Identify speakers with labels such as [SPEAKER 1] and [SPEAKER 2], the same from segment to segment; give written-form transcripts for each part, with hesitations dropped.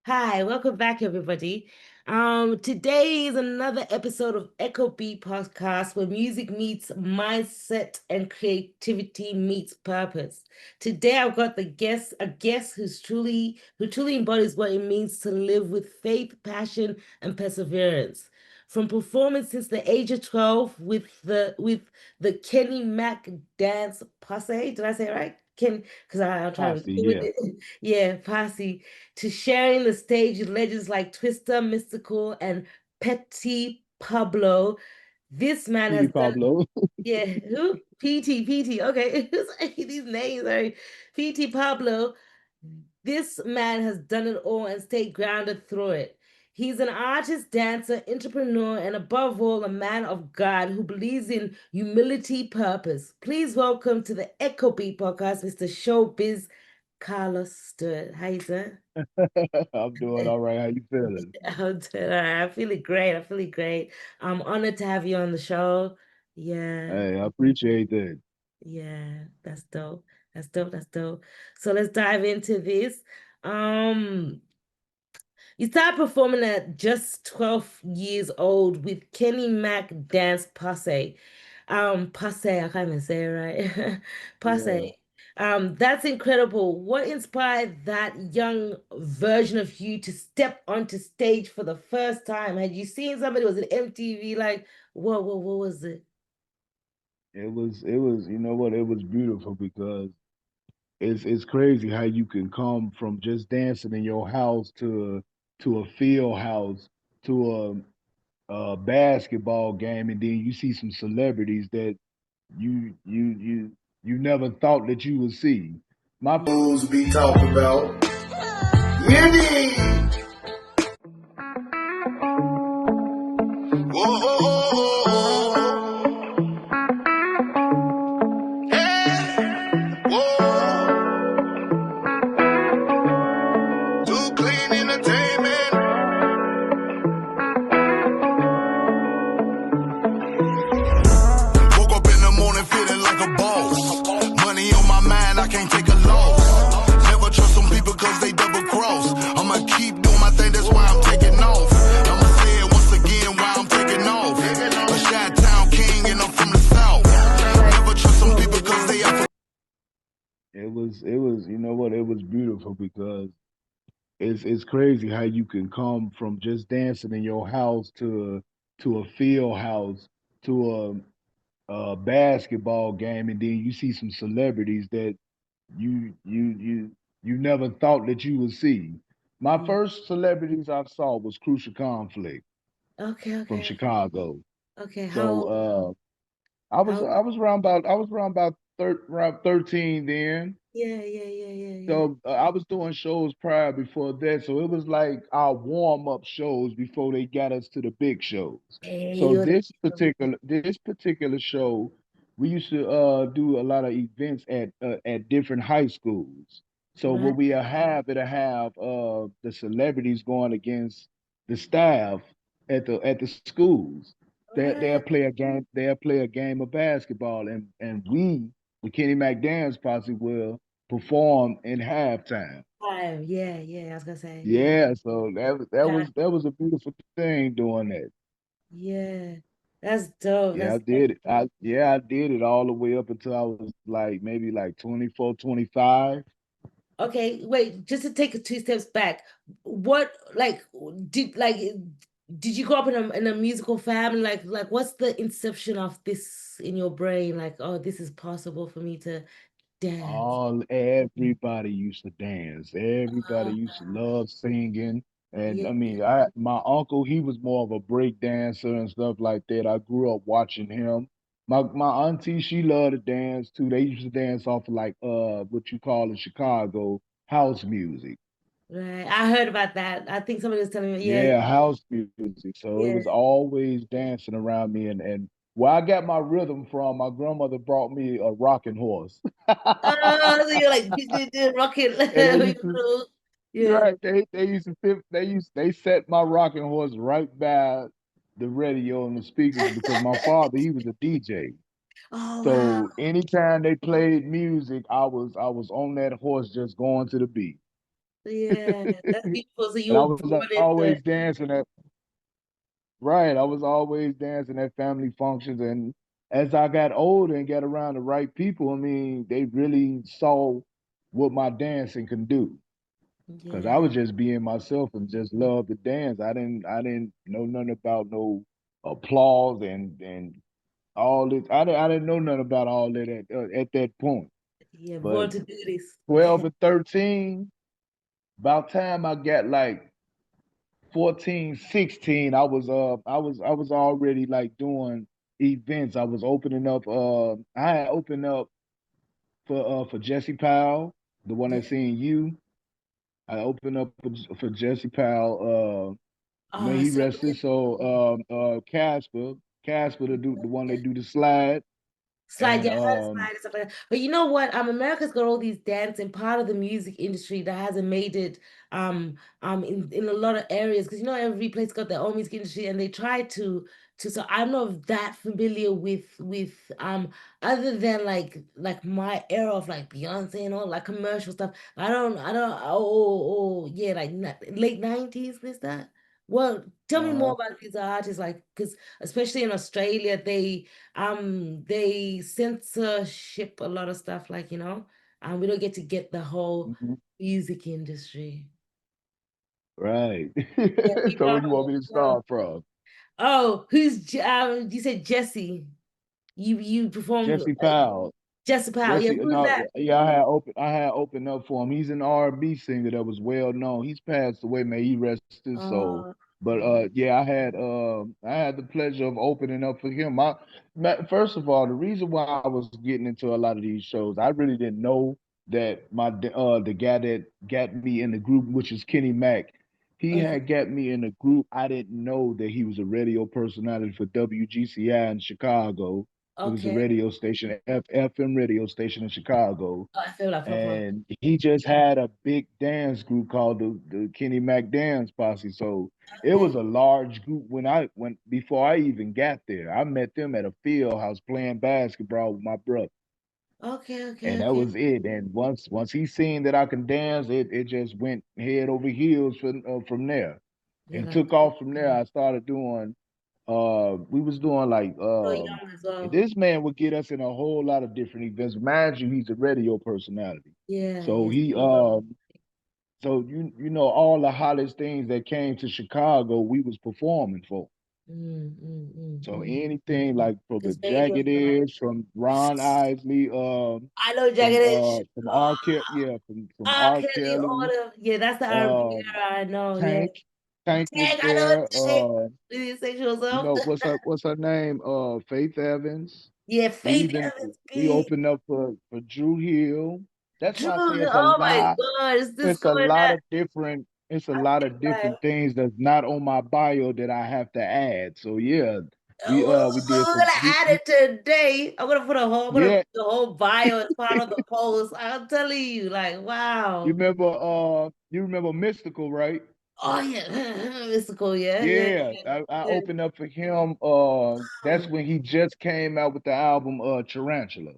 [SPEAKER 1] Hi, welcome back, everybody. Today is another episode of Echo Beat Podcast where music meets mindset and creativity meets purpose. Today I've got a guest who truly embodies what it means to live with faith, passion, and perseverance. From performing since the age of 12 with the Kenny Mac dance posse. Did I say it right? Because I'm trying to
[SPEAKER 2] Posse,
[SPEAKER 1] with
[SPEAKER 2] yeah.
[SPEAKER 1] it. Yeah, posse to sharing the stage with legends like Twister, Mystical, and Petty Pablo. This man
[SPEAKER 2] Petey
[SPEAKER 1] has done,
[SPEAKER 2] Pablo.
[SPEAKER 1] yeah, who? PT. Okay, these names are PT Pablo. This man has done it all and stayed grounded through it. He's an artist, dancer, entrepreneur, and above all, a man of God who believes in humility, purpose. Please welcome to the Echo Beat podcast, Mr. Showbiz Carlos Stewart. How you doing?
[SPEAKER 2] I'm doing all right. How you feeling?
[SPEAKER 1] I'm doing all right. I'm feeling great. I'm feeling great. I'm honored to have you on the show. Yeah,
[SPEAKER 2] Hey, I appreciate that.
[SPEAKER 1] yeah, that's dope. That's dope. That's dope. So let's dive into this. Um, you started performing at just 12 years old with Kenny Mac Dance Passe. Passe, I can't even say it right.
[SPEAKER 2] Yeah.
[SPEAKER 1] Passe. That's incredible. What inspired that young version of you to step onto stage for the first time? Had you seen somebody was an MTV like, whoa, whoa, what was it?
[SPEAKER 2] It was, you know what, it was beautiful because it's crazy how you can come from just dancing in your house to a field house to a basketball game, and then you see some celebrities that you you you you never thought that you would see. My
[SPEAKER 3] Fools be talking about many. Whoa, yeah, whoa, too clean entertainment. Woke up in the morning feeling like a boss. Money on my mind, I can't take a loss. Never trust some people cause they double cross. I'ma keep doing my thing, that's why I'm taking off. I'ma say it once again why I'm taking off. A Shot Town king and I'm from the south. Never trust some people cause they are.
[SPEAKER 2] it was, you know what, it was beautiful because it's crazy how you can come from just dancing in your house to a field house to a basketball game, and then you see some celebrities that you you you you never thought that you would see. My
[SPEAKER 1] Yeah.
[SPEAKER 2] first celebrities I saw was Crucial Conflict
[SPEAKER 1] Okay,
[SPEAKER 2] from
[SPEAKER 1] okay,
[SPEAKER 2] Chicago.
[SPEAKER 1] okay.
[SPEAKER 2] So
[SPEAKER 1] How,
[SPEAKER 2] I was around 13 then.
[SPEAKER 1] yeah.
[SPEAKER 2] So I was doing shows prior before that, so it was like our warm up shows before they got us to the big shows.
[SPEAKER 1] Hey,
[SPEAKER 2] So
[SPEAKER 1] you're
[SPEAKER 2] this particular show, we used to do a lot of events at different high schools. So
[SPEAKER 1] right,
[SPEAKER 2] what we it'll have the celebrities going against the staff at the schools. They'll
[SPEAKER 1] right.
[SPEAKER 2] play a game. They'll play a game of basketball, and we, the Kenny Mac Dance Posse, will perform in halftime.
[SPEAKER 1] Yeah. I was gonna say, yeah.
[SPEAKER 2] Yeah, so
[SPEAKER 1] Yeah.
[SPEAKER 2] that was a beautiful thing doing that.
[SPEAKER 1] Yeah. That's dope.
[SPEAKER 2] Yeah, I
[SPEAKER 1] That's
[SPEAKER 2] did it. I did it all the way up until I was like maybe like 24, 25.
[SPEAKER 1] okay. Wait, just to take it two steps back. What did did you grow up in a musical family? Like what's the inception of this in your brain? Like, oh, this is possible for me to dance.
[SPEAKER 2] All everybody used to dance. Everybody
[SPEAKER 1] Uh,
[SPEAKER 2] used to love singing. And
[SPEAKER 1] yeah.
[SPEAKER 2] I mean, I my uncle, he was more of a break dancer and stuff like that. I grew up watching him. My auntie, she loved to dance too. They used to dance off of like what you call in Chicago house music.
[SPEAKER 1] Right. I heard about that. I think somebody was telling me, yeah,
[SPEAKER 2] Yeah, house music. So it
[SPEAKER 1] yeah.
[SPEAKER 2] was always dancing around me, and where I got my rhythm from, my grandmother brought me a rocking horse.
[SPEAKER 1] Oh, so you're like rocking.
[SPEAKER 2] And they used to
[SPEAKER 1] Yeah.
[SPEAKER 2] right, they used to they set my rocking horse right by the radio and the speakers because my father, he was a DJ.
[SPEAKER 1] Oh wow.
[SPEAKER 2] So anytime they played music, I was on that horse just going to the beat.
[SPEAKER 1] Yeah, that's beautiful. So you
[SPEAKER 2] And I
[SPEAKER 1] were
[SPEAKER 2] was
[SPEAKER 1] born
[SPEAKER 2] always
[SPEAKER 1] into it.
[SPEAKER 2] dancing at right. I was always dancing at family functions, and as I got older and got around the right people, I mean, they really saw what my dancing can do. Cause I
[SPEAKER 1] Yeah,
[SPEAKER 2] was just being myself and just loved to dance. I didn't know nothing about no applause and all this. I didn't know nothing about all that at that point.
[SPEAKER 1] yeah,
[SPEAKER 2] But
[SPEAKER 1] born to do this.
[SPEAKER 2] 12 and 13, about time I got like 14, 16, I was already like doing events. I was opening up I had opened up for Jesse Powell, the one that
[SPEAKER 1] Yeah.
[SPEAKER 2] seen you. I opened up for Jesse Powell. May
[SPEAKER 1] Oh,
[SPEAKER 2] he
[SPEAKER 1] so
[SPEAKER 2] rest his soul. Casper the one that do the slide.
[SPEAKER 1] slide,
[SPEAKER 2] And
[SPEAKER 1] yeah, I heard slide and stuff like that. But you know what? America's got all these dance and part of the music industry that hasn't made it in a lot of areas because you know every place got their own music industry and they try to so I'm not that familiar with other than like my era of like Beyonce and all like commercial stuff. I don't yeah like late 90s is that? Well, tell me more
[SPEAKER 2] uh
[SPEAKER 1] about these artists like because especially in Australia they censorship a lot of stuff, like, and we don't get the whole
[SPEAKER 2] mhm,
[SPEAKER 1] music industry.
[SPEAKER 2] right.
[SPEAKER 1] Yeah,
[SPEAKER 2] So
[SPEAKER 1] people
[SPEAKER 2] where
[SPEAKER 1] are
[SPEAKER 2] you want me to start from?
[SPEAKER 1] oh, you said Jesse. You performed
[SPEAKER 2] Jesse Powell.
[SPEAKER 1] Jesse Powell. Yeah,
[SPEAKER 2] Jesse,
[SPEAKER 1] who's
[SPEAKER 2] no,
[SPEAKER 1] that?
[SPEAKER 2] yeah, I had opened up for him. He's an R&B singer that was well known. He's passed away, may he rest his soul.
[SPEAKER 1] Uh,
[SPEAKER 2] But yeah, I had the pleasure of opening up for him. First of all, the reason why I was getting into a lot of these shows, I really didn't know that the guy that got me in the group, which is Kenny Mack, he
[SPEAKER 1] okay,
[SPEAKER 2] had got me in the group. I didn't know that he was a radio personality for WGCI in Chicago. It was a
[SPEAKER 1] okay.
[SPEAKER 2] radio station, FM radio station in Chicago,
[SPEAKER 1] Oh, I feel like Papa.
[SPEAKER 2] and he just had a big dance group called the Kenny Mac Dance Posse. So it was
[SPEAKER 1] Okay,
[SPEAKER 2] a large group when before I even got there. I met them at a field house playing basketball with my brother,
[SPEAKER 1] okay, okay,
[SPEAKER 2] and that
[SPEAKER 1] okay.
[SPEAKER 2] was it. And once he seen that I can dance, it just went head over heels from there,
[SPEAKER 1] You're
[SPEAKER 2] and
[SPEAKER 1] like
[SPEAKER 2] took off from there. I started doing we was doing like
[SPEAKER 1] so young as well.
[SPEAKER 2] this man would get us in a whole lot of different events. Mind you, he's a radio personality.
[SPEAKER 1] Yeah,
[SPEAKER 2] So
[SPEAKER 1] yes.
[SPEAKER 2] he so you know all the hottest things that came to Chicago, we was performing for. So
[SPEAKER 1] Mm.
[SPEAKER 2] anything like from the
[SPEAKER 1] His major.
[SPEAKER 2] Jagged from Ron Isley,
[SPEAKER 1] I know Jagged Edge.
[SPEAKER 2] from R. Kelly, yeah, from
[SPEAKER 1] R.
[SPEAKER 2] R.
[SPEAKER 1] Kelly,
[SPEAKER 2] Kelly,
[SPEAKER 1] Outta. Yeah, that's the R&B
[SPEAKER 2] um,
[SPEAKER 1] era. I know. Yeah.
[SPEAKER 2] Tank, Tank was
[SPEAKER 1] Tank, I know
[SPEAKER 2] there.
[SPEAKER 1] Tank. With his sexual
[SPEAKER 2] You
[SPEAKER 1] self.
[SPEAKER 2] know what's her name? Faith Evans.
[SPEAKER 1] Yeah,
[SPEAKER 2] We
[SPEAKER 1] Faith
[SPEAKER 2] even
[SPEAKER 1] Evans,
[SPEAKER 2] we
[SPEAKER 1] big.
[SPEAKER 2] opened up for Drew Hill. That's
[SPEAKER 1] Drew,
[SPEAKER 2] why I say
[SPEAKER 1] oh my God, is this going on?
[SPEAKER 2] it's a
[SPEAKER 1] I
[SPEAKER 2] lot
[SPEAKER 1] feel
[SPEAKER 2] of
[SPEAKER 1] like,
[SPEAKER 2] different things that's not on my bio that I have to add. So yeah, we did
[SPEAKER 1] I'm
[SPEAKER 2] some
[SPEAKER 1] gonna add it today. I'm gonna put
[SPEAKER 2] yeah,
[SPEAKER 1] the whole bio as part of the post. I'm telling you, like, wow.
[SPEAKER 2] you remember Mystical, right?
[SPEAKER 1] Oh yeah, mystical, yeah, yeah,
[SPEAKER 2] Yeah, I
[SPEAKER 1] yeah.
[SPEAKER 2] opened up for him. That's
[SPEAKER 1] Wow,
[SPEAKER 2] when he just came out with the album Tarantula.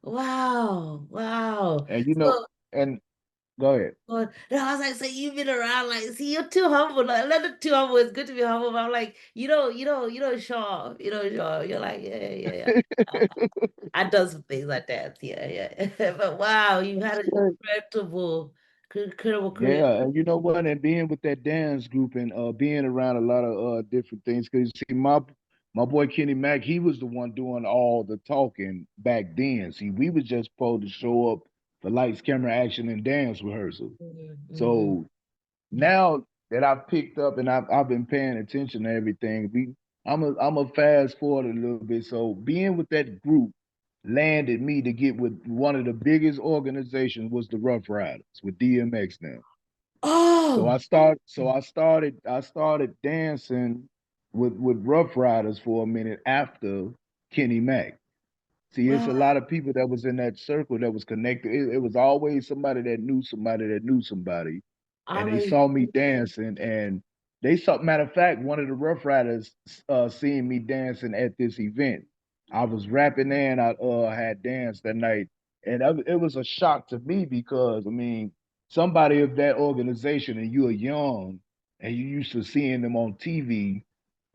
[SPEAKER 1] wow, wow.
[SPEAKER 2] And you know,
[SPEAKER 1] So
[SPEAKER 2] and go ahead.
[SPEAKER 1] no, I was like, so you've been around, like, see, you're too humble. Like, not too humble. It's good to be humble, but I'm like, you don't show off. You don't show off. You're like, yeah. I done some things like that. Yeah. But wow, you had an incredible career.
[SPEAKER 2] Yeah, and you know what? And being with that dance group and being around a lot of different things. Because see, my boy Kenny Mack, he was the one doing all the talking back then. See, we was just supposed to show up for lights, camera, action, and dance rehearsal.
[SPEAKER 1] Mhm.
[SPEAKER 2] So now that I've picked up and I've been paying attention to everything, I'm a fast forward a little bit. So being with that group landed me to get with one of the biggest organizations was the Rough Riders with DMX now.
[SPEAKER 1] Oh,
[SPEAKER 2] I started dancing with Rough Riders for a minute after Kenny Mack. See, it's a
[SPEAKER 1] wow.
[SPEAKER 2] lot of people that was in that circle that was connected. It was always somebody that knew somebody that knew somebody,
[SPEAKER 1] I
[SPEAKER 2] and they
[SPEAKER 1] mean,
[SPEAKER 2] saw me dancing, and they saw. Matter of fact, one of the Rough Riders seeing me dancing at this event. I was rapping and I had danced that night, and it was a shock to me because I mean, somebody of that organization and you are young and you used to seeing them on TV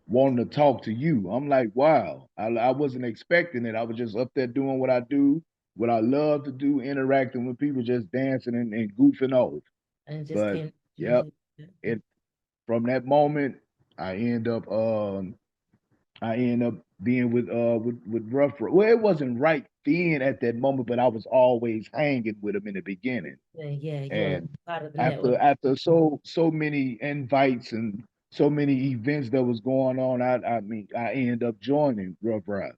[SPEAKER 2] wanting to talk to you. I'm like, wow, I wasn't expecting it. I was just up there doing what I do, what I love to do, interacting with people, just dancing and goofing off.
[SPEAKER 1] And it just
[SPEAKER 2] But
[SPEAKER 1] came
[SPEAKER 2] yep,
[SPEAKER 1] naturally.
[SPEAKER 2] it from that moment, I end up I end up being with Rough Riders. Well, it wasn't right then at that moment, but I was always hanging with him in the beginning.
[SPEAKER 1] Yeah, yeah, you're
[SPEAKER 2] And
[SPEAKER 1] part of the network.
[SPEAKER 2] after so many invites and so many events that was going on, I mean I ended up joining Rough Riders.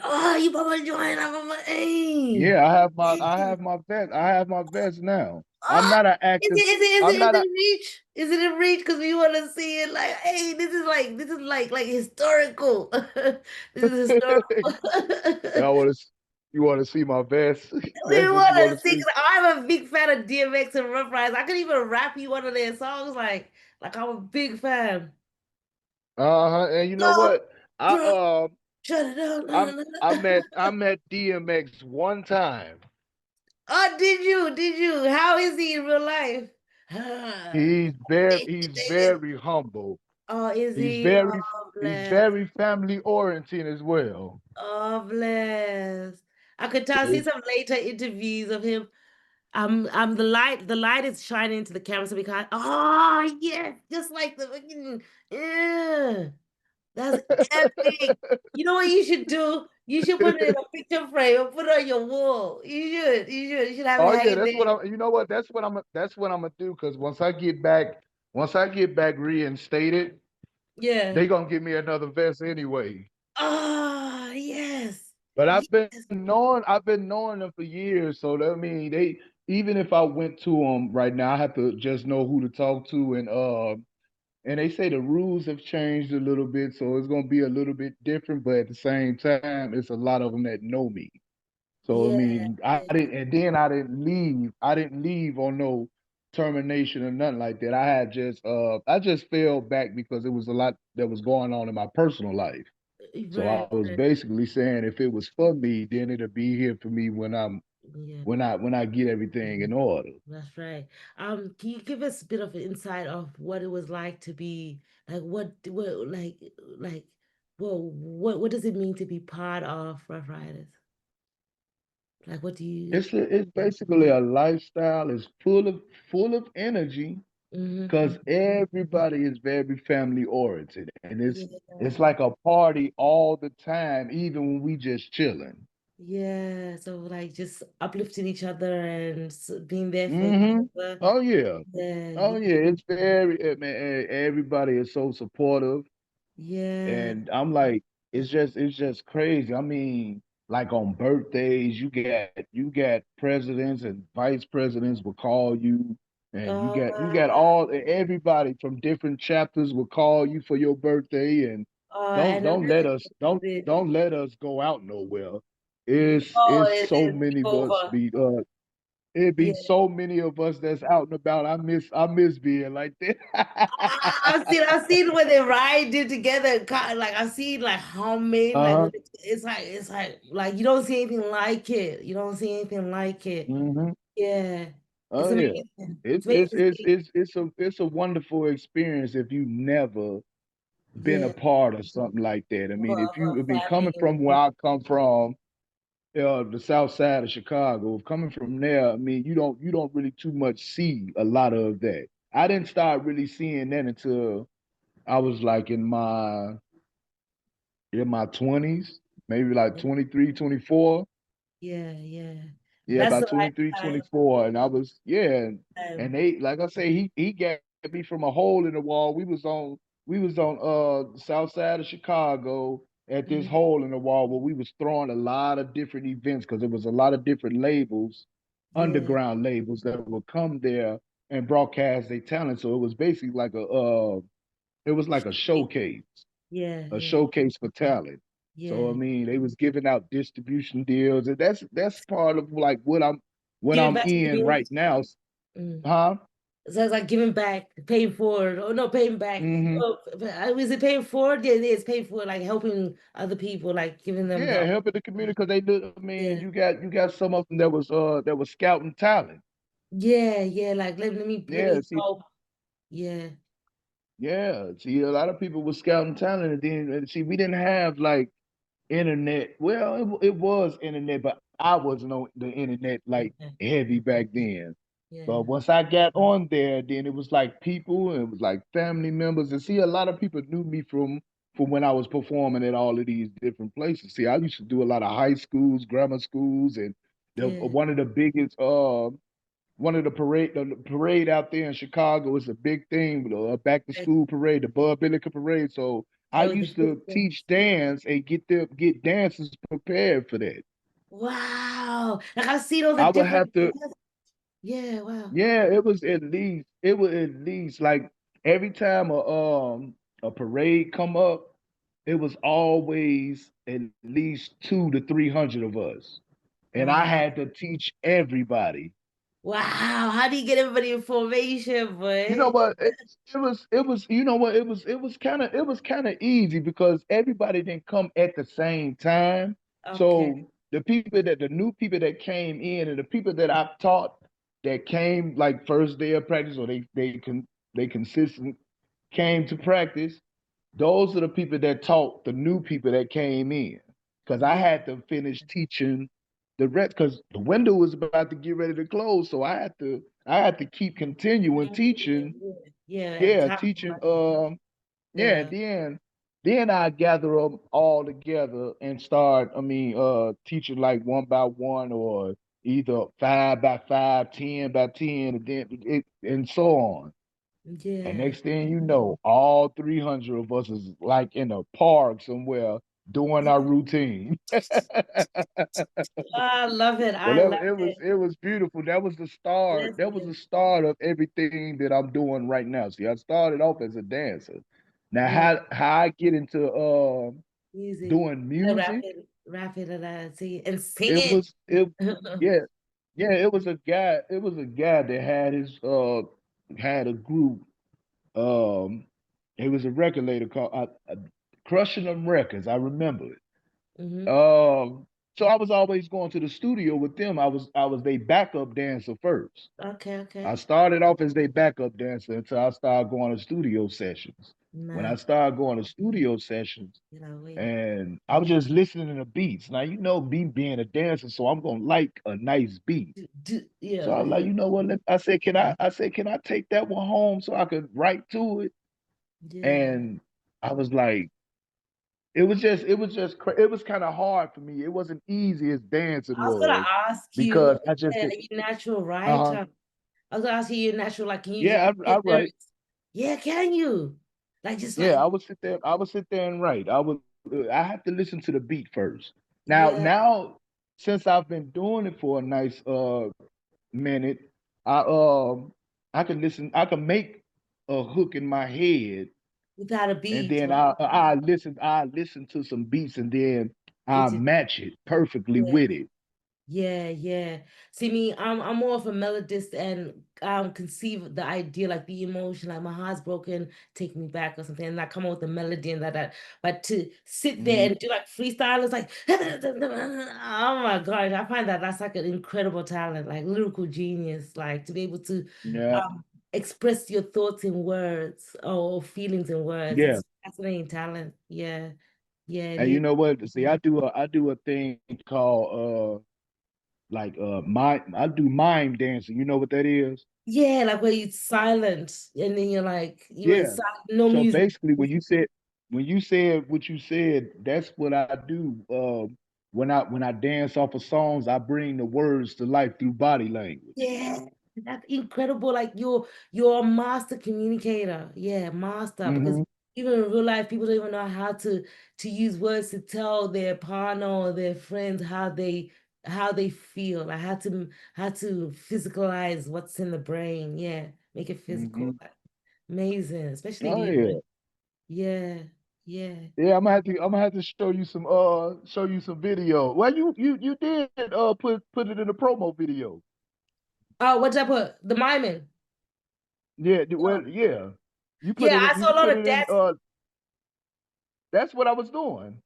[SPEAKER 1] Oh, you Mama join, I'm Mama. Hey.
[SPEAKER 2] Yeah, I
[SPEAKER 1] Hey.
[SPEAKER 2] have my vest. I have my vest now. I'm
[SPEAKER 1] Oh,
[SPEAKER 2] not an
[SPEAKER 1] is it
[SPEAKER 2] active.
[SPEAKER 1] is it is
[SPEAKER 2] I'm
[SPEAKER 1] it is
[SPEAKER 2] not a.
[SPEAKER 1] it reach? Is it in reach? Because we want to see it like, hey, this is like historical. This is historical.
[SPEAKER 2] I want to. You want to see my vest?
[SPEAKER 1] We
[SPEAKER 2] That's what you
[SPEAKER 1] want
[SPEAKER 2] want
[SPEAKER 1] to
[SPEAKER 2] to
[SPEAKER 1] see
[SPEAKER 2] see.
[SPEAKER 1] because I'm a big fan of DMX and Rough Riders. I could even rap you one of their songs, like I'm a big fan.
[SPEAKER 2] Uh-huh. And you know
[SPEAKER 1] Stop,
[SPEAKER 2] what? I
[SPEAKER 1] drop, shut it down.
[SPEAKER 2] I met DMX one time.
[SPEAKER 1] Oh, did you? Did you? How is he in real life? Ah,
[SPEAKER 2] He's very humble.
[SPEAKER 1] oh, is
[SPEAKER 2] He's
[SPEAKER 1] he?
[SPEAKER 2] very
[SPEAKER 1] Oh,
[SPEAKER 2] he's
[SPEAKER 1] bless.
[SPEAKER 2] very family oriented as well.
[SPEAKER 1] Oh, bless. I could tell. See
[SPEAKER 2] It's,
[SPEAKER 1] some later interviews of him. I'm the light is shining into the camera so we can't. Oh, yes, just like the fucking. Yeah. That's epic. You know what you should do? You should put it in a picture frame or put it on your wall. You should have it
[SPEAKER 2] oh yeah,
[SPEAKER 1] hanging
[SPEAKER 2] that's what
[SPEAKER 1] there.
[SPEAKER 2] I'm. You know what? That's what I'm gonna do. Because once I get back reinstated,
[SPEAKER 1] Yeah.
[SPEAKER 2] they gonna give me another vest anyway.
[SPEAKER 1] Oh, yes.
[SPEAKER 2] But
[SPEAKER 1] Yes.
[SPEAKER 2] I've been knowing them for years. So that mean they even if I went to them right now, I have to just know who to talk to and they say the rules have changed a little bit, so it's gonna be a little bit different. But at the same time, it's a lot of them that know me. So I
[SPEAKER 1] Yeah.
[SPEAKER 2] mean, I
[SPEAKER 1] Yeah.
[SPEAKER 2] didn't, and then I didn't leave. I didn't leave on no termination or nothing like that. I just fell back because it was a lot that was going on in my personal life. So
[SPEAKER 1] Right,
[SPEAKER 2] I was
[SPEAKER 1] right.
[SPEAKER 2] basically saying if it was for me, then it'll be here for me
[SPEAKER 1] Yeah.
[SPEAKER 2] when I get everything in order.
[SPEAKER 1] That's right. Can you give us a bit of an insight of what it was like to be like what like well what does it mean to be part of Rough Riders? Like what do you
[SPEAKER 2] It's basically a lifestyle. It's full of energy
[SPEAKER 1] mm-hmm.
[SPEAKER 2] because everybody is very family oriented, and it's
[SPEAKER 1] Yeah.
[SPEAKER 2] like a party all the time, even when we just chilling.
[SPEAKER 1] Yeah. So like just uplifting each other and being there for each
[SPEAKER 2] Hmm.
[SPEAKER 1] other.
[SPEAKER 2] Oh yeah,
[SPEAKER 1] Yeah,
[SPEAKER 2] oh
[SPEAKER 1] yeah,
[SPEAKER 2] yeah. It's very man, everybody is so supportive.
[SPEAKER 1] yeah.
[SPEAKER 2] And I'm like, it's just crazy. I mean, like on birthdays, you got presidents and vice presidents will call you, and
[SPEAKER 1] Oh,
[SPEAKER 2] you got all everybody from different chapters will call you for your birthday, and
[SPEAKER 1] and another
[SPEAKER 2] don't let us go out nowhere.
[SPEAKER 1] oh,
[SPEAKER 2] It's so
[SPEAKER 1] it's
[SPEAKER 2] many of us
[SPEAKER 1] over.
[SPEAKER 2] be it be
[SPEAKER 1] Yeah.
[SPEAKER 2] so many of us that's out and about. I miss being like that.
[SPEAKER 1] I've seen when they ride it together, like I've seen like how many, like when
[SPEAKER 2] Uh-huh.
[SPEAKER 1] it's like you don't see anything like it. You don't see anything like it.
[SPEAKER 2] Hmm.
[SPEAKER 1] Yeah, it's
[SPEAKER 2] Oh yeah.
[SPEAKER 1] amazing. It's amazing to see.
[SPEAKER 2] It's a wonderful experience if you never been a
[SPEAKER 1] Yeah,
[SPEAKER 2] part of something like that. I mean,
[SPEAKER 1] for
[SPEAKER 2] I mean,
[SPEAKER 1] family.
[SPEAKER 2] coming from where I come from, the south side of Chicago, coming from there, I mean, you don't really too much see a lot of that. I didn't start really seeing that until I was like in my 20s, maybe like 23, 24.
[SPEAKER 1] Yeah, yeah.
[SPEAKER 2] Yeah,
[SPEAKER 1] That's
[SPEAKER 2] about
[SPEAKER 1] the
[SPEAKER 2] 23,
[SPEAKER 1] lifetime.
[SPEAKER 2] 24. And I was, yeah. And
[SPEAKER 1] Time.
[SPEAKER 2] they, like I say, he got me from a hole in the wall. We was on the south side of Chicago at this
[SPEAKER 1] Mhm.
[SPEAKER 2] hole in the wall where we was throwing a lot of different events because there was a lot of different labels,
[SPEAKER 1] Yeah,
[SPEAKER 2] underground labels that would come there and broadcast their talent. So it was basically like it was like
[SPEAKER 1] yeah,
[SPEAKER 2] a
[SPEAKER 1] yeah,
[SPEAKER 2] showcase for talent. So I
[SPEAKER 1] yeah.
[SPEAKER 2] mean, they was giving out distribution deals, and that's part of like what
[SPEAKER 1] Giving
[SPEAKER 2] I'm
[SPEAKER 1] back to the
[SPEAKER 2] in right
[SPEAKER 1] community.
[SPEAKER 2] now,
[SPEAKER 1] Mm.
[SPEAKER 2] huh?
[SPEAKER 1] So it's like giving back, paying forward. Oh no, paying back.
[SPEAKER 2] Hmm.
[SPEAKER 1] Oh, is it paying forward? Yeah, it is paying forward, like helping other people, like giving them
[SPEAKER 2] Yeah,
[SPEAKER 1] the
[SPEAKER 2] helping the community because they do. I mean,
[SPEAKER 1] yeah.
[SPEAKER 2] you got some of them that was scouting talent.
[SPEAKER 1] Yeah, yeah. Like let
[SPEAKER 2] Yeah,
[SPEAKER 1] me
[SPEAKER 2] see,
[SPEAKER 1] help. Yeah,
[SPEAKER 2] yeah, see, a lot of people were scouting talent, and then see, we didn't have like internet. Well, it was internet, but I wasn't on the internet like
[SPEAKER 1] yeah,
[SPEAKER 2] heavy back then. But
[SPEAKER 1] yeah,
[SPEAKER 2] once I got on there, then it was like people, and it was like family members, and see, a lot of people knew me from when I was performing at all of these different places. See, I used to do a lot of high schools, grammar schools, and
[SPEAKER 1] yeah.
[SPEAKER 2] one of the biggest one of the parade out there in Chicago is a big thing, back to
[SPEAKER 1] Like,
[SPEAKER 2] school parade, the Bud Billiken parade. So I
[SPEAKER 1] oh, the
[SPEAKER 2] used to
[SPEAKER 1] distance.
[SPEAKER 2] teach dance and get dancers prepared for that.
[SPEAKER 1] Wow. Like I've seen all the
[SPEAKER 2] I would
[SPEAKER 1] different.
[SPEAKER 2] have to,
[SPEAKER 1] Yeah, wow.
[SPEAKER 2] yeah, it was at least like every time a parade come up, it was always at least 200 to 300 of us, and I
[SPEAKER 1] Wow.
[SPEAKER 2] had to teach everybody.
[SPEAKER 1] Wow. How do you get everybody information,
[SPEAKER 2] You know
[SPEAKER 1] boy?
[SPEAKER 2] what? It was you know what? It was kind of easy because everybody didn't come at the same time.
[SPEAKER 1] Okay.
[SPEAKER 2] So the new people that came in and the people that I've taught that came like first day of practice or they consistent came to practice, those are the people that taught the new people that came in. Because I
[SPEAKER 1] Yeah.
[SPEAKER 2] had to finish teaching the rest because the window was about to get ready to close. So I had to keep continuing teaching.
[SPEAKER 1] Yeah, at
[SPEAKER 2] Yeah,
[SPEAKER 1] time.
[SPEAKER 2] teaching yeah,
[SPEAKER 1] Yeah.
[SPEAKER 2] and then I gather them all together and start, teaching like one by one or either 5 by 5, 10 by 10, and so on. And
[SPEAKER 1] Yeah.
[SPEAKER 2] next thing you know, all 300 of us is like in a park somewhere doing our routine.
[SPEAKER 1] I love it.
[SPEAKER 2] Well,
[SPEAKER 1] I love it.
[SPEAKER 2] it was beautiful. That was the start. That was
[SPEAKER 1] Listen.
[SPEAKER 2] the start of everything that I'm doing right now. See, I started off as a dancer. Now,
[SPEAKER 1] Yeah.
[SPEAKER 2] how I get into
[SPEAKER 1] Music.
[SPEAKER 2] doing
[SPEAKER 1] Rap
[SPEAKER 2] music,
[SPEAKER 1] it, rap it, and see, and sing
[SPEAKER 2] it
[SPEAKER 1] it.
[SPEAKER 2] was it yeah yeah it was a guy that had a group. Um, it was a record label called Crushing Them Records. I remember it.
[SPEAKER 1] Hmm.
[SPEAKER 2] So I was always going to the studio with them. I was their backup dancer first.
[SPEAKER 1] Okay,
[SPEAKER 2] I
[SPEAKER 1] okay.
[SPEAKER 2] started off as their backup dancer until I started going to studio sessions. When I
[SPEAKER 1] Nah,
[SPEAKER 2] started going to studio sessions,
[SPEAKER 1] wait.
[SPEAKER 2] and I was just listening to beats. Now me being a dancer, so I'm gonna like a nice beat. So I
[SPEAKER 1] Yeah.
[SPEAKER 2] was like, you know what? I said, can I take that one home so I could write to it?
[SPEAKER 1] Yeah.
[SPEAKER 2] And I was like, it was kind of hard for me. It wasn't easy as dancing
[SPEAKER 1] I was gonna
[SPEAKER 2] was
[SPEAKER 1] ask you,
[SPEAKER 2] because I just
[SPEAKER 1] are
[SPEAKER 2] did.
[SPEAKER 1] you natural
[SPEAKER 2] Uh-huh.
[SPEAKER 1] writer? I was gonna ask you, you natural, like, can you just
[SPEAKER 2] Yeah, I
[SPEAKER 1] hit
[SPEAKER 2] write.
[SPEAKER 1] lyrics? Yeah, can you? Like, just
[SPEAKER 2] Yeah,
[SPEAKER 1] like,
[SPEAKER 2] I would sit there and write. I have to listen to the beat first.
[SPEAKER 1] yeah,
[SPEAKER 2] Now since I've been doing it for a nice minute, I um I can make a hook in my head,
[SPEAKER 1] without a
[SPEAKER 2] and
[SPEAKER 1] beat.
[SPEAKER 2] then
[SPEAKER 1] Wow.
[SPEAKER 2] I listen to some beats, and then I
[SPEAKER 1] Put it,
[SPEAKER 2] match it perfectly
[SPEAKER 1] yeah.
[SPEAKER 2] with it.
[SPEAKER 1] Yeah, yeah. See me, I'm more of a melodist and conceive the idea, like the emotion, like my heart's broken, take me back or something, and I come up with a melody and that. But to sit there
[SPEAKER 2] Mhm.
[SPEAKER 1] and do like freestyle is like, oh my gosh, I find that that's like an incredible talent, like lyrical genius, like to be able to
[SPEAKER 2] Yeah,
[SPEAKER 1] express your thoughts in words or feelings in words.
[SPEAKER 2] yeah.
[SPEAKER 1] It's fascinating talent. Yeah, yeah, it
[SPEAKER 2] And you
[SPEAKER 1] is.
[SPEAKER 2] know what? See, I do a thing called I do mime dancing. You know what that is?
[SPEAKER 1] Yeah, like where it's silent and then you're like you were
[SPEAKER 2] Yeah.
[SPEAKER 1] silent, no
[SPEAKER 2] So
[SPEAKER 1] music.
[SPEAKER 2] basically, when you said what you said, that's what I do. When I dance off of songs, I bring the words to life through body language.
[SPEAKER 1] Yeah, that's incredible. Like you're a master communicator. Yeah, master. Because
[SPEAKER 2] Hmm.
[SPEAKER 1] even in real life, people don't even know how to use words to tell their partner or their friends how they feel. Like how to physicalize what's in the brain. Yeah, make it physical.
[SPEAKER 2] Hmm.
[SPEAKER 1] Like, amazing, especially
[SPEAKER 2] Oh
[SPEAKER 1] the
[SPEAKER 2] yeah,
[SPEAKER 1] yeah, yeah.
[SPEAKER 2] yeah. I'm gonna have to show you some video. Well, you did put it in a promo video.
[SPEAKER 1] Oh, what did I put? The miming.
[SPEAKER 2] Yeah,
[SPEAKER 1] Oh,
[SPEAKER 2] well, yeah.
[SPEAKER 1] yeah, I
[SPEAKER 2] You
[SPEAKER 1] saw a lot
[SPEAKER 2] put
[SPEAKER 1] of
[SPEAKER 2] it in
[SPEAKER 1] dancing.
[SPEAKER 2] that's what I was doing.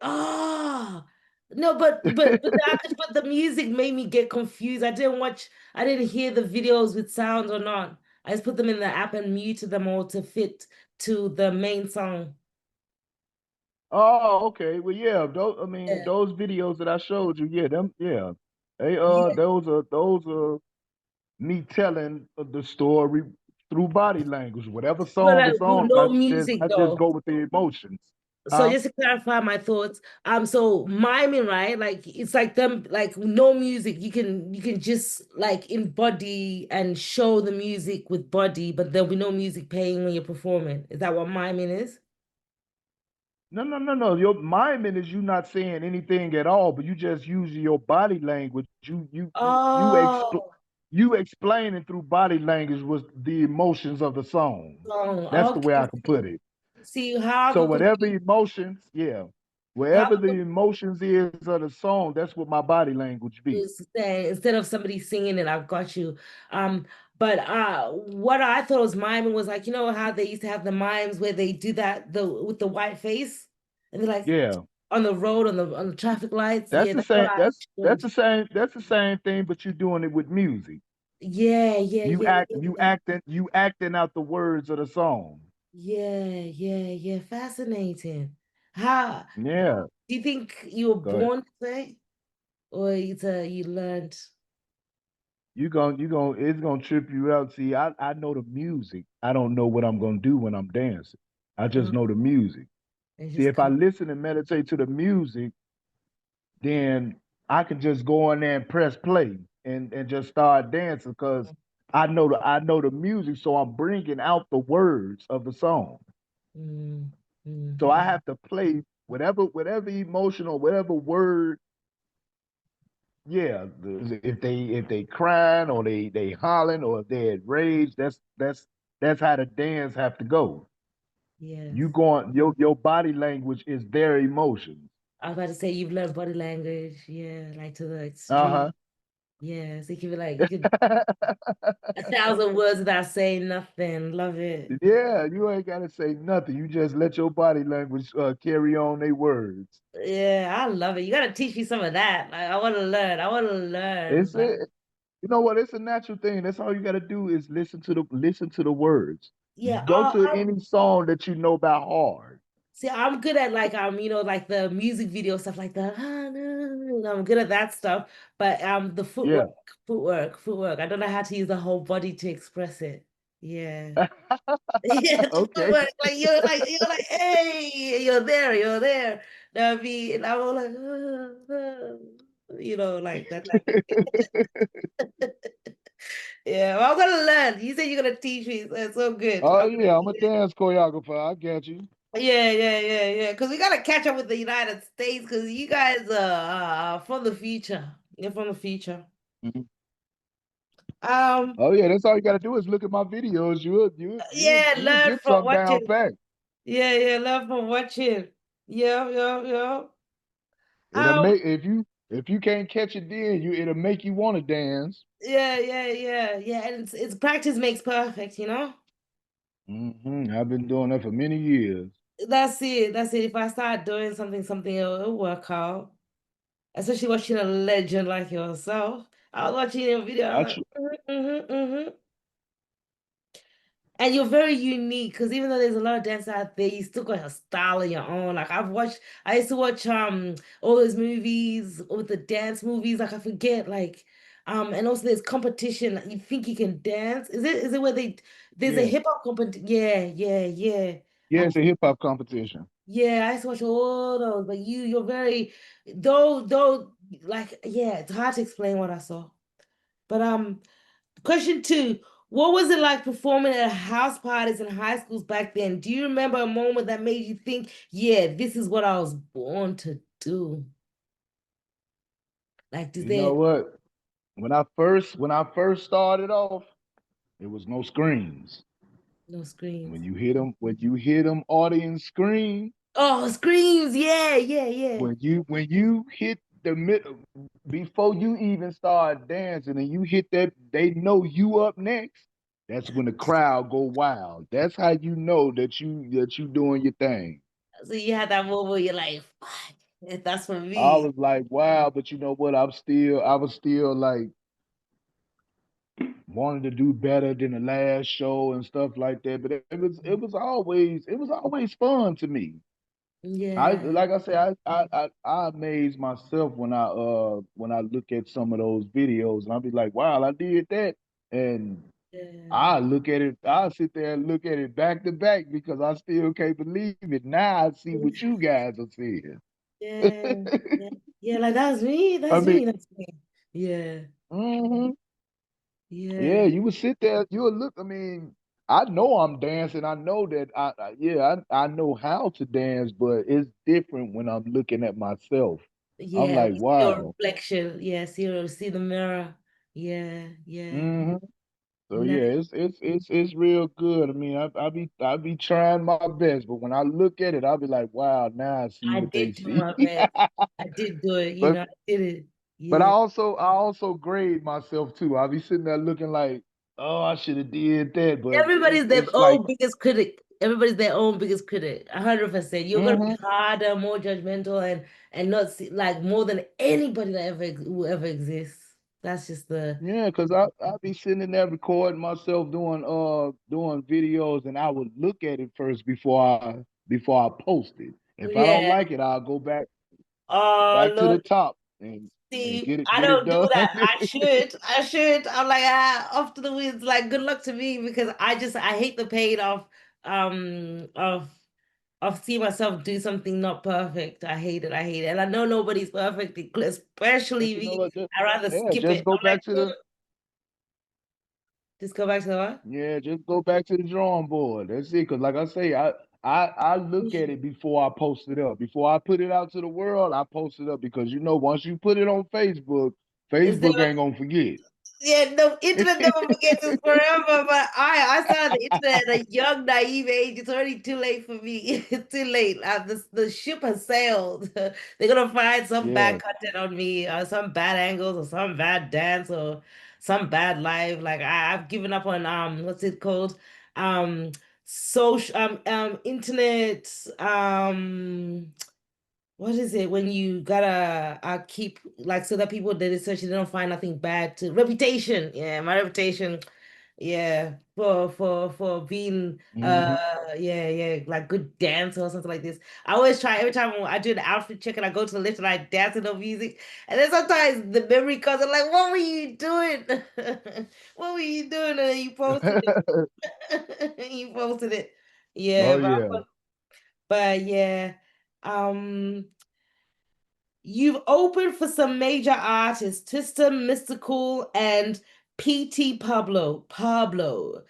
[SPEAKER 1] Oh. No, but the music made me get confused. I didn't hear the videos with sound or not. I just put them in the app and muted them all to fit to the main song.
[SPEAKER 2] Oh, okay. Well, yeah, those I mean
[SPEAKER 1] Yeah.
[SPEAKER 2] those videos that I showed you, yeah, them, yeah. They
[SPEAKER 1] Yeah.
[SPEAKER 2] those are me telling the story through body language. Whatever
[SPEAKER 1] But
[SPEAKER 2] song is
[SPEAKER 1] with
[SPEAKER 2] on,
[SPEAKER 1] no music
[SPEAKER 2] I just
[SPEAKER 1] though.
[SPEAKER 2] go with the emotions.
[SPEAKER 1] So
[SPEAKER 2] Huh?
[SPEAKER 1] just to clarify my thoughts, so miming, right? Like it's like them, like no music. You can just like embody and show the music with body, but there'll be no music playing when you're performing. Is that what miming is?
[SPEAKER 2] No, no, no, no. Your miming is you not saying anything at all, but you just using your body language.
[SPEAKER 1] Oh,
[SPEAKER 2] You explaining through body language was the emotions of the song.
[SPEAKER 1] song.
[SPEAKER 2] That's the way
[SPEAKER 1] Okay.
[SPEAKER 2] I can put it.
[SPEAKER 1] See how I
[SPEAKER 2] So
[SPEAKER 1] got
[SPEAKER 2] whatever
[SPEAKER 1] confused.
[SPEAKER 2] emotions, yeah,
[SPEAKER 1] How
[SPEAKER 2] wherever the emotions is of the song, that's what my body language be.
[SPEAKER 1] is saying instead of somebody singing it, I've got you. But what I thought was miming was like, you know how they used to have the mimes where they do that the with the white face and they're like
[SPEAKER 2] Yeah,
[SPEAKER 1] on the road on the traffic lights.
[SPEAKER 2] that's
[SPEAKER 1] Yeah,
[SPEAKER 2] the
[SPEAKER 1] that's what
[SPEAKER 2] same.
[SPEAKER 1] I
[SPEAKER 2] That's
[SPEAKER 1] assumed.
[SPEAKER 2] the same. That's the same thing, but you're doing it with music.
[SPEAKER 1] Yeah, yeah, yeah, yeah,
[SPEAKER 2] You acting out the words of the song.
[SPEAKER 1] yeah, yeah, yeah. Fascinating. How
[SPEAKER 2] Yeah,
[SPEAKER 1] do you think you were
[SPEAKER 2] go ahead.
[SPEAKER 1] born to say, or you learned?
[SPEAKER 2] You gonna it's gonna trip you out. See, I know the music. I don't know what I'm gonna do when I'm dancing. I just
[SPEAKER 1] Uh,
[SPEAKER 2] know the music.
[SPEAKER 1] it
[SPEAKER 2] See,
[SPEAKER 1] just
[SPEAKER 2] if I
[SPEAKER 1] come.
[SPEAKER 2] listen and meditate to the music, then I can just go in there and press play and just start dancing because I know the music, so I'm bringing out the words of the song.
[SPEAKER 1] Mm,
[SPEAKER 2] So I
[SPEAKER 1] mm,
[SPEAKER 2] have to play whatever emotion or whatever word. Yeah, if they crying or they hollering or if they at rage, that's how the dance have to go.
[SPEAKER 1] yes.
[SPEAKER 2] You going your body language is their emotions.
[SPEAKER 1] I was about to say you've learned body language, yeah, like to the
[SPEAKER 2] Uh
[SPEAKER 1] extreme. Yeah, so you can be like you could
[SPEAKER 2] huh.
[SPEAKER 1] 1,000 words without saying nothing. Love it.
[SPEAKER 2] Yeah, you ain't gotta say nothing. You just let your body language carry on their words.
[SPEAKER 1] Yeah, I love it. You gotta teach me some of that. Like I want to learn. I want to learn.
[SPEAKER 2] It's
[SPEAKER 1] Like
[SPEAKER 2] it. You know what? It's a natural thing. That's all you gotta do is listen to the words.
[SPEAKER 1] yeah,
[SPEAKER 2] Go to any song that you know about hard.
[SPEAKER 1] see, I'm good at like like the music video stuff like that. I'm good at that stuff. But the
[SPEAKER 2] Yeah.
[SPEAKER 1] footwork. I don't know how to use the whole body to express it. Yeah. Yeah, the
[SPEAKER 2] Okay.
[SPEAKER 1] footwork. Like, hey, you're there. That be and I'm all like, like that type of yeah. Well, I'm gonna learn. You said you're gonna teach me, so it's so good.
[SPEAKER 2] Oh yeah, I'm a dance choreographer. I get you.
[SPEAKER 1] Yeah. Because we gotta catch up with the United States because you guys are from the future. You're from the future.
[SPEAKER 2] Mhm.
[SPEAKER 1] Um,
[SPEAKER 2] Oh yeah, that's all you gotta do is look at my videos.
[SPEAKER 1] yeah,
[SPEAKER 2] You'll
[SPEAKER 1] learn
[SPEAKER 2] get
[SPEAKER 1] from
[SPEAKER 2] something down
[SPEAKER 1] watching.
[SPEAKER 2] pat.
[SPEAKER 1] Yeah, learn from watching. Yeah.
[SPEAKER 2] It'll
[SPEAKER 1] Um,
[SPEAKER 2] make if you can't catch it then it'll make you want to dance.
[SPEAKER 1] yeah. And it's practice makes perfect.
[SPEAKER 2] I've been doing that for many years.
[SPEAKER 1] That's it. That's it. If I start doing something, it'll work out. Especially watching a legend like yourself. I was watching your video. I
[SPEAKER 2] I
[SPEAKER 1] was
[SPEAKER 2] tr-
[SPEAKER 1] like, And you're very unique because even though there's a lot of dance out there, you still got a style of your own. Like I used to watch all those movies with the dance movies. Like I forget and also there's competition. Like, you think you can dance? Is it where there's a
[SPEAKER 2] yeah.
[SPEAKER 1] hip hop competition? Yeah.
[SPEAKER 2] Yeah,
[SPEAKER 1] Um
[SPEAKER 2] it's a hip hop competition.
[SPEAKER 1] yeah, I used to watch all those, but you're very though like yeah, it's hard to explain what I saw. But question two, what was it like performing at house parties in high schools back then? Do you remember a moment that made you think, yeah, this is what I was born to do? Like, is
[SPEAKER 2] You know
[SPEAKER 1] there
[SPEAKER 2] what? When I first started off, there was no screams.
[SPEAKER 1] no screens?
[SPEAKER 2] When you hear them audience scream,
[SPEAKER 1] Oh, screams. Yeah.
[SPEAKER 2] when you hit the middle before you even start dancing and you hit that they know you up next, that's when the crowd go wild. That's how you know that you doing your thing.
[SPEAKER 1] So you had that moment where you're like, what? That's for
[SPEAKER 2] I
[SPEAKER 1] me.
[SPEAKER 2] was like, wow, but you know what? I was still like wanted to do better than the last show and stuff like that. But it was always fun to me. I
[SPEAKER 1] Yeah,
[SPEAKER 2] like I said, I amaze myself when I look at some of those videos and I'll be like, wow, I did that. And
[SPEAKER 1] yeah,
[SPEAKER 2] I look at it, I sit there and look at it back to back because I still can't believe it. Now I see what you guys are seeing.
[SPEAKER 1] yeah, yeah, yeah. Like that's me.
[SPEAKER 2] I
[SPEAKER 1] That's
[SPEAKER 2] mean,
[SPEAKER 1] me. That's me. Yeah,
[SPEAKER 2] mhm. Yeah,
[SPEAKER 1] yeah,
[SPEAKER 2] you would sit there, you would look. I mean, I know I'm dancing. I know that yeah, I know how to dance, but it's different when I'm looking at myself. I'm
[SPEAKER 1] yeah.
[SPEAKER 2] like,
[SPEAKER 1] We see your
[SPEAKER 2] wow.
[SPEAKER 1] reflection. Yeah, see the mirror. Yeah, yeah.
[SPEAKER 2] Hmm. So
[SPEAKER 1] No,
[SPEAKER 2] yeah, it's real good. I mean, I be trying my best, but when I look at it, I'll be like, wow, now I see
[SPEAKER 1] I
[SPEAKER 2] what they
[SPEAKER 1] did do
[SPEAKER 2] see.
[SPEAKER 1] my best. I did do it.
[SPEAKER 2] but
[SPEAKER 1] I did it.
[SPEAKER 2] but
[SPEAKER 1] Yeah.
[SPEAKER 2] I also grade myself too. I'll be sitting there looking like, oh, I should have did that, but
[SPEAKER 1] Everybody's their
[SPEAKER 2] it's like,
[SPEAKER 1] own biggest critic. Everybody's their own biggest critic. 100%. You're gonna be
[SPEAKER 2] hmm
[SPEAKER 1] harder, more judgmental, and not see, like more than anybody that will ever exist. That's just the
[SPEAKER 2] yeah, because I be sitting there recording myself doing videos, and I would look at it first before I post it. If I don't
[SPEAKER 1] yeah.
[SPEAKER 2] like it, I'll go
[SPEAKER 1] Oh
[SPEAKER 2] back to the
[SPEAKER 1] Lord,
[SPEAKER 2] top and
[SPEAKER 1] see, I
[SPEAKER 2] get it
[SPEAKER 1] don't do
[SPEAKER 2] done.
[SPEAKER 1] that. I should. I should. I'm like, off to the winds. Like, good luck to me because I hate the pain of seeing myself do something not perfect. I hate it. I hate it. And I know nobody's perfect, especially
[SPEAKER 2] But you know
[SPEAKER 1] me.
[SPEAKER 2] what?
[SPEAKER 1] I rather
[SPEAKER 2] Yeah,
[SPEAKER 1] skip it.
[SPEAKER 2] just go
[SPEAKER 1] I'm like,
[SPEAKER 2] back to the
[SPEAKER 1] just go back to the what?
[SPEAKER 2] yeah, just go back to the drawing board. That's it. Because like I say, I look at it before I post it up. Before I put it out to the world, I post it up because you know once you put it on Facebook,
[SPEAKER 1] Is there
[SPEAKER 2] Facebook ain't gonna forget.
[SPEAKER 1] Yeah, no, internet never forgets us forever. But I started the internet at a young, naive age. It's already too late for me. It's too late. The ship has sailed. They're gonna find some bad
[SPEAKER 2] Yeah.
[SPEAKER 1] content on me, some bad angles, or some bad dance, or some bad live. Like I've given up on what's it called? Um, social internet what is it when you gotta keep like so that people that research they don't find nothing bad to reputation? Yeah, my reputation. Yeah, for being
[SPEAKER 2] Hmm.
[SPEAKER 1] yeah like good dancer or something like this. I always try every time I do the outfit check and I go to the lift and I dance to no music, and then sometimes the memory comes. I'm like, what were you doing? What were you doing? And then you posted it. You posted it. Yeah,
[SPEAKER 2] Oh yeah.
[SPEAKER 1] but yeah. Um. You've opened for some major artists, Tista Mystical and PT Pablo. Pablo.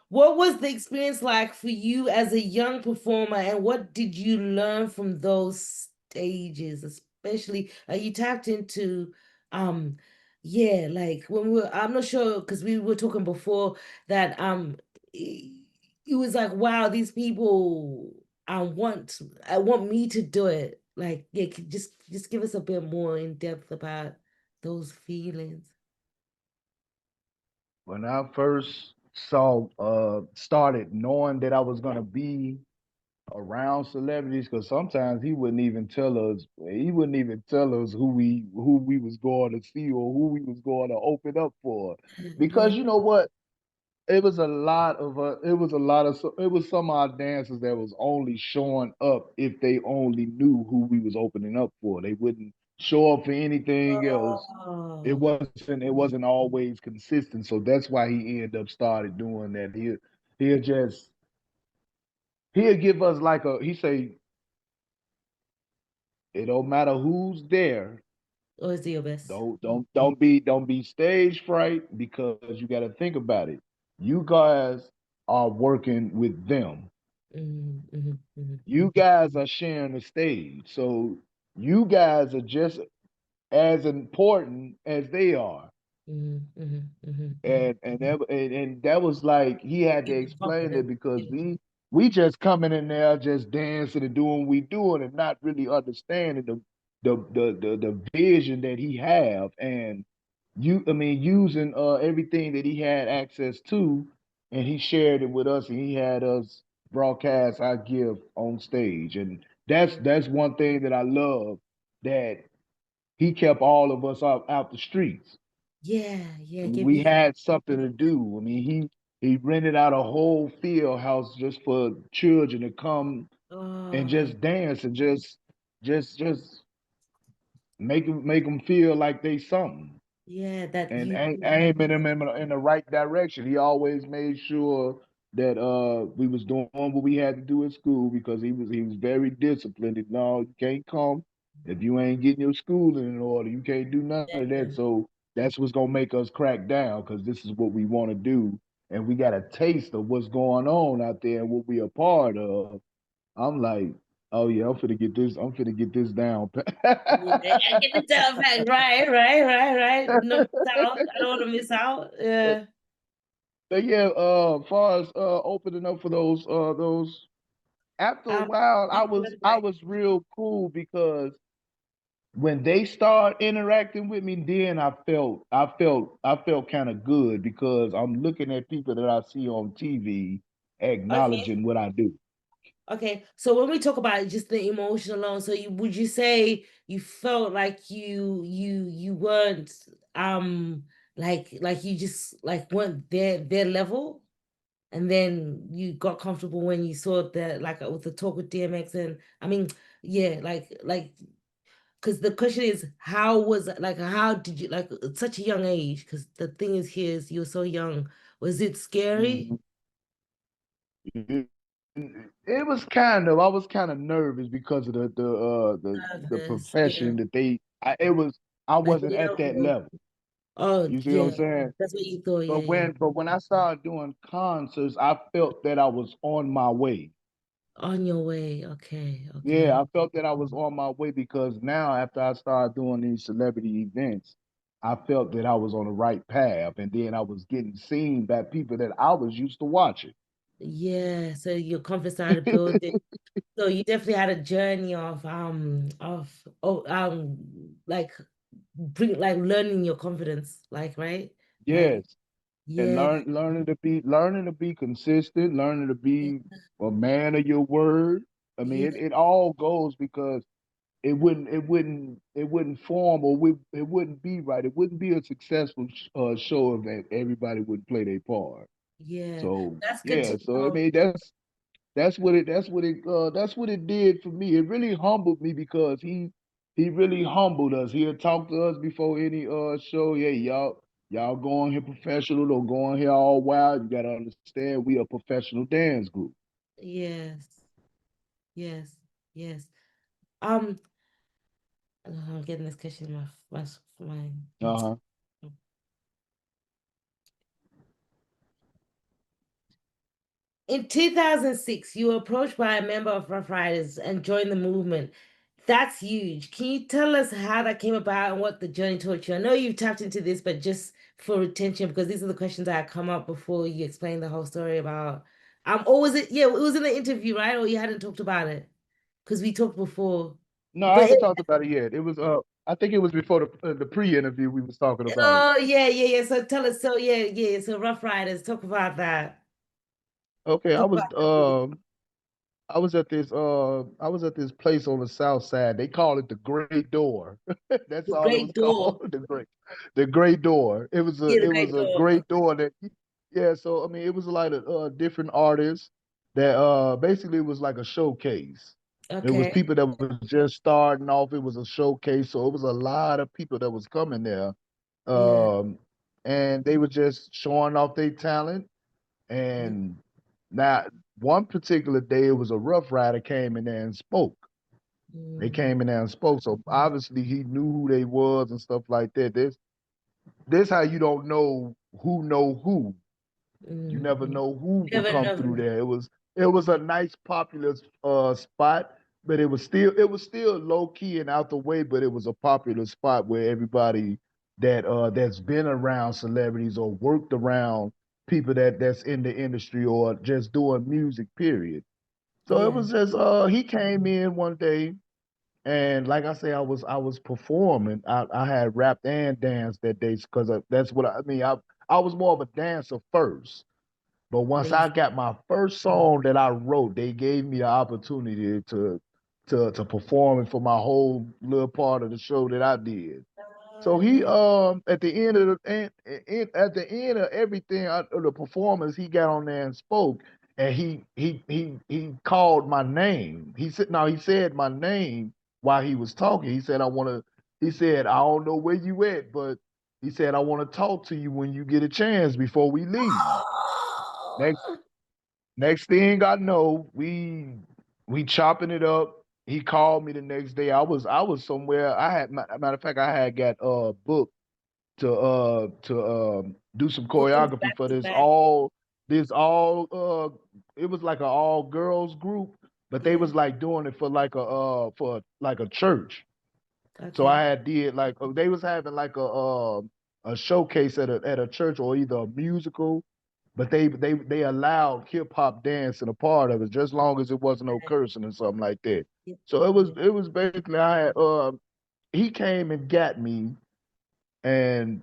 [SPEAKER 1] What was the experience like for you as a young performer, and what did you learn from those stages? Especially, you tapped into, um, yeah, like when we were, I'm not sure because we were talking before that, it was like, wow, these people. I want me to do it. Like, yeah, just give us a bit more in depth about those feelings.
[SPEAKER 2] When I first saw started knowing that I was gonna be around celebrities, because sometimes he wouldn't even tell us who we was going to see or who we was going to open up for.
[SPEAKER 1] Yeah.
[SPEAKER 2] Because you know what? It was a lot of it was a lot of it was some of our dancers that was only showing up if they only knew who we was opening up for. They wouldn't show up for anything else.
[SPEAKER 1] Oh,
[SPEAKER 2] It wasn't always consistent. So that's why he ended up started doing that. He'll just he'll give us like he say it don't matter who's there.
[SPEAKER 1] always do your best.
[SPEAKER 2] Don't be stage fright because you got to think about it. You guys are working with them.
[SPEAKER 1] Mm-hmm.
[SPEAKER 2] You guys are sharing the stage. So you guys are just as important as they are. And that was like he had to
[SPEAKER 1] Give you
[SPEAKER 2] explain it
[SPEAKER 1] confidence.
[SPEAKER 2] because
[SPEAKER 1] Yeah.
[SPEAKER 2] we just coming in there just dancing and doing what we doing and not really understanding the vision that he have and I mean using everything that he had access to and he shared it with us and he had us broadcast our gift on stage and That's one thing that I love, that he kept all of us out the streets.
[SPEAKER 1] Yeah, yeah, give
[SPEAKER 2] We
[SPEAKER 1] you.
[SPEAKER 2] had something to do. I mean, he rented out a whole field house just for children to come and
[SPEAKER 1] Oh,
[SPEAKER 2] just dance and just make them feel like they something,
[SPEAKER 1] yeah, that
[SPEAKER 2] and
[SPEAKER 1] you
[SPEAKER 2] aiming them in the right direction. He always made sure that we was doing what we had to do at school, because he was very disciplined. And, no, you can't come if you ain't getting your schooling in order. You can't do none of that.
[SPEAKER 1] yeah,
[SPEAKER 2] So that's what's gonna make us crack down, because this is what we want to do, and we got a taste of what's going on out there and what we a part of. I'm like, oh yeah, I'm finna get this. I'm finna get this down.
[SPEAKER 1] yeah, I get the tell back. Right, right, right, right. No miss out. I don't want to miss out. Yeah.
[SPEAKER 2] But yeah, far as opening up for those, after a
[SPEAKER 1] Um,
[SPEAKER 2] while, I was real cool, because when they start interacting with me, then I felt kind of good, because I'm looking at people that I see on TV
[SPEAKER 1] okay.
[SPEAKER 2] acknowledging what I do.
[SPEAKER 1] Okay, so when we talk about just the emotion alone, so would you say you felt like you weren't like you just like weren't their level, and then you got comfortable when you saw that like with the talk with DMX, and I mean yeah, like because the question is how was like how did you like at such a young age, because the thing is here is you're so young, was it scary?
[SPEAKER 2] Mhm. It was kind of, I was kind of nervous because of the
[SPEAKER 1] Nervous, yeah,
[SPEAKER 2] profession that it was, I
[SPEAKER 1] like
[SPEAKER 2] wasn't at that
[SPEAKER 1] level.
[SPEAKER 2] level.
[SPEAKER 1] Oh
[SPEAKER 2] You see what I'm
[SPEAKER 1] yeah,
[SPEAKER 2] saying?
[SPEAKER 1] that's what you thought. Yeah,
[SPEAKER 2] But
[SPEAKER 1] yeah.
[SPEAKER 2] when I started doing concerts, I felt that I was on my way.
[SPEAKER 1] On your way. Okay,
[SPEAKER 2] Yeah,
[SPEAKER 1] okay.
[SPEAKER 2] I felt that I was on my way, because now after I started doing these celebrity events, I felt that I was on the right path, and then I was getting seen by people that I was used to watching.
[SPEAKER 1] Yeah, so your confidence started building. So you definitely had a journey like bring like learning your confidence, like right? Like
[SPEAKER 2] Yes, and
[SPEAKER 1] yeah,
[SPEAKER 2] learning to be consistent, learning to
[SPEAKER 1] yeah,
[SPEAKER 2] be a man of your word. I mean,
[SPEAKER 1] yeah,
[SPEAKER 2] it all goes, because it wouldn't form, or it wouldn't be right. It wouldn't be a successful show if everybody would play their part.
[SPEAKER 1] yeah.
[SPEAKER 2] So
[SPEAKER 1] That's good
[SPEAKER 2] yeah,
[SPEAKER 1] to
[SPEAKER 2] so I
[SPEAKER 1] know.
[SPEAKER 2] mean that's what it did for me. It really humbled me, because he really humbled us. He'll talk to us before any show. Hey, y'all going here professional, don't go on here all wild. You gotta understand, we a professional dance group.
[SPEAKER 1] Yes, yes, yes. Um, I'm getting this question in my
[SPEAKER 2] Uh-huh.
[SPEAKER 1] In 2006, you were approached by a member of Rough Riders and joined the movement. That's huge. Can you tell us how that came about and what the journey taught you? I know you've tapped into this, but just for retention, because these are the questions that come up before you explain the whole story about. Or was it? Yeah, it was in the interview, right? Or you hadn't talked about it because we talked before.
[SPEAKER 2] No, I
[SPEAKER 1] But
[SPEAKER 2] haven't talked about it yet. It was I think it was before the pre-interview we was talking about it.
[SPEAKER 1] oh yeah, yeah, yeah. So tell us. So yeah, yeah. So Rough Riders, talk about that.
[SPEAKER 2] Okay,
[SPEAKER 1] Talk about that.
[SPEAKER 2] I was at this place on the south side. They call it the Great Door. That's
[SPEAKER 1] The
[SPEAKER 2] all it was
[SPEAKER 1] Great Door.
[SPEAKER 2] called. The Great Door. It was a
[SPEAKER 1] Yeah, the
[SPEAKER 2] it was
[SPEAKER 1] Great
[SPEAKER 2] a
[SPEAKER 1] Door.
[SPEAKER 2] great door that, yeah, so I mean, it was a lot of different artists that basically it was like a showcase. It was
[SPEAKER 1] Okay.
[SPEAKER 2] people that was just starting off. It was a showcase, so it was a lot of people that was coming there.
[SPEAKER 1] Yeah.
[SPEAKER 2] Um and they were just showing off their talent. And now, one particular day, it was a Rough Rider came in there and spoke. They
[SPEAKER 1] Mm,
[SPEAKER 2] came in there and spoke. So obviously he knew who they was and stuff like that. This how you don't know who. You
[SPEAKER 1] mm,
[SPEAKER 2] never
[SPEAKER 1] mm.
[SPEAKER 2] know who would
[SPEAKER 1] Never
[SPEAKER 2] come through
[SPEAKER 1] know.
[SPEAKER 2] there. It was a nice popular spot, but it was still low key and out the way, but it was a popular spot where everybody that's been around celebrities or worked around people that's in the industry or just doing music, period. So it
[SPEAKER 1] Yeah.
[SPEAKER 2] was just he came in one day, and like I say, I was performing. I had rapped and danced that day, because that's what I mean. I was more of a dancer first, but once
[SPEAKER 1] They,
[SPEAKER 2] I got my first song that I wrote, they gave me the opportunity to performing for my whole little part of the show that I did. So he
[SPEAKER 1] Yeah.
[SPEAKER 2] at the end of at the end of everything of the performance, he got on there and spoke, and he called my name. He said my name while he was talking. He said I want to. He said I don't know where you at, but he said I want to talk to you when you get a chance before we leave. Next next thing I know, we chopping it up. He called me the next day. I was somewhere. Matter of fact, I had got booked to do some
[SPEAKER 1] Bookings
[SPEAKER 2] choreography
[SPEAKER 1] back
[SPEAKER 2] for
[SPEAKER 1] to back.
[SPEAKER 2] this all it was like an all girls group, but they
[SPEAKER 1] Yeah.
[SPEAKER 2] was like doing it for like a church. So I
[SPEAKER 1] Okay.
[SPEAKER 2] had did like they was having like a showcase at a church or either a musical, but they allowed hip hop dancing a part of it, just long as it wasn't no
[SPEAKER 1] Right.
[SPEAKER 2] cursing or something like that.
[SPEAKER 1] Yeah.
[SPEAKER 2] So
[SPEAKER 1] Yeah.
[SPEAKER 2] it was basically I had he came and got me, and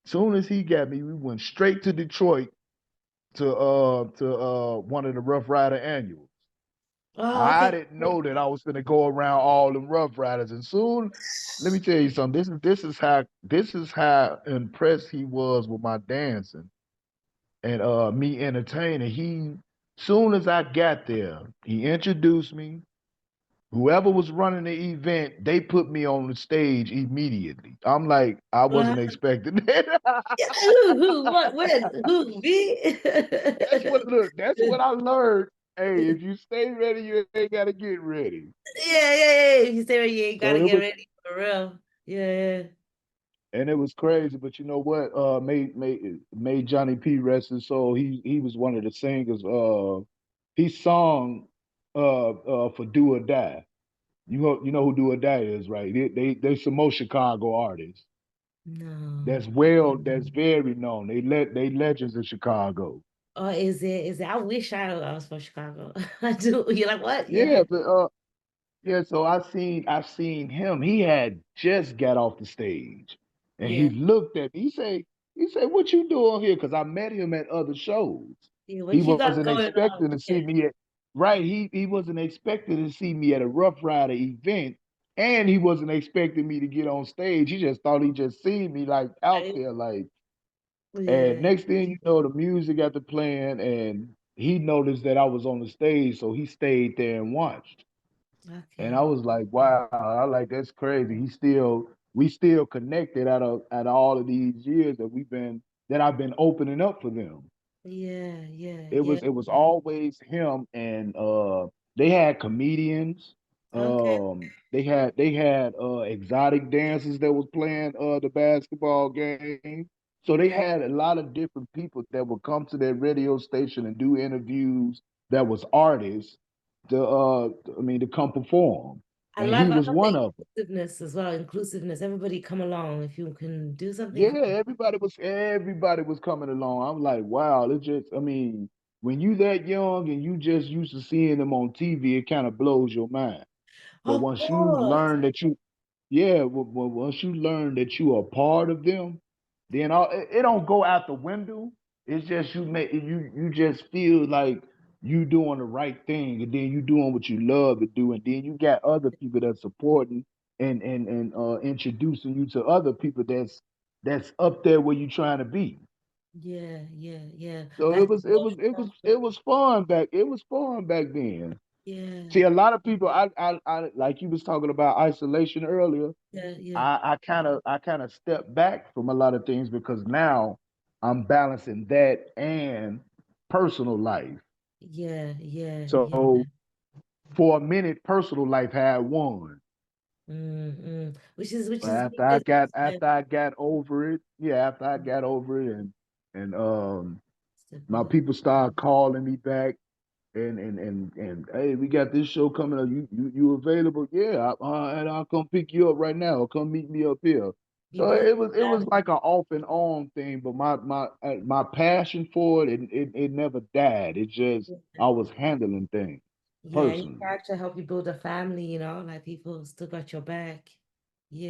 [SPEAKER 2] soon as he got me, we went straight to Detroit to one of the Rough Rider annuals.
[SPEAKER 1] Oh,
[SPEAKER 2] I
[SPEAKER 1] okay.
[SPEAKER 2] didn't know that I was gonna go around all them Rough Riders, and soon, let me tell you something. This is how impressed he was with my dancing and me entertaining. He soon as I got there, he introduced me. Whoever was running the event, they put me on the stage immediately. I'm like, I
[SPEAKER 1] Uh,
[SPEAKER 2] wasn't expecting that.
[SPEAKER 1] yeah, who, what, when, who, me?
[SPEAKER 2] That's what I learned. Hey, if you stay ready, you ain't gotta get ready.
[SPEAKER 1] Yeah, yeah, yeah. You say well, you ain't
[SPEAKER 2] So
[SPEAKER 1] gotta
[SPEAKER 2] it
[SPEAKER 1] get
[SPEAKER 2] was,
[SPEAKER 1] ready for real. Yeah,
[SPEAKER 2] and it was crazy. But you know what? Made Johnny P rest his soul. He was one of the singers. He sung for Do or Die. You know who Do or Die is, right? They some more Chicago artists.
[SPEAKER 1] yeah. No.
[SPEAKER 2] That's very known. They legends in Chicago.
[SPEAKER 1] Or is it? I wish I was from Chicago. I do. You're like, what?
[SPEAKER 2] Yeah,
[SPEAKER 1] Yeah.
[SPEAKER 2] but yeah, so I seen him. He had just got off the stage, and he
[SPEAKER 1] Yeah.
[SPEAKER 2] looked at me. He said, "What you doing here?" Because I met him at other shows.
[SPEAKER 1] Yeah.
[SPEAKER 2] He
[SPEAKER 1] What you got
[SPEAKER 2] wasn't
[SPEAKER 1] going on?
[SPEAKER 2] expecting to
[SPEAKER 1] Yeah.
[SPEAKER 2] see me at right. He wasn't expecting to see me at a Rough Rider event, and he wasn't expecting me to get on stage. He just thought he just seen me like out
[SPEAKER 1] Right?
[SPEAKER 2] there, like. And
[SPEAKER 1] Yeah.
[SPEAKER 2] next thing you know, the music got to playing, and he noticed that I was on the stage, so he stayed there and watched. And I
[SPEAKER 1] Okay.
[SPEAKER 2] was like, wow, I like that's crazy. We still connected out of all of these years that I've been opening up for them.
[SPEAKER 1] Yeah. Yeah.
[SPEAKER 2] It
[SPEAKER 1] Yeah.
[SPEAKER 2] was always him, and they had comedians.
[SPEAKER 1] Okay.
[SPEAKER 2] They had exotic dancers that was playing the basketball game. So they
[SPEAKER 1] Yeah.
[SPEAKER 2] had a lot of different people that would come to their radio station and do interviews that was artists to to come perform. And he
[SPEAKER 1] I
[SPEAKER 2] was
[SPEAKER 1] love the
[SPEAKER 2] one of them.
[SPEAKER 1] inclusiveness as well. Inclusiveness. Everybody come along. If you can do something,
[SPEAKER 2] Yeah,
[SPEAKER 1] come.
[SPEAKER 2] everybody was coming along. I'm like, wow, it's just when you that young and you just used to seeing them on TV, it kind of blows your mind. But
[SPEAKER 1] Of
[SPEAKER 2] once you
[SPEAKER 1] course.
[SPEAKER 2] learn that you yeah, once you learn that you are part of them, then it don't go out the window. It's just you just feel like you doing the right thing, and then you doing what you love to do, and then you got other people that supporting and introducing you to other people that's up there where you trying to be.
[SPEAKER 1] Yeah. Yeah. Yeah.
[SPEAKER 2] So
[SPEAKER 1] That's
[SPEAKER 2] it was fun back then.
[SPEAKER 1] yeah.
[SPEAKER 2] See, a lot of people, I like you was talking about isolation earlier.
[SPEAKER 1] Yeah. Yeah.
[SPEAKER 2] I kind of step back from a lot of things because now I'm balancing that and personal life.
[SPEAKER 1] Yeah. Yeah. Yeah.
[SPEAKER 2] So for a minute, personal life had won.
[SPEAKER 1] Which
[SPEAKER 2] But
[SPEAKER 1] is good. Yeah.
[SPEAKER 2] after I got over it, yeah, after I got over it and my
[SPEAKER 1] Stability.
[SPEAKER 2] people started calling me back and hey, we got this show coming up. You available? Yeah, and I'll come pick you up right now. Or come meet me up here.
[SPEAKER 1] You
[SPEAKER 2] So
[SPEAKER 1] both
[SPEAKER 2] it was
[SPEAKER 1] balance.
[SPEAKER 2] like an off and on thing, but my passion for it never died. It just I was handling things
[SPEAKER 1] Yeah, and your
[SPEAKER 2] personally.
[SPEAKER 1] character help you build a family, like people still got your back.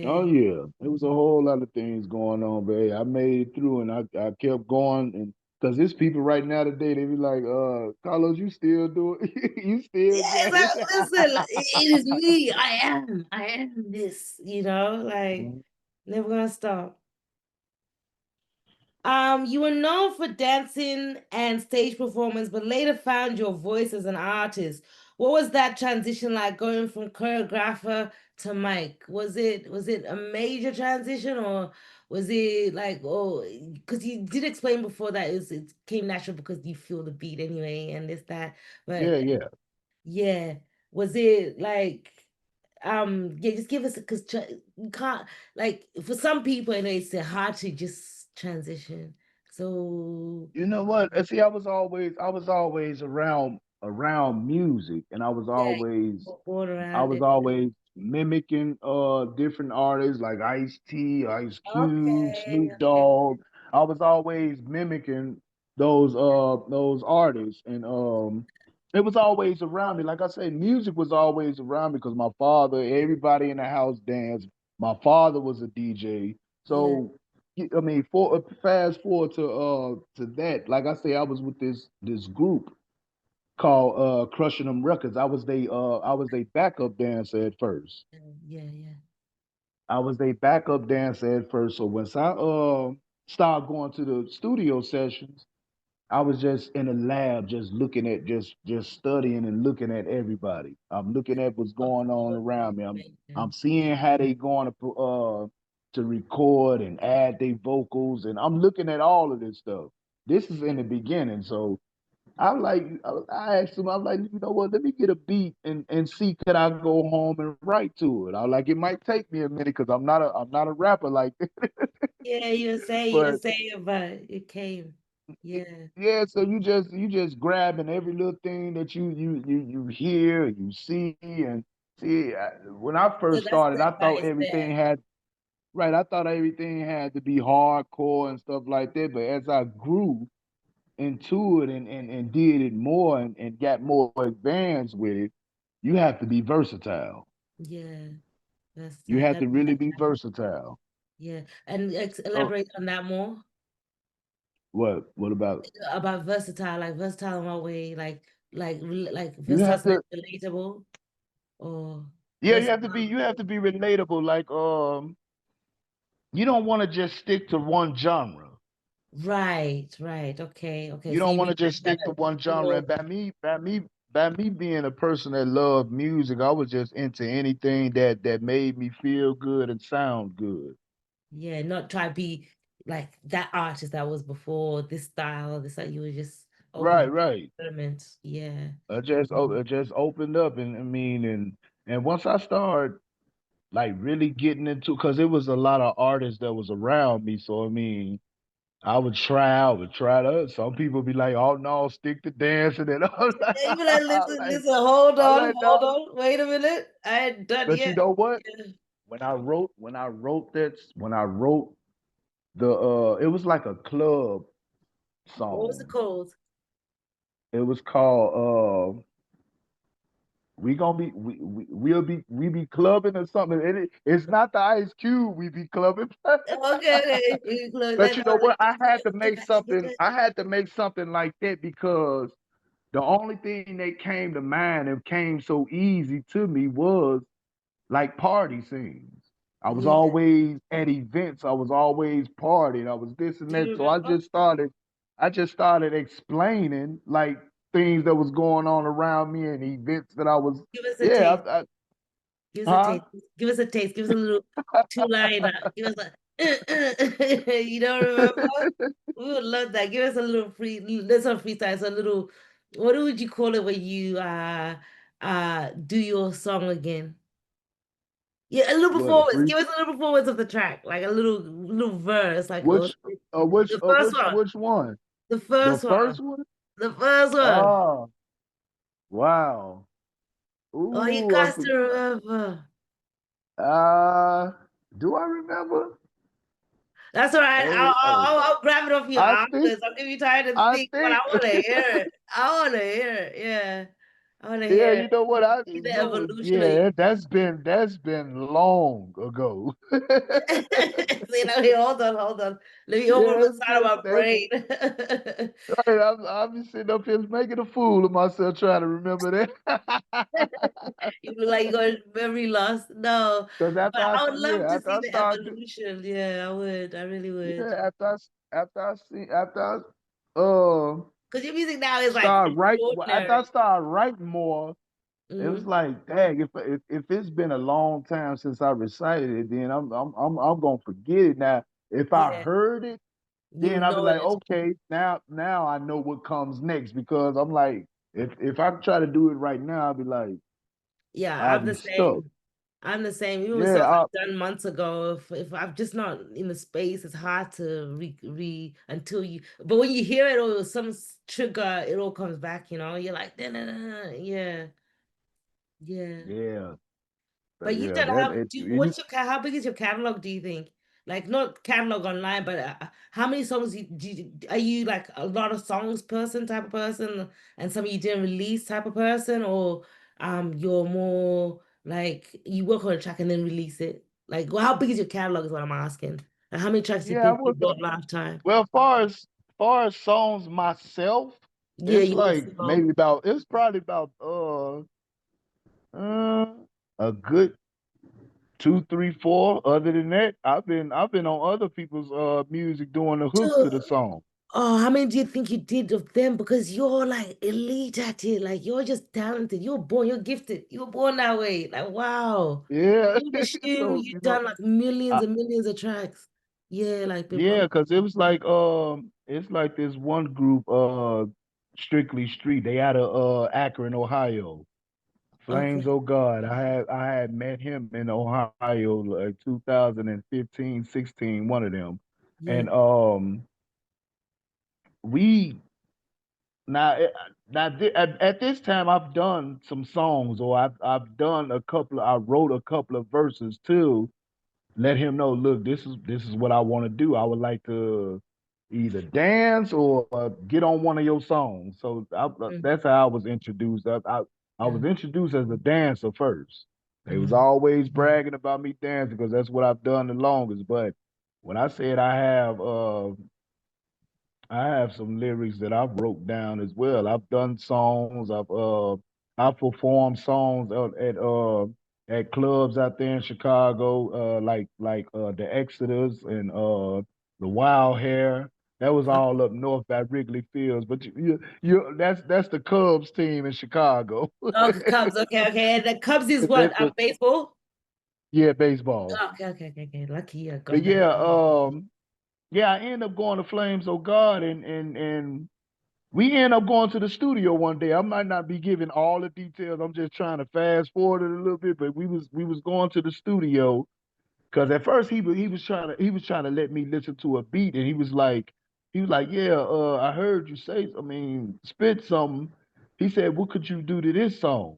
[SPEAKER 2] Oh
[SPEAKER 1] Yeah.
[SPEAKER 2] yeah, it was a whole lot of things going on, but hey, I made it through and I kept going and Cause there's people right now today, they be like, Carlos, you still do it? You still
[SPEAKER 1] Yeah,
[SPEAKER 2] jamming?
[SPEAKER 1] listen, it is me. I am this, like
[SPEAKER 2] Mhm.
[SPEAKER 1] never gonna stop. You were known for dancing and stage performance, but later found your voice as an artist. What was that transition like going from choreographer to mic? Was it a major transition or was it like oh because you did explain before that it came natural because you feel the beat anyway and this that
[SPEAKER 2] Yeah,
[SPEAKER 1] but
[SPEAKER 2] yeah.
[SPEAKER 1] yeah was it like yeah just give us because you can't like for some people and it's hard to just transition so
[SPEAKER 2] You know what? See, I was always around music, and
[SPEAKER 1] yeah born
[SPEAKER 2] I
[SPEAKER 1] around
[SPEAKER 2] was
[SPEAKER 1] it
[SPEAKER 2] always mimicking different artists like Ice T, Ice Cube,
[SPEAKER 1] okay
[SPEAKER 2] Snoop
[SPEAKER 1] okay
[SPEAKER 2] Dogg. I was always mimicking those artists, and it was always around me. Like I say, music was always around me because my father, everybody in the house danced. My father was a DJ,
[SPEAKER 1] yeah
[SPEAKER 2] so I mean, for fast forward to that. Like I say, I was with this group called Crushing Them Records. I was they backup dancer at first.
[SPEAKER 1] yeah yeah
[SPEAKER 2] I was they backup dancer at first. So once I started going to the studio sessions, I was just in the lab, just looking at just studying and looking at everybody. I'm looking at what's going on
[SPEAKER 1] observe
[SPEAKER 2] around me. I'm
[SPEAKER 1] information
[SPEAKER 2] seeing how they going to record and add their vocals, and I'm looking at all of this stuff. This is in the beginning, so I asked him, I'm like, you know what? Let me get a beat and see could I go home and write to it. I was like, it might take me a minute because I'm not a rapper like that.
[SPEAKER 1] yeah you were
[SPEAKER 2] But
[SPEAKER 1] saying but it came yeah
[SPEAKER 2] yeah, so you just grabbing every little thing that you hear and you see and see. When I
[SPEAKER 1] so
[SPEAKER 2] first
[SPEAKER 1] that's
[SPEAKER 2] started,
[SPEAKER 1] step
[SPEAKER 2] I
[SPEAKER 1] by
[SPEAKER 2] thought everything
[SPEAKER 1] step
[SPEAKER 2] had right. I thought everything had to be hardcore and stuff like that. But as I grew into it and did it more and got more advanced with it, you have to be versatile.
[SPEAKER 1] yeah that's
[SPEAKER 2] You
[SPEAKER 1] that
[SPEAKER 2] have
[SPEAKER 1] gotta
[SPEAKER 2] to
[SPEAKER 1] be
[SPEAKER 2] really
[SPEAKER 1] that
[SPEAKER 2] be
[SPEAKER 1] challenge
[SPEAKER 2] versatile.
[SPEAKER 1] yeah and
[SPEAKER 2] So
[SPEAKER 1] elaborate on that more
[SPEAKER 2] what about
[SPEAKER 1] about versatile, like versatile in what way, like
[SPEAKER 2] you
[SPEAKER 1] versatile
[SPEAKER 2] have
[SPEAKER 1] is like
[SPEAKER 2] to
[SPEAKER 1] relatable or
[SPEAKER 2] yeah,
[SPEAKER 1] versatile.
[SPEAKER 2] you have to be relatable. Like you don't want to just stick to one genre.
[SPEAKER 1] Right, right. Okay, okay.
[SPEAKER 2] You
[SPEAKER 1] So
[SPEAKER 2] don't
[SPEAKER 1] you
[SPEAKER 2] want
[SPEAKER 1] mean
[SPEAKER 2] to just
[SPEAKER 1] like
[SPEAKER 2] stick to one
[SPEAKER 1] you
[SPEAKER 2] genre.
[SPEAKER 1] know,
[SPEAKER 2] And by me being a person that loved music, I was just into anything that made me feel good and sound good.
[SPEAKER 1] yeah, not try to be like that artist that was before this style, this like you were just
[SPEAKER 2] Right,
[SPEAKER 1] open
[SPEAKER 2] right.
[SPEAKER 1] experiments. Yeah.
[SPEAKER 2] I just opened up, and I mean, and once I started like really getting into, because it was a lot of artists that was around me. So I mean, I would try to. Some people be like, "Oh no, stick to dancing," and I'm like,
[SPEAKER 1] Yeah, you be like, listen,
[SPEAKER 2] like,
[SPEAKER 1] listen,
[SPEAKER 2] I'm like, no.
[SPEAKER 1] hold on, wait a minute. I ain't done
[SPEAKER 2] But you
[SPEAKER 1] yet.
[SPEAKER 2] know what?
[SPEAKER 1] Yeah.
[SPEAKER 2] When I wrote the it was like a club
[SPEAKER 1] What was it
[SPEAKER 2] song.
[SPEAKER 1] called?
[SPEAKER 2] It was called we gonna be we be clubbing or something. It's not the Ice Cube we be clubbing.
[SPEAKER 1] Okay, okay. Look,
[SPEAKER 2] But
[SPEAKER 1] let's
[SPEAKER 2] you know what?
[SPEAKER 1] get that, get that.
[SPEAKER 2] I had to make something like that because the only thing that came to mind and came so easy to me was like party scenes. I was
[SPEAKER 1] Yeah.
[SPEAKER 2] always at events. I was always partying. I was this and
[SPEAKER 1] Do you
[SPEAKER 2] that. So
[SPEAKER 1] remember?
[SPEAKER 2] I just started explaining like things that was going on around me and events that I was,
[SPEAKER 1] Give us a
[SPEAKER 2] yeah,
[SPEAKER 1] taste.
[SPEAKER 2] I,
[SPEAKER 1] Give us a
[SPEAKER 2] huh?
[SPEAKER 1] taste. Give us a taste. Give us a little two-liner. Give us a you don't remember? We would love that. Give us a little free let's not freestyle. It's a little what would you call it when you do your song again? Yeah, a little
[SPEAKER 2] What a
[SPEAKER 1] performance.
[SPEAKER 2] free
[SPEAKER 1] Give us a little performance of the track, like a little verse, like oh,
[SPEAKER 2] which which
[SPEAKER 1] the first one.
[SPEAKER 2] which one?
[SPEAKER 1] The
[SPEAKER 2] The
[SPEAKER 1] first one.
[SPEAKER 2] first one?
[SPEAKER 1] The first one.
[SPEAKER 2] Oh, wow.
[SPEAKER 1] Oh, you
[SPEAKER 2] Ooh,
[SPEAKER 1] got to remember.
[SPEAKER 2] uh do I remember?
[SPEAKER 1] That's all right.
[SPEAKER 2] Hey, hey.
[SPEAKER 1] I'll grab it off your
[SPEAKER 2] I
[SPEAKER 1] arm
[SPEAKER 2] think
[SPEAKER 1] because I'll give you time to
[SPEAKER 2] I
[SPEAKER 1] think, but I
[SPEAKER 2] think
[SPEAKER 1] want to hear it. I want to hear it. Yeah. I want to
[SPEAKER 2] Yeah,
[SPEAKER 1] hear it.
[SPEAKER 2] you know what? I
[SPEAKER 1] See the
[SPEAKER 2] no,
[SPEAKER 1] evolution of you.
[SPEAKER 2] yeah, that's been long ago.
[SPEAKER 1] See, now, here, hold on. Let me open
[SPEAKER 2] Yeah,
[SPEAKER 1] the side of my
[SPEAKER 2] that's
[SPEAKER 1] brain.
[SPEAKER 2] right. I'm just sitting up here making a fool of myself trying to remember that.
[SPEAKER 1] You look like you got memory loss. No,
[SPEAKER 2] Because
[SPEAKER 1] but I would love to see the
[SPEAKER 2] after
[SPEAKER 1] evolution. Yeah, I would. I really would.
[SPEAKER 2] after I
[SPEAKER 1] Because your music now is like
[SPEAKER 2] start writing after I
[SPEAKER 1] extraordinary.
[SPEAKER 2] started writing more, it was
[SPEAKER 1] Mm,
[SPEAKER 2] like, dang, if it's been a long time since I recited it, then I'm gonna forget it now. If I
[SPEAKER 1] yeah,
[SPEAKER 2] heard it,
[SPEAKER 1] you
[SPEAKER 2] then I'll be
[SPEAKER 1] know
[SPEAKER 2] like,
[SPEAKER 1] it.
[SPEAKER 2] okay, now I know what comes next because I'm like, if I try to do it right now, I'll be like,
[SPEAKER 1] Yeah,
[SPEAKER 2] I'll
[SPEAKER 1] I'm the
[SPEAKER 2] be stuck.
[SPEAKER 1] same. I'm the same. Even with
[SPEAKER 2] Yeah,
[SPEAKER 1] songs I've done months ago, if I'm just not in the space, it's hard to re until you. But when you hear it or some trigger, it all comes back. You're like, "Da, da, da, da." Yeah, yeah.
[SPEAKER 2] yeah,
[SPEAKER 1] But you
[SPEAKER 2] yeah.
[SPEAKER 1] don't
[SPEAKER 2] That
[SPEAKER 1] have.
[SPEAKER 2] it,
[SPEAKER 1] What's your how big is your catalog? Do you think? Like not catalog online, but how many songs are you like a lot of songs person type of person, and some you didn't release type of person, or you're more like you work on a track and then release it. Like, well, how big is your catalog? Is what I'm asking. And how many tracks do you
[SPEAKER 2] yeah. I
[SPEAKER 1] think you
[SPEAKER 2] was
[SPEAKER 1] bought last time?
[SPEAKER 2] well, far as songs myself,
[SPEAKER 1] Yeah,
[SPEAKER 2] it's
[SPEAKER 1] you work
[SPEAKER 2] like
[SPEAKER 1] solo.
[SPEAKER 2] maybe about it's probably about uh a good two, three, four. Other than that, I've been on other people's music doing the hooks to the
[SPEAKER 1] Dude,
[SPEAKER 2] song.
[SPEAKER 1] oh, how many do you think you did of them? Because you're like elite at it. Like you're just talented. You're born, you're gifted. You're born that way. Like, wow.
[SPEAKER 2] Yeah.
[SPEAKER 1] You assume
[SPEAKER 2] So
[SPEAKER 1] you've done like millions
[SPEAKER 2] I,
[SPEAKER 1] and millions of tracks. Yeah, like people.
[SPEAKER 2] yeah, because it was like it's like this one group Strictly Street. They out of Akron, Ohio. Flames,
[SPEAKER 1] Okay.
[SPEAKER 2] oh God. I had met him in Ohio like 2015, 16, one of them.
[SPEAKER 1] Yeah.
[SPEAKER 2] And we now at this time I've done some songs or I've done a couple I wrote a couple of verses too. Let him know, look, this is what I want to do. I would like to either dance or get on one of your songs. So
[SPEAKER 1] Mm,
[SPEAKER 2] that's how I was introduced. I
[SPEAKER 1] yeah.
[SPEAKER 2] was introduced as a dancer first. They was
[SPEAKER 1] Mm,
[SPEAKER 2] always bragging about me dancing because that's what I've done the longest. But when I said I have some lyrics that I've wrote down as well. I've done songs. I've performed songs at clubs out there in Chicago, like the Exodus and the Wild Hair. That was
[SPEAKER 1] okay.
[SPEAKER 2] all up north at Wrigley Fields. But that's the Cubs team in Chicago.
[SPEAKER 1] Oh, Cubs. Okay, okay. And the Cubs is what?
[SPEAKER 2] That- that-
[SPEAKER 1] Baseball?
[SPEAKER 2] yeah, baseball.
[SPEAKER 1] Oh, okay, okay, okay, okay. Lucky I
[SPEAKER 2] But
[SPEAKER 1] got that.
[SPEAKER 2] yeah, I ended up going to Flames. Oh God, and we end up going to the studio one day. I might not be giving all the details. I'm just trying to fast forward it a little bit, but we was going to the studio because at first he was trying to let me listen to a beat, and he was like, yeah, I heard you say, I mean, spit something. He said, what could you do to this song?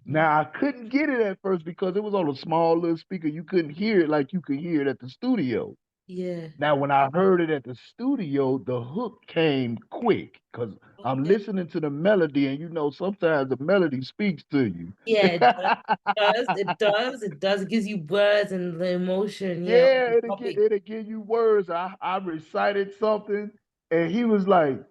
[SPEAKER 1] Mm,
[SPEAKER 2] Now I couldn't get it at first because it was on a small little speaker. You couldn't hear it like you could hear it at the studio.
[SPEAKER 1] yeah.
[SPEAKER 2] Now, when I heard it at the studio, the hook came quick because I'm
[SPEAKER 1] Okay.
[SPEAKER 2] listening to the melody, and sometimes the melody speaks to you.
[SPEAKER 1] Yeah, it does. It does. It does. It does. It gives you words and the emotion. Yeah, of
[SPEAKER 2] Yeah,
[SPEAKER 1] the
[SPEAKER 2] it'll get
[SPEAKER 1] topic.
[SPEAKER 2] it'll give you words. I recited something, and he was like,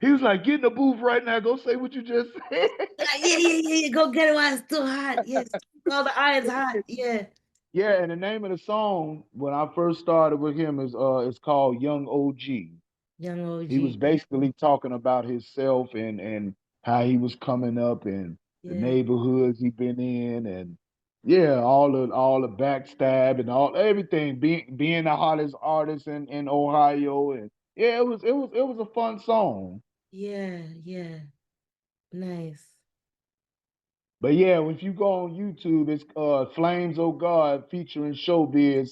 [SPEAKER 2] get in the booth right now. Go say what you just said.
[SPEAKER 1] Yeah, yeah, yeah, yeah. Go get it while it's still hot. Yes. All the iron's hot. Yeah.
[SPEAKER 2] Yeah, and the name of the song when I first started with him is it's called Young OG.
[SPEAKER 1] Young
[SPEAKER 2] He was
[SPEAKER 1] OG.
[SPEAKER 2] basically talking about himself and how he was coming up and the
[SPEAKER 1] Yeah.
[SPEAKER 2] neighborhoods he been in and yeah, all the backstab and all everything being the hottest artist in Ohio and yeah, it was a fun song.
[SPEAKER 1] Yeah. Yeah. Nice.
[SPEAKER 2] But yeah, if you go on YouTube, it's Flames Oh God featuring Showbiz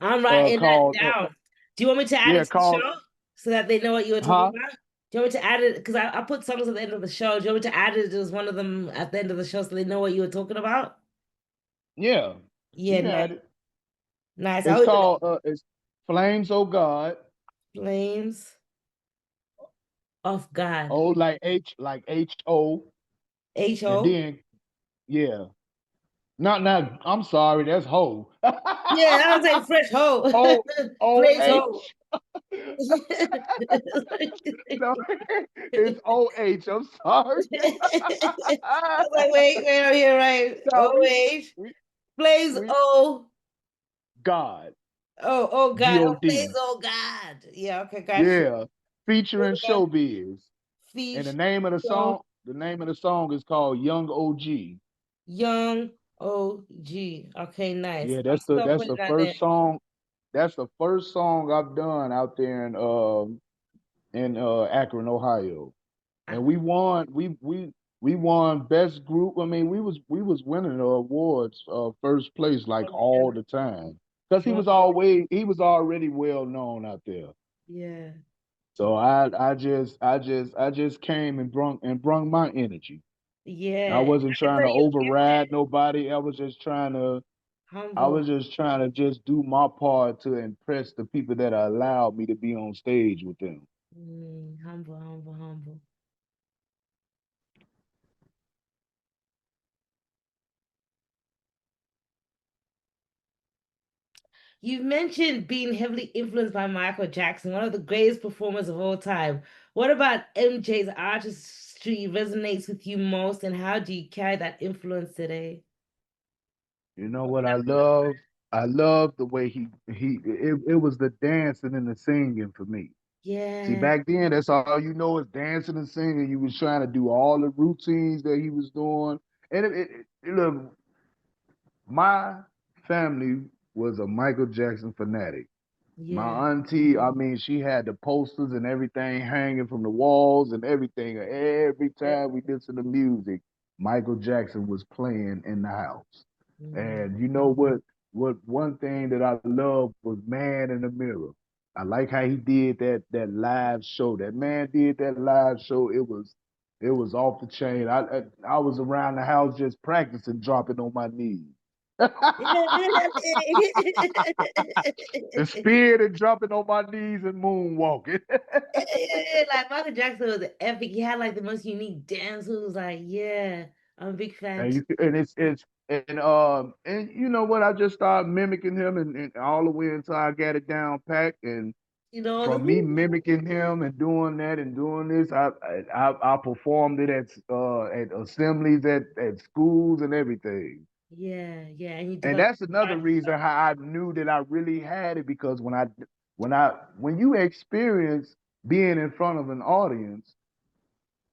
[SPEAKER 1] I'm writing that
[SPEAKER 2] called
[SPEAKER 1] down. Do you want me to add
[SPEAKER 2] yeah,
[SPEAKER 1] it to the
[SPEAKER 2] called
[SPEAKER 1] show so that they know what you were talking
[SPEAKER 2] huh?
[SPEAKER 1] about? Do you want me to add it? Because I put songs at the end of the show. Do you want me to add it as one of them at the end of the show so they know what you were talking about?
[SPEAKER 2] Yeah. You
[SPEAKER 1] Yeah,
[SPEAKER 2] can
[SPEAKER 1] nice.
[SPEAKER 2] add it.
[SPEAKER 1] Nice. I
[SPEAKER 2] It's
[SPEAKER 1] was gonna
[SPEAKER 2] called it's Flames Oh God.
[SPEAKER 1] flames of God.
[SPEAKER 2] O like H O and
[SPEAKER 1] H-O?
[SPEAKER 2] then yeah, not. I'm sorry, that's hoe.
[SPEAKER 1] Yeah, I was like fresh hoe.
[SPEAKER 2] O O
[SPEAKER 1] Fresh hoe.
[SPEAKER 2] H. No, it's OH. I'm sorry.
[SPEAKER 1] I was like, wait, I'm here, right?
[SPEAKER 2] No,
[SPEAKER 1] O-H.
[SPEAKER 2] we
[SPEAKER 1] Blaze
[SPEAKER 2] we
[SPEAKER 1] O.
[SPEAKER 2] God.
[SPEAKER 1] Oh God. Oh, Blaze
[SPEAKER 2] God.
[SPEAKER 1] oh God. Yeah, okay, got you.
[SPEAKER 2] Yeah. Featuring Showbiz. And
[SPEAKER 1] Fish.
[SPEAKER 2] the name of the song is called Young OG.
[SPEAKER 1] Young OG. Okay, nice.
[SPEAKER 2] Yeah,
[SPEAKER 1] I'm still
[SPEAKER 2] that's
[SPEAKER 1] putting
[SPEAKER 2] the
[SPEAKER 1] that there.
[SPEAKER 2] first song. That's the first song I've done out there in Akron, Ohio. And
[SPEAKER 1] Ah,
[SPEAKER 2] we won best group. I mean, we was winning the awards first place like all the time. Because he was already well known out there.
[SPEAKER 1] yeah.
[SPEAKER 2] So I just came and brung my energy. I
[SPEAKER 1] Yeah.
[SPEAKER 2] wasn't
[SPEAKER 1] I can
[SPEAKER 2] trying
[SPEAKER 1] tell
[SPEAKER 2] to
[SPEAKER 1] you're gifted.
[SPEAKER 2] override nobody. I
[SPEAKER 1] Humble.
[SPEAKER 2] was just trying to just do my part to impress the people that allowed me to be on stage with them.
[SPEAKER 1] Humble, humble, humble. You've mentioned being heavily influenced by Michael Jackson, one of the greatest performers of all time. What about MJ's artistry resonates with you most, and how do you carry that influence today?
[SPEAKER 2] You know what I love? I love the way it was the dancing and the singing for me. See,
[SPEAKER 1] Yeah,
[SPEAKER 2] back then, that's all you know is dancing and singing. You was trying to do all the routines that he was doing. And look, my family was a Michael Jackson fanatic.
[SPEAKER 1] yeah,
[SPEAKER 2] My auntie, I mean, she had the posters and everything hanging from the walls and everything. Every
[SPEAKER 1] yeah.
[SPEAKER 2] time we listened to music, Michael Jackson was playing in the house.
[SPEAKER 1] Mm,
[SPEAKER 2] And you know what? What one thing that I loved was Man in the Mirror. I like how he did that live show. That man did that live show. It was off the chain. I was around the house just practicing, dropping on my knees. The spear and jumping on my knees and moonwalking.
[SPEAKER 1] Yeah, like Michael Jackson was epic. He had like the most unique dance moves. Like, yeah, I'm a big fan
[SPEAKER 2] And
[SPEAKER 1] too.
[SPEAKER 2] it's and you know what? I just started mimicking him and all the way until I got it down packed. And
[SPEAKER 1] You know, the
[SPEAKER 2] from me
[SPEAKER 1] who?
[SPEAKER 2] mimicking him and doing that and doing this, I performed it at assemblies at schools and everything.
[SPEAKER 1] Yeah, yeah, and you
[SPEAKER 2] And
[SPEAKER 1] develop
[SPEAKER 2] that's another reason how I knew that I really had it because when you experience being in front of an audience,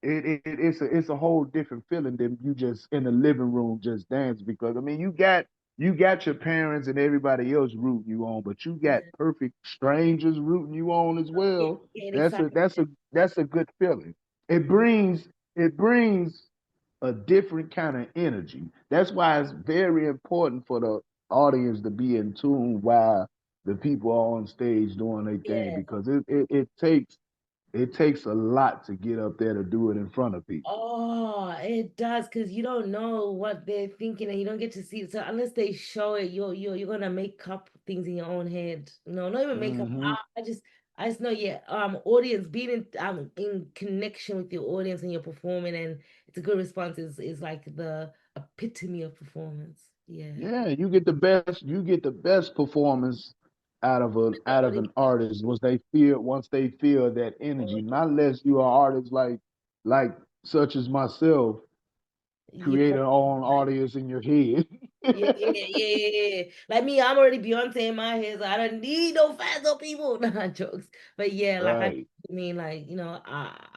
[SPEAKER 2] it's a whole different feeling than you just in the living room just dance because I mean you got your parents and everybody else rooting you on, but you got
[SPEAKER 1] yeah,
[SPEAKER 2] perfect strangers rooting you on as well.
[SPEAKER 1] getting
[SPEAKER 2] That's
[SPEAKER 1] excited.
[SPEAKER 2] that's a good feeling. It
[SPEAKER 1] Yeah,
[SPEAKER 2] brings it brings a different kind of energy. That's why it's very important for the audience to be in tune while the people are on stage doing their thing
[SPEAKER 1] yeah.
[SPEAKER 2] because it takes a lot to get up there to do it in front of people.
[SPEAKER 1] Oh, it does because you don't know what they're thinking and you don't get to see it. So unless they show it, you're gonna make up things in your own head. No, not even make up.
[SPEAKER 2] Hmm.
[SPEAKER 1] I just know, yeah. Audience being in connection with your audience and you're performing and it's a good response is like the epitome of performance. Yeah.
[SPEAKER 2] Yeah, you get the best performance
[SPEAKER 1] The
[SPEAKER 2] out of
[SPEAKER 1] audience,
[SPEAKER 2] an artist once they feel that energy. Not unless you are artists like such as myself,
[SPEAKER 1] you
[SPEAKER 2] create
[SPEAKER 1] come.
[SPEAKER 2] an own audience in your head.
[SPEAKER 1] Yeah, yeah, yeah, yeah, yeah. Like me, I'm already Beyonce in my head, so I don't need no fans or people. Nah, jokes. But yeah, like I
[SPEAKER 2] Right.
[SPEAKER 1] mean, like,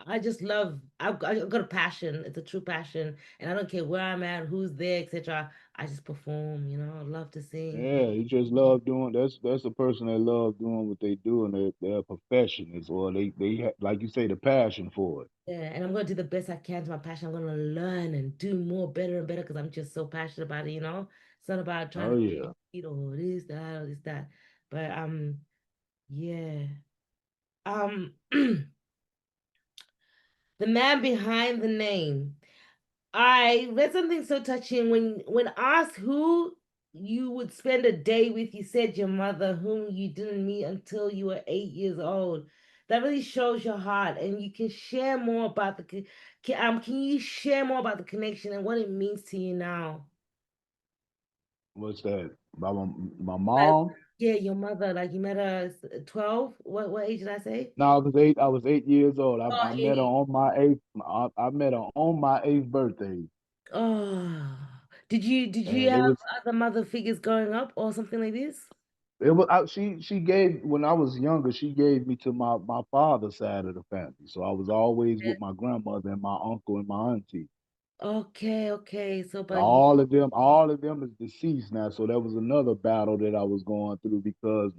[SPEAKER 1] I just love I've got a passion. It's a true passion. And I don't care where I'm at, who's there, etc. I just perform, I love to sing.
[SPEAKER 2] Yeah, you just love doing that's a person that love doing what they do and they're professionals or like you say the passion for it.
[SPEAKER 1] Yeah, and I'm gonna do the best I can to my passion. I'm gonna learn and do more better and better because I'm just so passionate about it. It's not about trying
[SPEAKER 2] Oh
[SPEAKER 1] to,
[SPEAKER 2] yeah.
[SPEAKER 1] this, that, or this, that. But yeah. Um The man behind the name. I read something so touching when asked who you would spend a day with, you said your mother, whom you didn't meet until you were 8 years old. That really shows your heart, and you can share more about can you share more about the connection and what it means to you now?
[SPEAKER 2] What's that? About my
[SPEAKER 1] Like,
[SPEAKER 2] mom?
[SPEAKER 1] yeah, your mother, like you met her at 12. What age did I say?
[SPEAKER 2] No, I was 8. I was 8 years old.
[SPEAKER 1] Oh,
[SPEAKER 2] I met her
[SPEAKER 1] 80.
[SPEAKER 2] on my eighth. I met her on my eighth birthday,
[SPEAKER 1] Oh, did you
[SPEAKER 2] and
[SPEAKER 1] have other mother figures growing up or something like this?
[SPEAKER 2] it was she gave when I was younger. She gave me to my father's side of the family, so I was always with my grandmother and my uncle and my auntie.
[SPEAKER 1] Okay, okay. So, but you,
[SPEAKER 2] All of them is deceased now. So that was another battle that I was going through because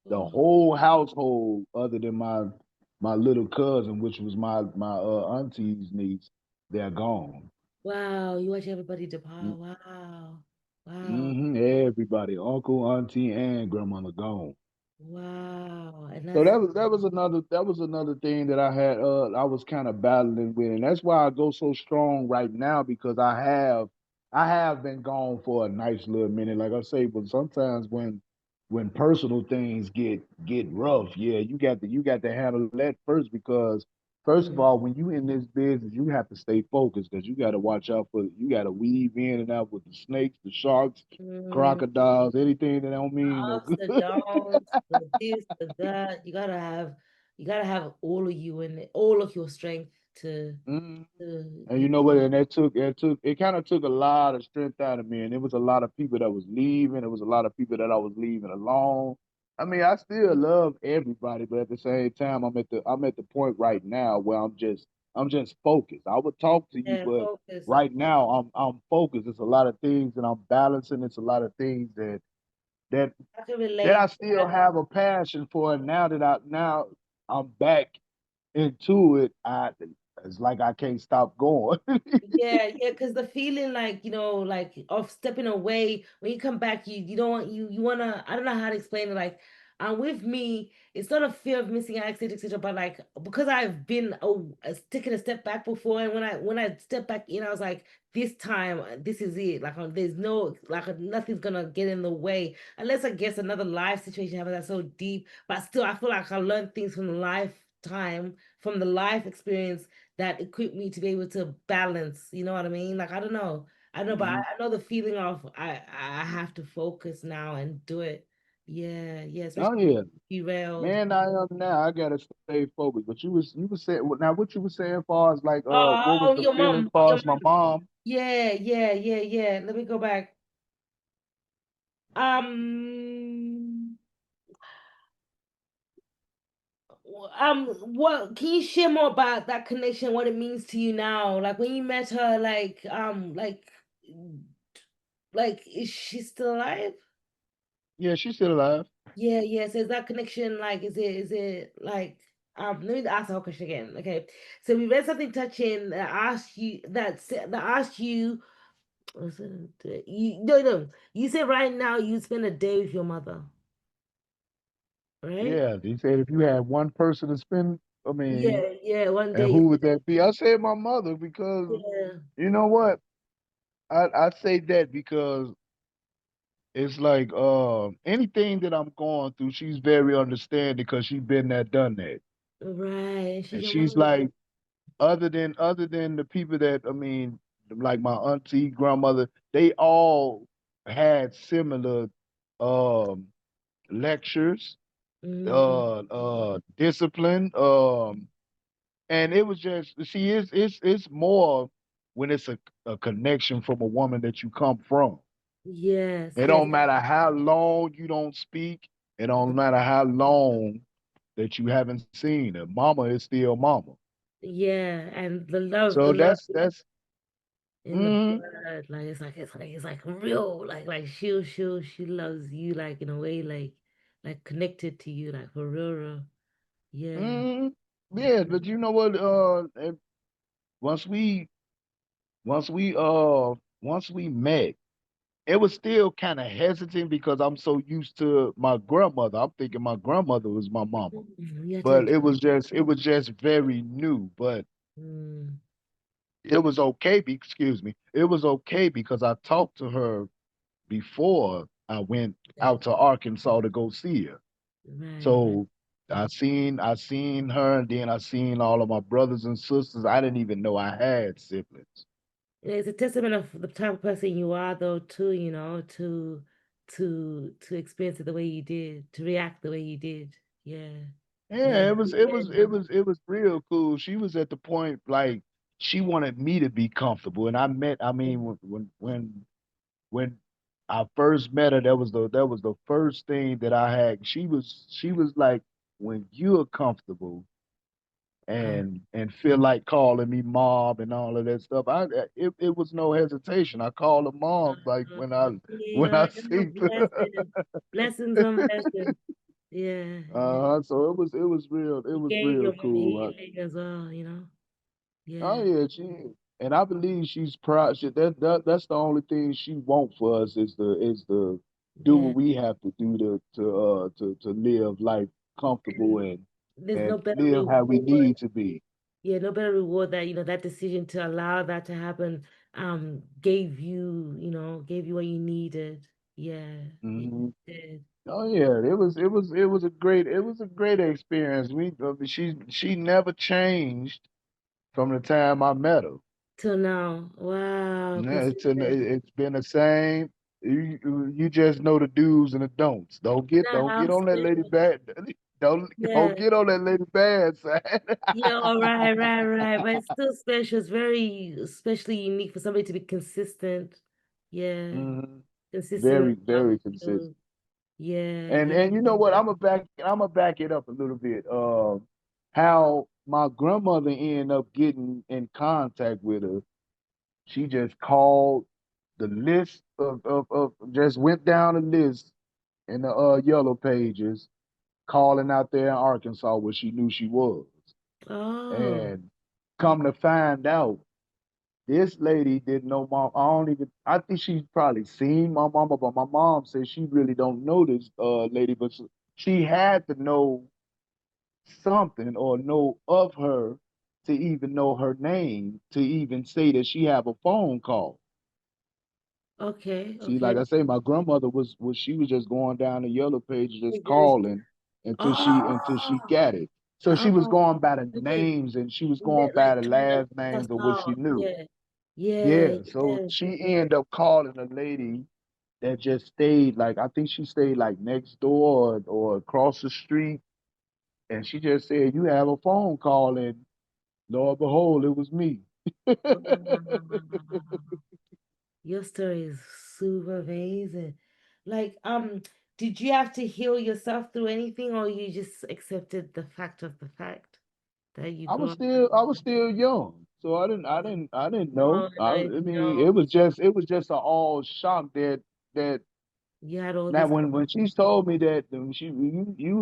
[SPEAKER 2] the
[SPEAKER 1] oh,
[SPEAKER 2] whole household, other than my little cousin, which was my auntie's niece, they're gone.
[SPEAKER 1] wow, you watch everybody depart. Wow, wow,
[SPEAKER 2] Mm-hmm. Everybody, uncle, auntie, and grandmother gone.
[SPEAKER 1] wow. And
[SPEAKER 2] So
[SPEAKER 1] that's,
[SPEAKER 2] that was another thing that I was kind of battling with, and that's why I go so strong right now because I have been gone for a nice little minute, like I say. But sometimes when personal things get rough, yeah, you got to handle that first because first of
[SPEAKER 1] mm,
[SPEAKER 2] all, when you in this business, you have to stay focused because you got to watch out for you got to weave in and out with the snakes, the sharks,
[SPEAKER 1] mm,
[SPEAKER 2] crocodiles, anything that don't
[SPEAKER 1] the
[SPEAKER 2] mean no
[SPEAKER 1] ups, the
[SPEAKER 2] good.
[SPEAKER 1] downs, the this, the that. You gotta have all of you in it, all of your strength to
[SPEAKER 2] And you know what? And it kind of took a lot of strength out of me. And it was a lot of people that was leaving. It was a lot of people that I was leaving alone. I mean, I still love everybody, but at the same time, I'm at the point right now where I'm just focused. I would talk to you,
[SPEAKER 1] yeah,
[SPEAKER 2] but
[SPEAKER 1] focus.
[SPEAKER 2] right now I'm focused. It's a lot of things that I'm balancing. It's a lot of things that
[SPEAKER 1] I can
[SPEAKER 2] that
[SPEAKER 1] relate
[SPEAKER 2] I
[SPEAKER 1] to
[SPEAKER 2] still
[SPEAKER 1] that.
[SPEAKER 2] have a passion for. And now I'm back into it. It's like I can't stop going.
[SPEAKER 1] Yeah, yeah, because the feeling like, like of stepping away when you come back, you don't want you wanna I don't know how to explain it. Like, with me, it's not a fear of missing out, etc., etc. But like because I've been taking a step back before, and when I step back in, I was like, this time, this is it. Like, there's no like nothing's gonna get in the way unless I guess another life situation happens that's so deep. But still, I feel like I learned things from the lifetime, from the life experience that equip me to be able to balance. You know what I mean? Like I don't know, but
[SPEAKER 2] Mhm.
[SPEAKER 1] I know the feeling of I have to focus now and do it. Yeah, yeah,
[SPEAKER 2] Oh
[SPEAKER 1] especially
[SPEAKER 2] yeah,
[SPEAKER 1] derailed.
[SPEAKER 2] man. I am now. I gotta stay focused. But you was saying now what you were saying far as like what was
[SPEAKER 1] Oh,
[SPEAKER 2] the feeling far
[SPEAKER 1] your
[SPEAKER 2] as my
[SPEAKER 1] mom.
[SPEAKER 2] mom?
[SPEAKER 1] Yeah, yeah, yeah, yeah. Let me go back. Um, what can you share more about that connection? What it means to you now? Like when you met her, like is she still alive?
[SPEAKER 2] Yeah, she's still alive.
[SPEAKER 1] Yeah, yeah. So is that connection like is it like let me ask the whole question again. Okay. So we read something touching that asked you that asked you was it, you no, you said right now you spend a day with your mother, right?
[SPEAKER 2] Yeah, he said if you had one person to spend, I mean,
[SPEAKER 1] Yeah, yeah, one
[SPEAKER 2] and
[SPEAKER 1] day.
[SPEAKER 2] who would that be? I said my mother because
[SPEAKER 1] Yeah.
[SPEAKER 2] you know what? I say that because it's like anything that I'm going through, she's very understanding because she's been there, done that,
[SPEAKER 1] Right. She's
[SPEAKER 2] and
[SPEAKER 1] your
[SPEAKER 2] she's
[SPEAKER 1] mom.
[SPEAKER 2] like other than the people that I mean, like my auntie, grandmother, they all had similar um lectures,
[SPEAKER 1] Mm,
[SPEAKER 2] discipline, and it was just see, it's more when it's a connection from a woman that you come from.
[SPEAKER 1] yes,
[SPEAKER 2] It
[SPEAKER 1] yes.
[SPEAKER 2] don't matter how long you don't speak. It don't matter how long that you haven't seen her. Mama is still mama.
[SPEAKER 1] Yeah, and the
[SPEAKER 2] So
[SPEAKER 1] love
[SPEAKER 2] that's
[SPEAKER 1] in the
[SPEAKER 2] mm,
[SPEAKER 1] blood, like it's like real, like she loves you like in a way like connected to you, like for real, real. Yeah.
[SPEAKER 2] mm, yeah. But you know what? Once we once we met, it was still kind of hesitant because I'm so used to my grandmother. I'm thinking my grandmother was my mama,
[SPEAKER 1] You have to
[SPEAKER 2] but it was just very new. But
[SPEAKER 1] mm,
[SPEAKER 2] it was okay. Excuse me. It was okay because I talked to her before I went
[SPEAKER 1] okay.
[SPEAKER 2] out to Arkansas to go see her.
[SPEAKER 1] Right, right.
[SPEAKER 2] So I seen her, and then I seen all of my brothers and sisters. I didn't even know I had siblings.
[SPEAKER 1] It's a testament of the type of person you are, though, too, to experience it the way you did, to react the way you did. Yeah. Yeah.
[SPEAKER 2] Yeah, it was real cool. She was at the point like she wanted me to be comfortable, and I mean, when I first met her, that was the first thing that I had. She was like, when you're comfortable
[SPEAKER 1] Uh,
[SPEAKER 2] and feel like calling me mom and all of that stuff, it was no hesitation. I called her mom like when I
[SPEAKER 1] yeah,
[SPEAKER 2] see.
[SPEAKER 1] blessings on blessings. Yeah, yeah.
[SPEAKER 2] So it was real. It
[SPEAKER 1] You
[SPEAKER 2] was
[SPEAKER 1] gave
[SPEAKER 2] real
[SPEAKER 1] your mom
[SPEAKER 2] cool.
[SPEAKER 1] healing as well.
[SPEAKER 2] Oh
[SPEAKER 1] Yeah,
[SPEAKER 2] yeah, she and I believe she's proud. That's the only thing she wants for us is to do
[SPEAKER 1] yeah.
[SPEAKER 2] what we have to do to live life comfortable
[SPEAKER 1] There's
[SPEAKER 2] and
[SPEAKER 1] no better
[SPEAKER 2] live how we
[SPEAKER 1] reward.
[SPEAKER 2] need to be.
[SPEAKER 1] Yeah, no better reward that, that decision to allow that to happen, gave you what you needed. Yeah, it
[SPEAKER 2] Hmm.
[SPEAKER 1] did.
[SPEAKER 2] Oh yeah, it was a great experience. She never changed from the time I met her.
[SPEAKER 1] Till now. Wow,
[SPEAKER 2] Yeah,
[SPEAKER 1] consistent.
[SPEAKER 2] it's been the same. You just know the do's and the don'ts. Don't
[SPEAKER 1] In
[SPEAKER 2] get
[SPEAKER 1] our
[SPEAKER 2] don't get
[SPEAKER 1] house,
[SPEAKER 2] on that lady bad. Don't
[SPEAKER 1] yeah.
[SPEAKER 2] get on that lady bad side.
[SPEAKER 1] Yeah, all right, right, right. But it's still special. It's very especially unique for somebody to be consistent. Yeah,
[SPEAKER 2] Mhm.
[SPEAKER 1] consistent in
[SPEAKER 2] Very,
[SPEAKER 1] how
[SPEAKER 2] very
[SPEAKER 1] they
[SPEAKER 2] consistent.
[SPEAKER 1] feel. Yeah,
[SPEAKER 2] And
[SPEAKER 1] yeah.
[SPEAKER 2] and you know what? I'm gonna back it up a little bit. How my grandmother ended up getting in contact with her. She just called the list of just went down the list in the yellow pages calling out there in Arkansas where she knew she was.
[SPEAKER 1] Oh,
[SPEAKER 2] And come to find out, this lady didn't know mom. I think she's probably seen my mama, but my mom says she really don't know this lady, but she had to know something or know of her to even know her name, to even say that she have a phone call.
[SPEAKER 1] okay,
[SPEAKER 2] See, like
[SPEAKER 1] okay.
[SPEAKER 2] I say, my grandmother was she was just going down the yellow page, just
[SPEAKER 1] It just-
[SPEAKER 2] calling until she
[SPEAKER 1] Oh,
[SPEAKER 2] got it. So she was
[SPEAKER 1] oh,
[SPEAKER 2] going by the
[SPEAKER 1] okay.
[SPEAKER 2] names and she was going by
[SPEAKER 1] Like
[SPEAKER 2] the
[SPEAKER 1] trying to
[SPEAKER 2] last
[SPEAKER 1] suss
[SPEAKER 2] names of what she
[SPEAKER 1] out.
[SPEAKER 2] knew.
[SPEAKER 1] Yeah, yeah,
[SPEAKER 2] Yeah. So
[SPEAKER 1] yeah.
[SPEAKER 2] she ended up calling a lady that just stayed like I think she stayed like next door or across the street. And she just said, you have a phone call and Lord behold, it was me.
[SPEAKER 1] Wow. Your story is super amazing. Like, did you have to heal yourself through anything, or you just accepted the fact of the fact that you
[SPEAKER 2] I was
[SPEAKER 1] grew up?
[SPEAKER 2] still I was still young, so I didn't
[SPEAKER 1] No,
[SPEAKER 2] know. I,
[SPEAKER 1] no,
[SPEAKER 2] I mean,
[SPEAKER 1] no.
[SPEAKER 2] it was just an all shock that
[SPEAKER 1] You had all
[SPEAKER 2] now
[SPEAKER 1] this.
[SPEAKER 2] when she told me that when you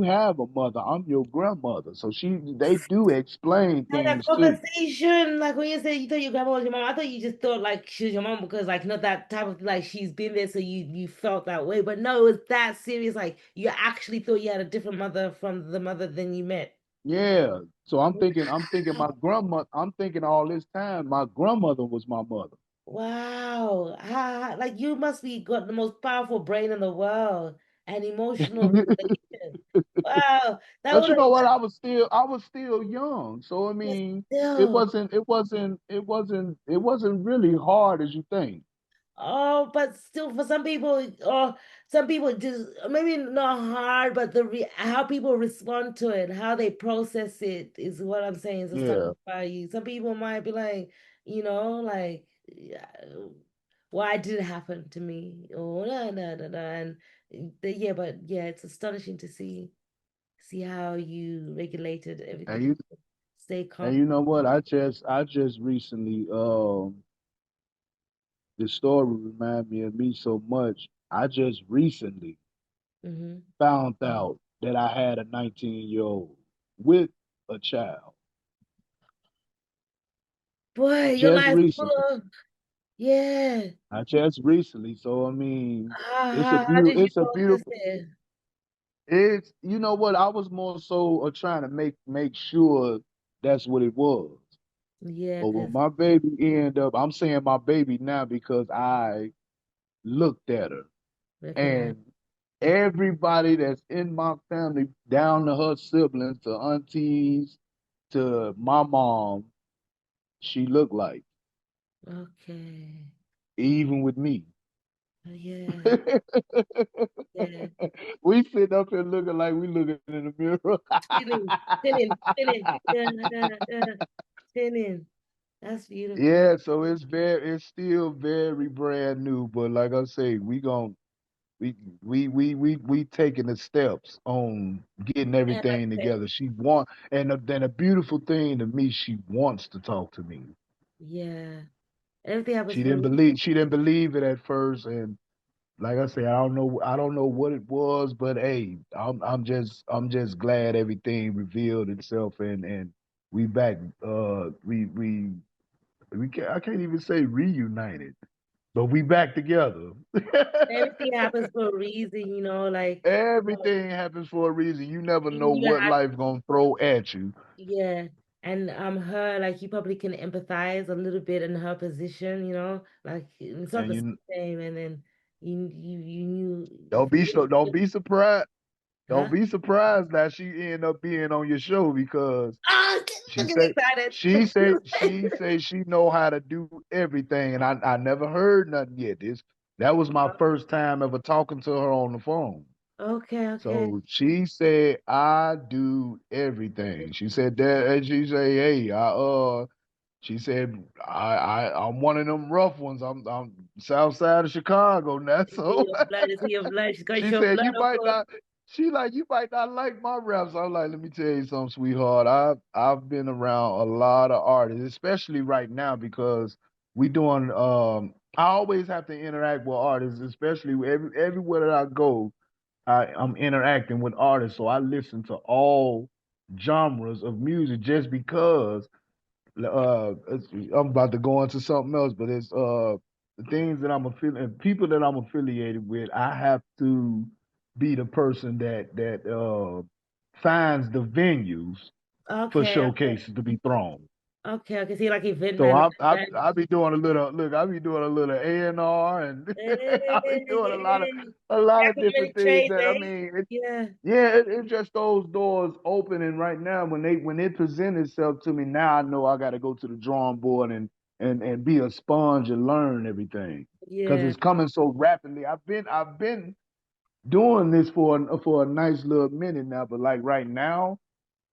[SPEAKER 2] have a mother, I'm your grandmother, so they do explain
[SPEAKER 1] Had that
[SPEAKER 2] things to you.
[SPEAKER 1] conversation, like when you said you thought your grandma was your mom, I thought you just thought like she was your mom because like not that type of like she's been there, so you felt that way. But no, it was that serious. Like you actually thought you had a different mother from the mother than you met.
[SPEAKER 2] Yeah, so I'm thinking my grandma. I'm thinking all this time my grandmother was my mother.
[SPEAKER 1] Wow. Like you must be got the most powerful brain in the world and emotional regulation. Wow. That
[SPEAKER 2] But
[SPEAKER 1] would
[SPEAKER 2] you
[SPEAKER 1] have
[SPEAKER 2] know what? I was still young, so I mean, it
[SPEAKER 1] still.
[SPEAKER 2] wasn't it wasn't it wasn't it wasn't really hard as you think.
[SPEAKER 1] Oh, but still for some people just maybe not hard, but how people respond to it, how they process it is what I'm saying is
[SPEAKER 2] Yeah,
[SPEAKER 1] astonishing about you. Some people might be like, like yeah, why did it happen to me? Oh no, no, no, no. And yeah, but yeah, it's astonishing to see how you regulated
[SPEAKER 2] and
[SPEAKER 1] everything.
[SPEAKER 2] you
[SPEAKER 1] Stay
[SPEAKER 2] and
[SPEAKER 1] calm.
[SPEAKER 2] you know what? I just recently the story reminded me of me so much. I just recently
[SPEAKER 1] Hmm.
[SPEAKER 2] found out that I had a 19-year-old with a child.
[SPEAKER 1] Boy, your
[SPEAKER 2] Just
[SPEAKER 1] life full
[SPEAKER 2] recently.
[SPEAKER 1] of yeah.
[SPEAKER 2] I just recently. So I mean, it's a
[SPEAKER 1] How
[SPEAKER 2] beautiful.
[SPEAKER 1] did you
[SPEAKER 2] It's a
[SPEAKER 1] process
[SPEAKER 2] beautiful.
[SPEAKER 1] it?
[SPEAKER 2] It's you know what? I was more so trying to make sure that's what it was.
[SPEAKER 1] Yeah,
[SPEAKER 2] But when
[SPEAKER 1] because
[SPEAKER 2] my baby ended up, I'm saying my baby now because I looked at her
[SPEAKER 1] recognize.
[SPEAKER 2] and Everybody that's in my family, down to her siblings, to aunties, to my mom, she looked like,
[SPEAKER 1] Okay.
[SPEAKER 2] even with me.
[SPEAKER 1] Oh, yeah. Yeah.
[SPEAKER 2] We sit up here looking like we looking in the mirror.
[SPEAKER 1] Spinning, spinning, spinning. Yeah, yeah, yeah. Spinning. That's beautiful.
[SPEAKER 2] Yeah, so it's still very brand new, but like I say, we we taking the steps on getting
[SPEAKER 1] And like
[SPEAKER 2] everything
[SPEAKER 1] I said,
[SPEAKER 2] together. She want, and then a beautiful thing to me, she wants to talk to me.
[SPEAKER 1] yeah. Everything happens for a reason.
[SPEAKER 2] She didn't believe it at first, and like I say, I don't know what it was, but hey, I'm just glad everything revealed itself, and we back. We can't, I can't even say reunited, but we back together.
[SPEAKER 1] Everything happens for a reason, like
[SPEAKER 2] Everything happens for a reason. You never know
[SPEAKER 1] even you
[SPEAKER 2] what
[SPEAKER 1] have,
[SPEAKER 2] life gonna throw at you,
[SPEAKER 1] yeah. And her, like you probably can empathize a little bit in her position, like it's not
[SPEAKER 2] and
[SPEAKER 1] the
[SPEAKER 2] you
[SPEAKER 1] same. And then you knew,
[SPEAKER 2] don't be surprised. Don't
[SPEAKER 1] huh?
[SPEAKER 2] be surprised that she end up being on your show because
[SPEAKER 1] Oh,
[SPEAKER 2] she
[SPEAKER 1] I'm getting
[SPEAKER 2] say
[SPEAKER 1] excited.
[SPEAKER 2] she know how to do everything, and I never heard nothing yet. That was my first time ever talking to her on the phone.
[SPEAKER 1] Okay, okay.
[SPEAKER 2] So she said, I do everything. She said that, and she say, hey, she said, I'm one of them rough ones. I'm south side of Chicago now.
[SPEAKER 1] Is he
[SPEAKER 2] So
[SPEAKER 1] your blood? Is he your blood? She's gonna
[SPEAKER 2] she
[SPEAKER 1] show
[SPEAKER 2] said,
[SPEAKER 1] blood,
[SPEAKER 2] you
[SPEAKER 1] of
[SPEAKER 2] might
[SPEAKER 1] course.
[SPEAKER 2] not, you might not like my raps. I'm like, let me tell you something, sweetheart. I've been around a lot of artists, especially right now because we doing I always have to interact with artists, especially everywhere that I go, I'm interacting with artists. So I listen to all genres of music just because I'm about to go into something else, but it's the things that I'm affiliated, people that I'm affiliated with. I have to be the person that finds the venues for
[SPEAKER 1] Okay, okay,
[SPEAKER 2] showcases to be thrown.
[SPEAKER 1] okay. See, like event
[SPEAKER 2] So
[SPEAKER 1] man,
[SPEAKER 2] I be doing a little look. I be doing a little A&R, and I be doing
[SPEAKER 1] hey,
[SPEAKER 2] a lot
[SPEAKER 1] jack
[SPEAKER 2] of
[SPEAKER 1] of many
[SPEAKER 2] different things
[SPEAKER 1] trades,
[SPEAKER 2] that I
[SPEAKER 1] eh?
[SPEAKER 2] mean.
[SPEAKER 1] Yeah,
[SPEAKER 2] Yeah, it's just those doors opening right now. When it presents itself to me, now I know I got to go to the drawing board and be a sponge and learn everything because
[SPEAKER 1] yeah.
[SPEAKER 2] it's coming so rapidly. I've been doing this for a nice little minute now, but like right now,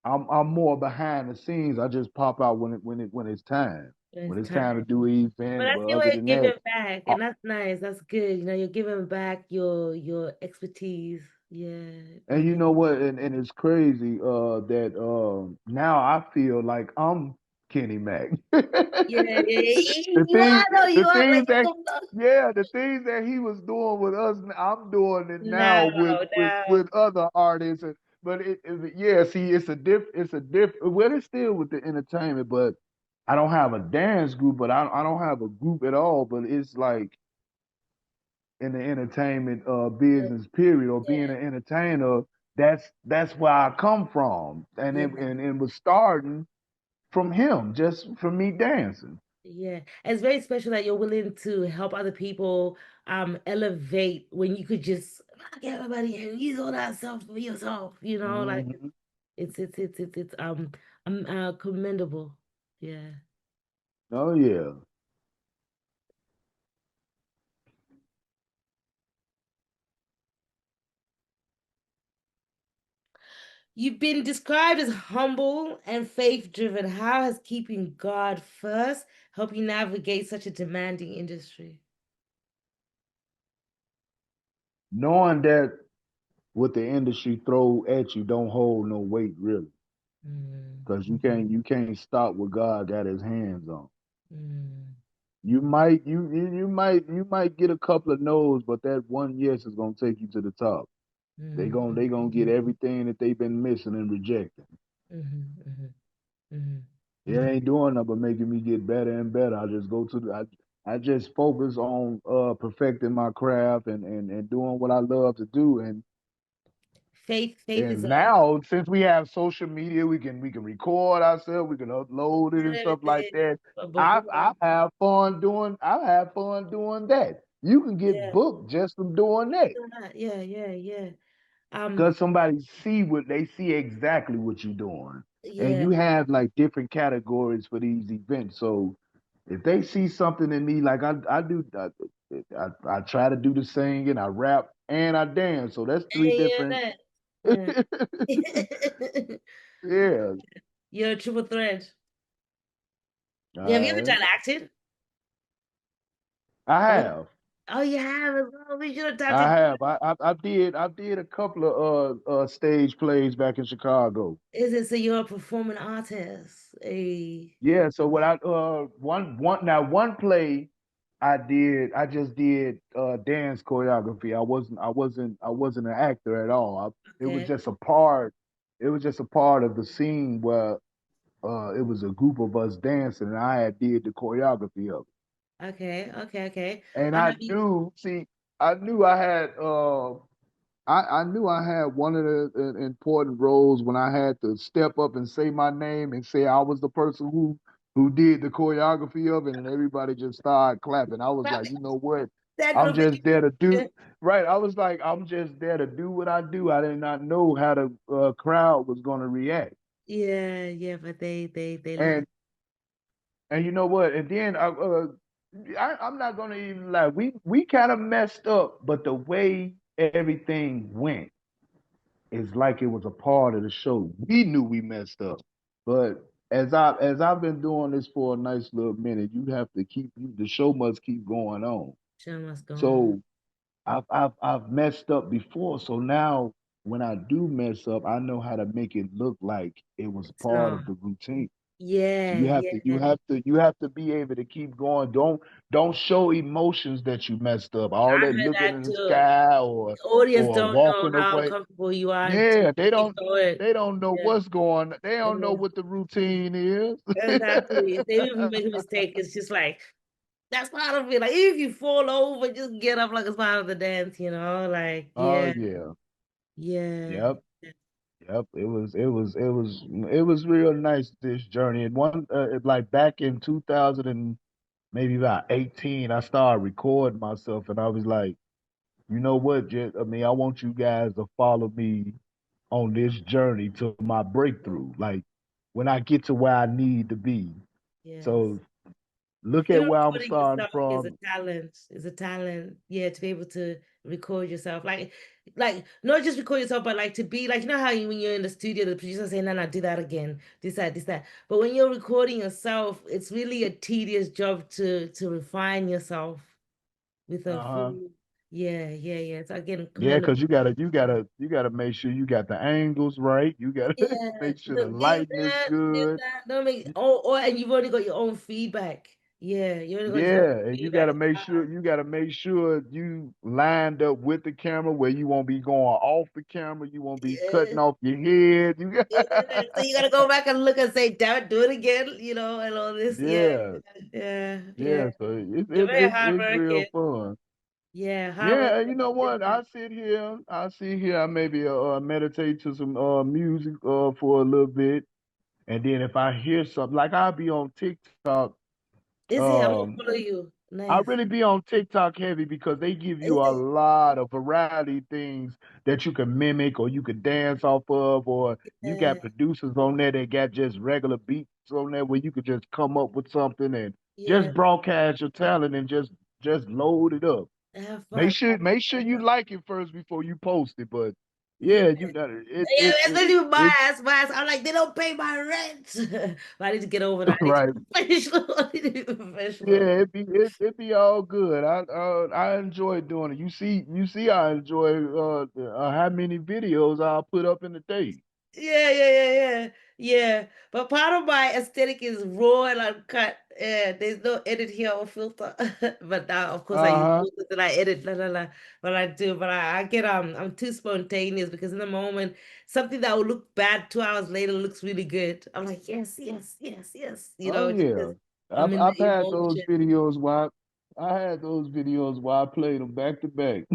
[SPEAKER 2] I'm more behind the scenes. I just pop out when it's time.
[SPEAKER 1] It's
[SPEAKER 2] When it's time to
[SPEAKER 1] time.
[SPEAKER 2] do an
[SPEAKER 1] But
[SPEAKER 2] event,
[SPEAKER 1] I
[SPEAKER 2] but
[SPEAKER 1] see
[SPEAKER 2] other
[SPEAKER 1] where you're
[SPEAKER 2] than that,
[SPEAKER 1] giving back,
[SPEAKER 2] I,
[SPEAKER 1] and that's nice. That's good. You're giving back your expertise. Yeah,
[SPEAKER 2] and you know what? And it's crazy that now I feel like I'm Kenny Mac.
[SPEAKER 1] yeah, yeah, yeah.
[SPEAKER 2] the
[SPEAKER 1] You
[SPEAKER 2] thing
[SPEAKER 1] are though. You
[SPEAKER 2] the
[SPEAKER 1] are like
[SPEAKER 2] things that
[SPEAKER 1] oh, no.
[SPEAKER 2] yeah, the things that he was doing with us, I'm doing it
[SPEAKER 1] No,
[SPEAKER 2] now
[SPEAKER 1] no.
[SPEAKER 2] with other artists. But yeah, see, it's a diff. Well, it's still with the entertainment, but I don't have a dance group, but I don't have a group at all. But it's like in the entertainment
[SPEAKER 1] Yeah,
[SPEAKER 2] business period or being an entertainer, that's where I come from. And
[SPEAKER 1] yeah,
[SPEAKER 2] it was starting from him, just from me dancing.
[SPEAKER 1] yeah. It's very special that you're willing to help other people elevate when you could just fuck everybody and use all that stuff for yourself, like
[SPEAKER 2] Hmm.
[SPEAKER 1] it's commendable. Yeah.
[SPEAKER 2] Oh yeah.
[SPEAKER 1] You've been described as humble and faith-driven. How has keeping God first helped you navigate such a demanding industry?
[SPEAKER 2] Knowing that what the industry throw at you don't hold no weight really.
[SPEAKER 1] Mm,
[SPEAKER 2] Because you can't stop what God got his hands on.
[SPEAKER 1] mm,
[SPEAKER 2] You might get a couple of no's, but that one yes is gonna take you to the top.
[SPEAKER 1] mm,
[SPEAKER 2] They gonna get everything that they've been missing and rejecting.
[SPEAKER 1] mm, mm, mm,
[SPEAKER 2] It ain't doing nothing but making me get better and better. I just go to I just focus on perfecting my craft and doing what I love to do.
[SPEAKER 1] faith is
[SPEAKER 2] And
[SPEAKER 1] a
[SPEAKER 2] now since we have social media, we can record ourselves, we can upload it and stuff like
[SPEAKER 1] everything.
[SPEAKER 2] that.
[SPEAKER 1] But before,
[SPEAKER 2] I have fun doing that. You can get
[SPEAKER 1] Yeah.
[SPEAKER 2] booked just from doing that.
[SPEAKER 1] Yeah, yeah, yeah. Um,
[SPEAKER 2] Because somebody see what they see exactly what you're doing. And
[SPEAKER 1] yeah.
[SPEAKER 2] you have like different categories for these events. So if they see something in me, like I do, I try to do the singing, I rap, and I dance. So that's three
[SPEAKER 1] Yeah,
[SPEAKER 2] different.
[SPEAKER 1] that. Yeah.
[SPEAKER 2] Yeah.
[SPEAKER 1] You're a triple threat.
[SPEAKER 2] All
[SPEAKER 1] Yeah, have you ever
[SPEAKER 2] right.
[SPEAKER 1] done acting?
[SPEAKER 2] I
[SPEAKER 1] Oh,
[SPEAKER 2] have.
[SPEAKER 1] oh, you have as well. We should have tapped
[SPEAKER 2] I
[SPEAKER 1] in.
[SPEAKER 2] have. I did a couple of stage plays back in Chicago.
[SPEAKER 1] Is it so you're a performing artist? A
[SPEAKER 2] Yeah, so what I one play I just did dance choreography. I wasn't an actor at all. It was
[SPEAKER 1] okay,
[SPEAKER 2] just a part it was just a part of the scene where it was a group of us dancing and I had did the choreography of it.
[SPEAKER 1] okay, okay, okay.
[SPEAKER 2] And
[SPEAKER 1] And
[SPEAKER 2] I
[SPEAKER 1] have you?
[SPEAKER 2] knew, see, I knew I had I knew I had one of the important roles when I had to step up and say my name and say I was the person who did the choreography of it, and everybody just started clapping. I was like, you know what?
[SPEAKER 1] That
[SPEAKER 2] I'm
[SPEAKER 1] gonna make
[SPEAKER 2] just there to do
[SPEAKER 1] you.
[SPEAKER 2] right. I was like, I'm just there to do what I do. I did not know how the crowd was going to react,
[SPEAKER 1] Yeah, yeah, but they love it.
[SPEAKER 2] and you know what? And then I'm not going to even lie. We kind of messed up, but the way everything went it's like it was a part of the show. We knew we messed up, but as I've been doing this for a nice little minute, you have to keep the show must keep going on.
[SPEAKER 1] Show must go on.
[SPEAKER 2] So I've messed up before, so now when I do mess up, I know how to make it look like it was
[SPEAKER 1] It's
[SPEAKER 2] part
[SPEAKER 1] not.
[SPEAKER 2] of the routine. So
[SPEAKER 1] Yeah,
[SPEAKER 2] you have to you
[SPEAKER 1] yeah.
[SPEAKER 2] have to you have to be able to keep going. Don't show emotions that you messed up. All
[SPEAKER 1] I
[SPEAKER 2] that
[SPEAKER 1] heard
[SPEAKER 2] looking
[SPEAKER 1] that
[SPEAKER 2] in the
[SPEAKER 1] too.
[SPEAKER 2] sky
[SPEAKER 1] The audience
[SPEAKER 2] or
[SPEAKER 1] don't know
[SPEAKER 2] walking
[SPEAKER 1] how
[SPEAKER 2] away.
[SPEAKER 1] comfortable you are to
[SPEAKER 2] Yeah, they
[SPEAKER 1] keep
[SPEAKER 2] don't
[SPEAKER 1] going.
[SPEAKER 2] they don't know
[SPEAKER 1] Yeah,
[SPEAKER 2] what's going. They don't know
[SPEAKER 1] yeah.
[SPEAKER 2] what the routine is.
[SPEAKER 1] Exactly. If they even make a mistake, it's just like that's part of it. Like if you fall over, just get up like it's part of the dance, you know? Like,
[SPEAKER 2] Oh
[SPEAKER 1] yeah,
[SPEAKER 2] yeah.
[SPEAKER 1] yeah.
[SPEAKER 2] Yep. Yep. It was real nice this journey. And like back in 2000 and maybe about 18, I started recording myself and I was like, you know what, I mean, I want you guys to follow me on this journey to my breakthrough. Like when I get to where I need to be.
[SPEAKER 1] Yes.
[SPEAKER 2] So look at
[SPEAKER 1] Even
[SPEAKER 2] where I'm
[SPEAKER 1] recording
[SPEAKER 2] starting
[SPEAKER 1] yourself is a
[SPEAKER 2] from.
[SPEAKER 1] talent. Is a talent. Yeah, to be able to record yourself. Like not just record yourself, but like to be like you know how when you're in the studio, the producer say, no, no, do that again. This, that, this, that. But when you're recording yourself, it's really a tedious job to refine yourself with a
[SPEAKER 2] Uh-huh.
[SPEAKER 1] full yeah, yeah, yeah. So again,
[SPEAKER 2] Yeah,
[SPEAKER 1] commend
[SPEAKER 2] because you gotta make sure you got the angles right. You gotta
[SPEAKER 1] yeah,
[SPEAKER 2] make sure the
[SPEAKER 1] look, this,
[SPEAKER 2] lighting is
[SPEAKER 1] that, this,
[SPEAKER 2] good.
[SPEAKER 1] that. Don't make and you've only got your own feedback. Yeah, you only got your own
[SPEAKER 2] Yeah, and you
[SPEAKER 1] feedback.
[SPEAKER 2] gotta
[SPEAKER 1] It's
[SPEAKER 2] make
[SPEAKER 1] hard.
[SPEAKER 2] sure you lined up with the camera where you won't be going off the camera. You won't be cutting
[SPEAKER 1] Yeah,
[SPEAKER 2] off your head.
[SPEAKER 1] yeah. So you gotta go back and look and say, damn it, do it again, and all this. Yeah,
[SPEAKER 2] Yeah,
[SPEAKER 1] yeah, yeah.
[SPEAKER 2] yeah. So it's
[SPEAKER 1] You're
[SPEAKER 2] it's
[SPEAKER 1] very
[SPEAKER 2] it's it's real
[SPEAKER 1] hardworking.
[SPEAKER 2] fun.
[SPEAKER 1] Yeah, hard
[SPEAKER 2] Yeah,
[SPEAKER 1] work.
[SPEAKER 2] and you know what? I maybe meditate to some music for a little bit, and then if I hear something, like I'll be on TikTok.
[SPEAKER 1] Is it? I'm gonna
[SPEAKER 2] Um,
[SPEAKER 1] follow you.
[SPEAKER 2] I
[SPEAKER 1] Nice.
[SPEAKER 2] really be on TikTok heavy because they give
[SPEAKER 1] Is
[SPEAKER 2] you a
[SPEAKER 1] it?
[SPEAKER 2] lot of variety things that you can mimic or you can dance off of, or you
[SPEAKER 1] Yeah,
[SPEAKER 2] got producers on there that got just regular beats on there where you could just come up with something and
[SPEAKER 1] yeah.
[SPEAKER 2] just broadcast your talent and just load it up.
[SPEAKER 1] Have
[SPEAKER 2] Make
[SPEAKER 1] fun.
[SPEAKER 2] sure make sure you like it first before you post it. But yeah, you got it. It
[SPEAKER 1] Yeah,
[SPEAKER 2] it
[SPEAKER 1] that's
[SPEAKER 2] it,
[SPEAKER 1] literally
[SPEAKER 2] it
[SPEAKER 1] my ass. I'm like, they don't pay my rent. But I need to get over that. I need to
[SPEAKER 2] right.
[SPEAKER 1] be professional. I need to be professional.
[SPEAKER 2] Yeah, it be all good. I enjoy doing it. You see I enjoy how many videos I'll put up in a day.
[SPEAKER 1] Yeah, yeah, yeah, yeah. Yeah. But part of my aesthetic is raw and uncut. Yeah, there's no edit here or filter. But now, of course, I use
[SPEAKER 2] Uh-huh.
[SPEAKER 1] filters and I edit, la la la. But I do. But I get I'm too spontaneous because in the moment, something that will look bad 2 hours later looks really good. I'm like, yes, yes, yes, yes.
[SPEAKER 2] Oh
[SPEAKER 1] Just
[SPEAKER 2] yeah.
[SPEAKER 1] 'cause I'm
[SPEAKER 2] I've
[SPEAKER 1] in
[SPEAKER 2] I've
[SPEAKER 1] the
[SPEAKER 2] had those
[SPEAKER 1] emotion.
[SPEAKER 2] videos while I had those videos while I played them back to back.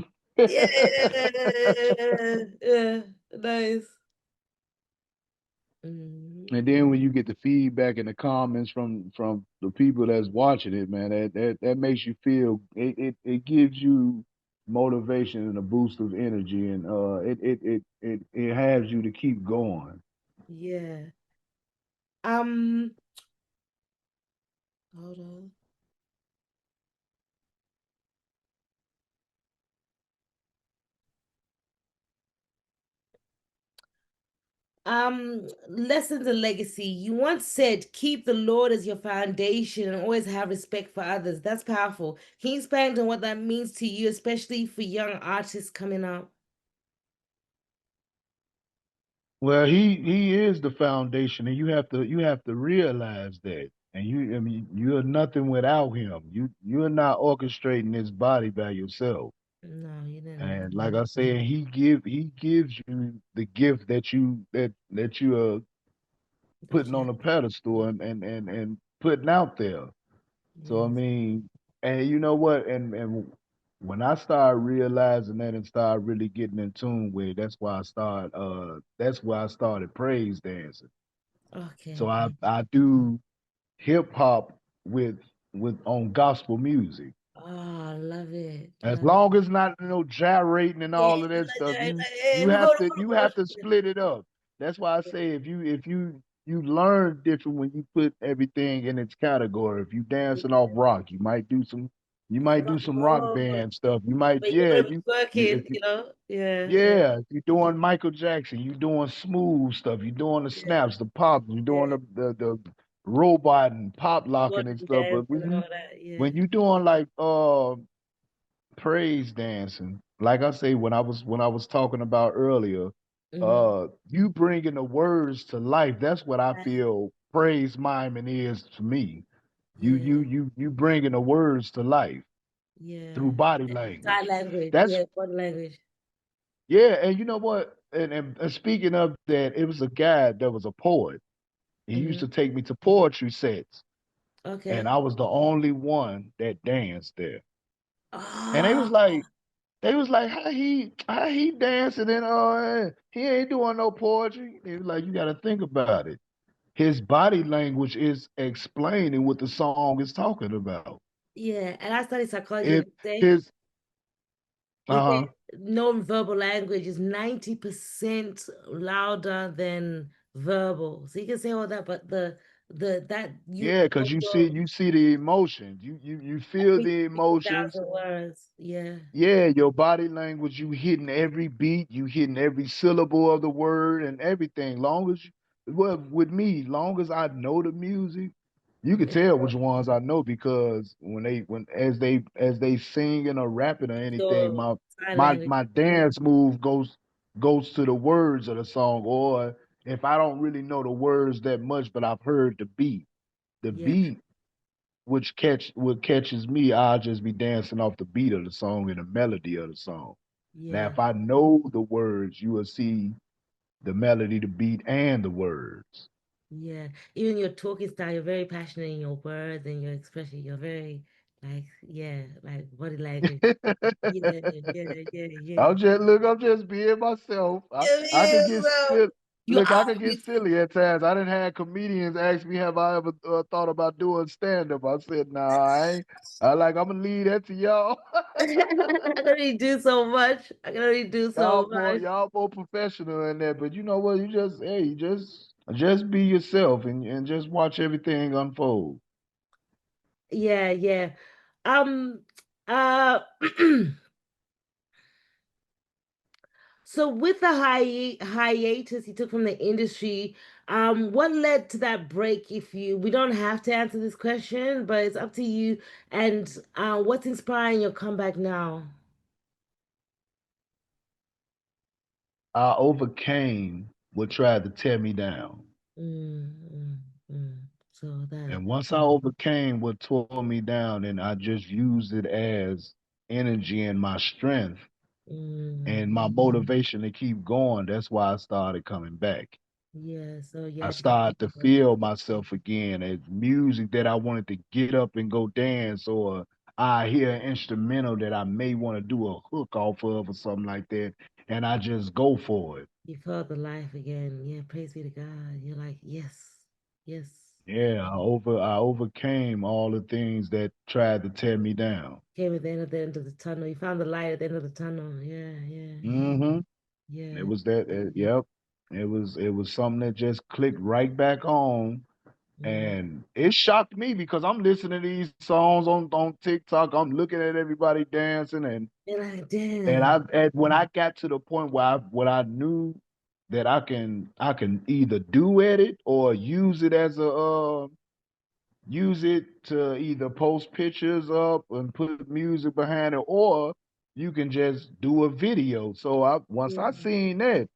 [SPEAKER 1] Yeah, yeah, nice.
[SPEAKER 2] And then when
[SPEAKER 1] Mm.
[SPEAKER 2] you get the feedback and the comments from the people that's watching it, man, that makes you feel it gives you motivation and a boost of energy, and it has you to keep going.
[SPEAKER 1] Yeah. Um, hold on. Lessons and legacy. You once said, keep the Lord as your foundation and always have respect for others. That's powerful. Can you expand on what that means to you, especially for young artists coming up?
[SPEAKER 2] Well, he is the foundation, and you have to realize that. And I mean, you're nothing without him. You're not orchestrating this body by yourself.
[SPEAKER 1] No, you
[SPEAKER 2] And
[SPEAKER 1] didn't.
[SPEAKER 2] like I said, he gives you the gift that you are
[SPEAKER 1] That
[SPEAKER 2] putting
[SPEAKER 1] you
[SPEAKER 2] on
[SPEAKER 1] have.
[SPEAKER 2] a pedestal and putting out there. So I
[SPEAKER 1] Yes.
[SPEAKER 2] mean, and you know what? And when I started realizing that and started really getting in tune with it, that's why I started praise dancing.
[SPEAKER 1] Okay,
[SPEAKER 2] So I
[SPEAKER 1] okay.
[SPEAKER 2] I do hip hop with with on gospel music.
[SPEAKER 1] Oh, love it.
[SPEAKER 2] As
[SPEAKER 1] Love it.
[SPEAKER 2] long as not gyrating and
[SPEAKER 1] Yeah,
[SPEAKER 2] all of that stuff, you
[SPEAKER 1] hey,
[SPEAKER 2] you
[SPEAKER 1] we
[SPEAKER 2] have
[SPEAKER 1] go to
[SPEAKER 2] to you have
[SPEAKER 1] work.
[SPEAKER 2] to split it up. That's why I say if you learn different when you put everything in its category. If you dancing off rock, you might do some rock
[SPEAKER 1] Oh,
[SPEAKER 2] band stuff. You might
[SPEAKER 1] but you're
[SPEAKER 2] yeah
[SPEAKER 1] gonna
[SPEAKER 2] if
[SPEAKER 1] be
[SPEAKER 2] you if
[SPEAKER 1] working,
[SPEAKER 2] you
[SPEAKER 1] Yeah, yeah,
[SPEAKER 2] yeah if you're doing Michael Jackson, you're doing smooth stuff. You're doing the
[SPEAKER 1] yeah,
[SPEAKER 2] snaps, the pop. You're doing
[SPEAKER 1] yeah.
[SPEAKER 2] the robot and pop locking and
[SPEAKER 1] Modern
[SPEAKER 2] stuff.
[SPEAKER 1] dance
[SPEAKER 2] But
[SPEAKER 1] and all that. Yeah.
[SPEAKER 2] when you doing like praise dancing. Like I say, when I was talking about earlier,
[SPEAKER 1] Mm-hmm.
[SPEAKER 2] you bringing the words to life. That's what I feel praise miming is to me. You you
[SPEAKER 1] Yeah,
[SPEAKER 2] you you bringing the words to life
[SPEAKER 1] yeah.
[SPEAKER 2] through body
[SPEAKER 1] Sign
[SPEAKER 2] language.
[SPEAKER 1] language.
[SPEAKER 2] That's
[SPEAKER 1] Yeah, body language.
[SPEAKER 2] yeah, and you know what? And speaking of that, it was a guy that was a poet. He used
[SPEAKER 1] Mm-hmm.
[SPEAKER 2] to take me to poetry sets, and
[SPEAKER 1] Okay.
[SPEAKER 2] I was the only one that danced there. And they
[SPEAKER 1] Ah,
[SPEAKER 2] was like, how he dancing and he ain't doing no poetry. He was like, you got to think about it. His body language is explaining what the song is talking about.
[SPEAKER 1] yeah. And I studied psychology,
[SPEAKER 2] If
[SPEAKER 1] and
[SPEAKER 2] his
[SPEAKER 1] they
[SPEAKER 2] uh
[SPEAKER 1] say non-verbal language is 90% louder than verbal. So you can say all that, but the that you
[SPEAKER 2] yeah, because you see
[SPEAKER 1] also
[SPEAKER 2] you see the emotions. You feel
[SPEAKER 1] speak
[SPEAKER 2] the emotions.
[SPEAKER 1] 50,000 words. Yeah,
[SPEAKER 2] Yeah, your body language, you hitting every beat, you hitting every syllable of the word and everything. Well, with me, long as I know the music, you can
[SPEAKER 1] it's
[SPEAKER 2] tell which ones I know because when as they singing or rapping or anything,
[SPEAKER 1] so
[SPEAKER 2] my
[SPEAKER 1] sign
[SPEAKER 2] my
[SPEAKER 1] language.
[SPEAKER 2] my dance move goes to the words of the song. Or if I don't really know the words that much, but I've heard the beat. The
[SPEAKER 1] Yeah,
[SPEAKER 2] beat what catches me, I'll just be dancing off the beat of the song and the melody of the song. Now,
[SPEAKER 1] yeah,
[SPEAKER 2] if I know the words, you will see the melody, the beat, and the words.
[SPEAKER 1] yeah. Even your talking style, you're very passionate in your words and your expression. You're very like, yeah, like body language. Yeah, yeah.
[SPEAKER 2] I'm just being myself. I
[SPEAKER 1] Yeah,
[SPEAKER 2] could get
[SPEAKER 1] so
[SPEAKER 2] silly.
[SPEAKER 1] you
[SPEAKER 2] Look, I
[SPEAKER 1] are
[SPEAKER 2] could get
[SPEAKER 1] beautiful.
[SPEAKER 2] silly at times. I didn't have comedians ask me, have I ever thought about doing stand up? I said, nah, I ain't. I'm gonna leave that to y'all.
[SPEAKER 1] I can only do so much. I can only do so much.
[SPEAKER 2] Y'all more professional in that, but you know what? You just be yourself and just watch everything unfold.
[SPEAKER 1] Yeah, yeah. Um, uh, so with the hiatus you took from the industry, what led to that break? If we don't have to answer this question, but it's up to you. And what's inspiring your comeback now?
[SPEAKER 2] I overcame what tried to tear me down.
[SPEAKER 1] Mm, mm, mm. So that,
[SPEAKER 2] And once I overcame what tore me down and I just used it as energy and my strength and
[SPEAKER 1] mm,
[SPEAKER 2] my motivation to keep going, that's why I started coming back.
[SPEAKER 1] yeah. So you
[SPEAKER 2] I
[SPEAKER 1] had to get back
[SPEAKER 2] started to
[SPEAKER 1] to work.
[SPEAKER 2] feel myself again as music that I wanted to get up and go dance, or I hear an instrumental that I may want to do a hook off of or something like that, and I just go for it.
[SPEAKER 1] You felt the life again. Yeah, praise be to God. You're like, yes, yes.
[SPEAKER 2] Yeah, I overcame all the things that tried to tear me down.
[SPEAKER 1] Came at the end of the tunnel. You found the light at the end of the tunnel. Yeah, yeah,
[SPEAKER 2] Hmm. It
[SPEAKER 1] yeah,
[SPEAKER 2] was that. Yep. It was something that just clicked right back on,
[SPEAKER 1] yeah.
[SPEAKER 2] and it shocked me because I'm listening to these songs on TikTok. I'm looking at everybody dancing,
[SPEAKER 1] You're like,
[SPEAKER 2] and
[SPEAKER 1] damn.
[SPEAKER 2] when I got to the point where I knew that I can either duet it or use it to either post pictures up and put music behind it, or you can just do a video. So once
[SPEAKER 1] Yeah.
[SPEAKER 2] I seen that,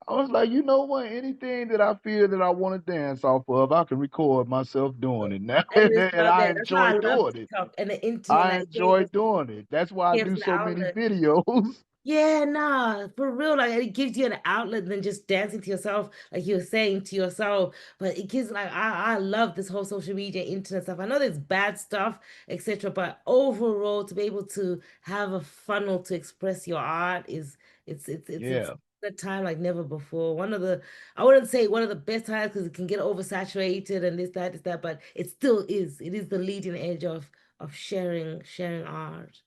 [SPEAKER 2] I was like, you know what? Anything that I feel that I want to dance off of, I can record myself doing it now,
[SPEAKER 1] And it's
[SPEAKER 2] and
[SPEAKER 1] not
[SPEAKER 2] I
[SPEAKER 1] that. That's why
[SPEAKER 2] enjoy
[SPEAKER 1] I love
[SPEAKER 2] doing it.
[SPEAKER 1] TikTok and the internet.
[SPEAKER 2] I
[SPEAKER 1] Like, it gave
[SPEAKER 2] enjoy
[SPEAKER 1] us,
[SPEAKER 2] doing it. That's why I
[SPEAKER 1] gave us
[SPEAKER 2] do
[SPEAKER 1] an
[SPEAKER 2] so many
[SPEAKER 1] outlet.
[SPEAKER 2] videos.
[SPEAKER 1] Yeah, nah, for real. Like it gives you an outlet than just dancing to yourself, like you were saying to yourself. But it gives like I love this whole social media, internet stuff. I know there's bad stuff, etc. But overall, to be able to have a funnel to express your art is it's
[SPEAKER 2] Yeah.
[SPEAKER 1] the time like never before. One of the I wouldn't say one of the best times because it can get oversaturated and this, that, but it still is. It is the leading edge of sharing art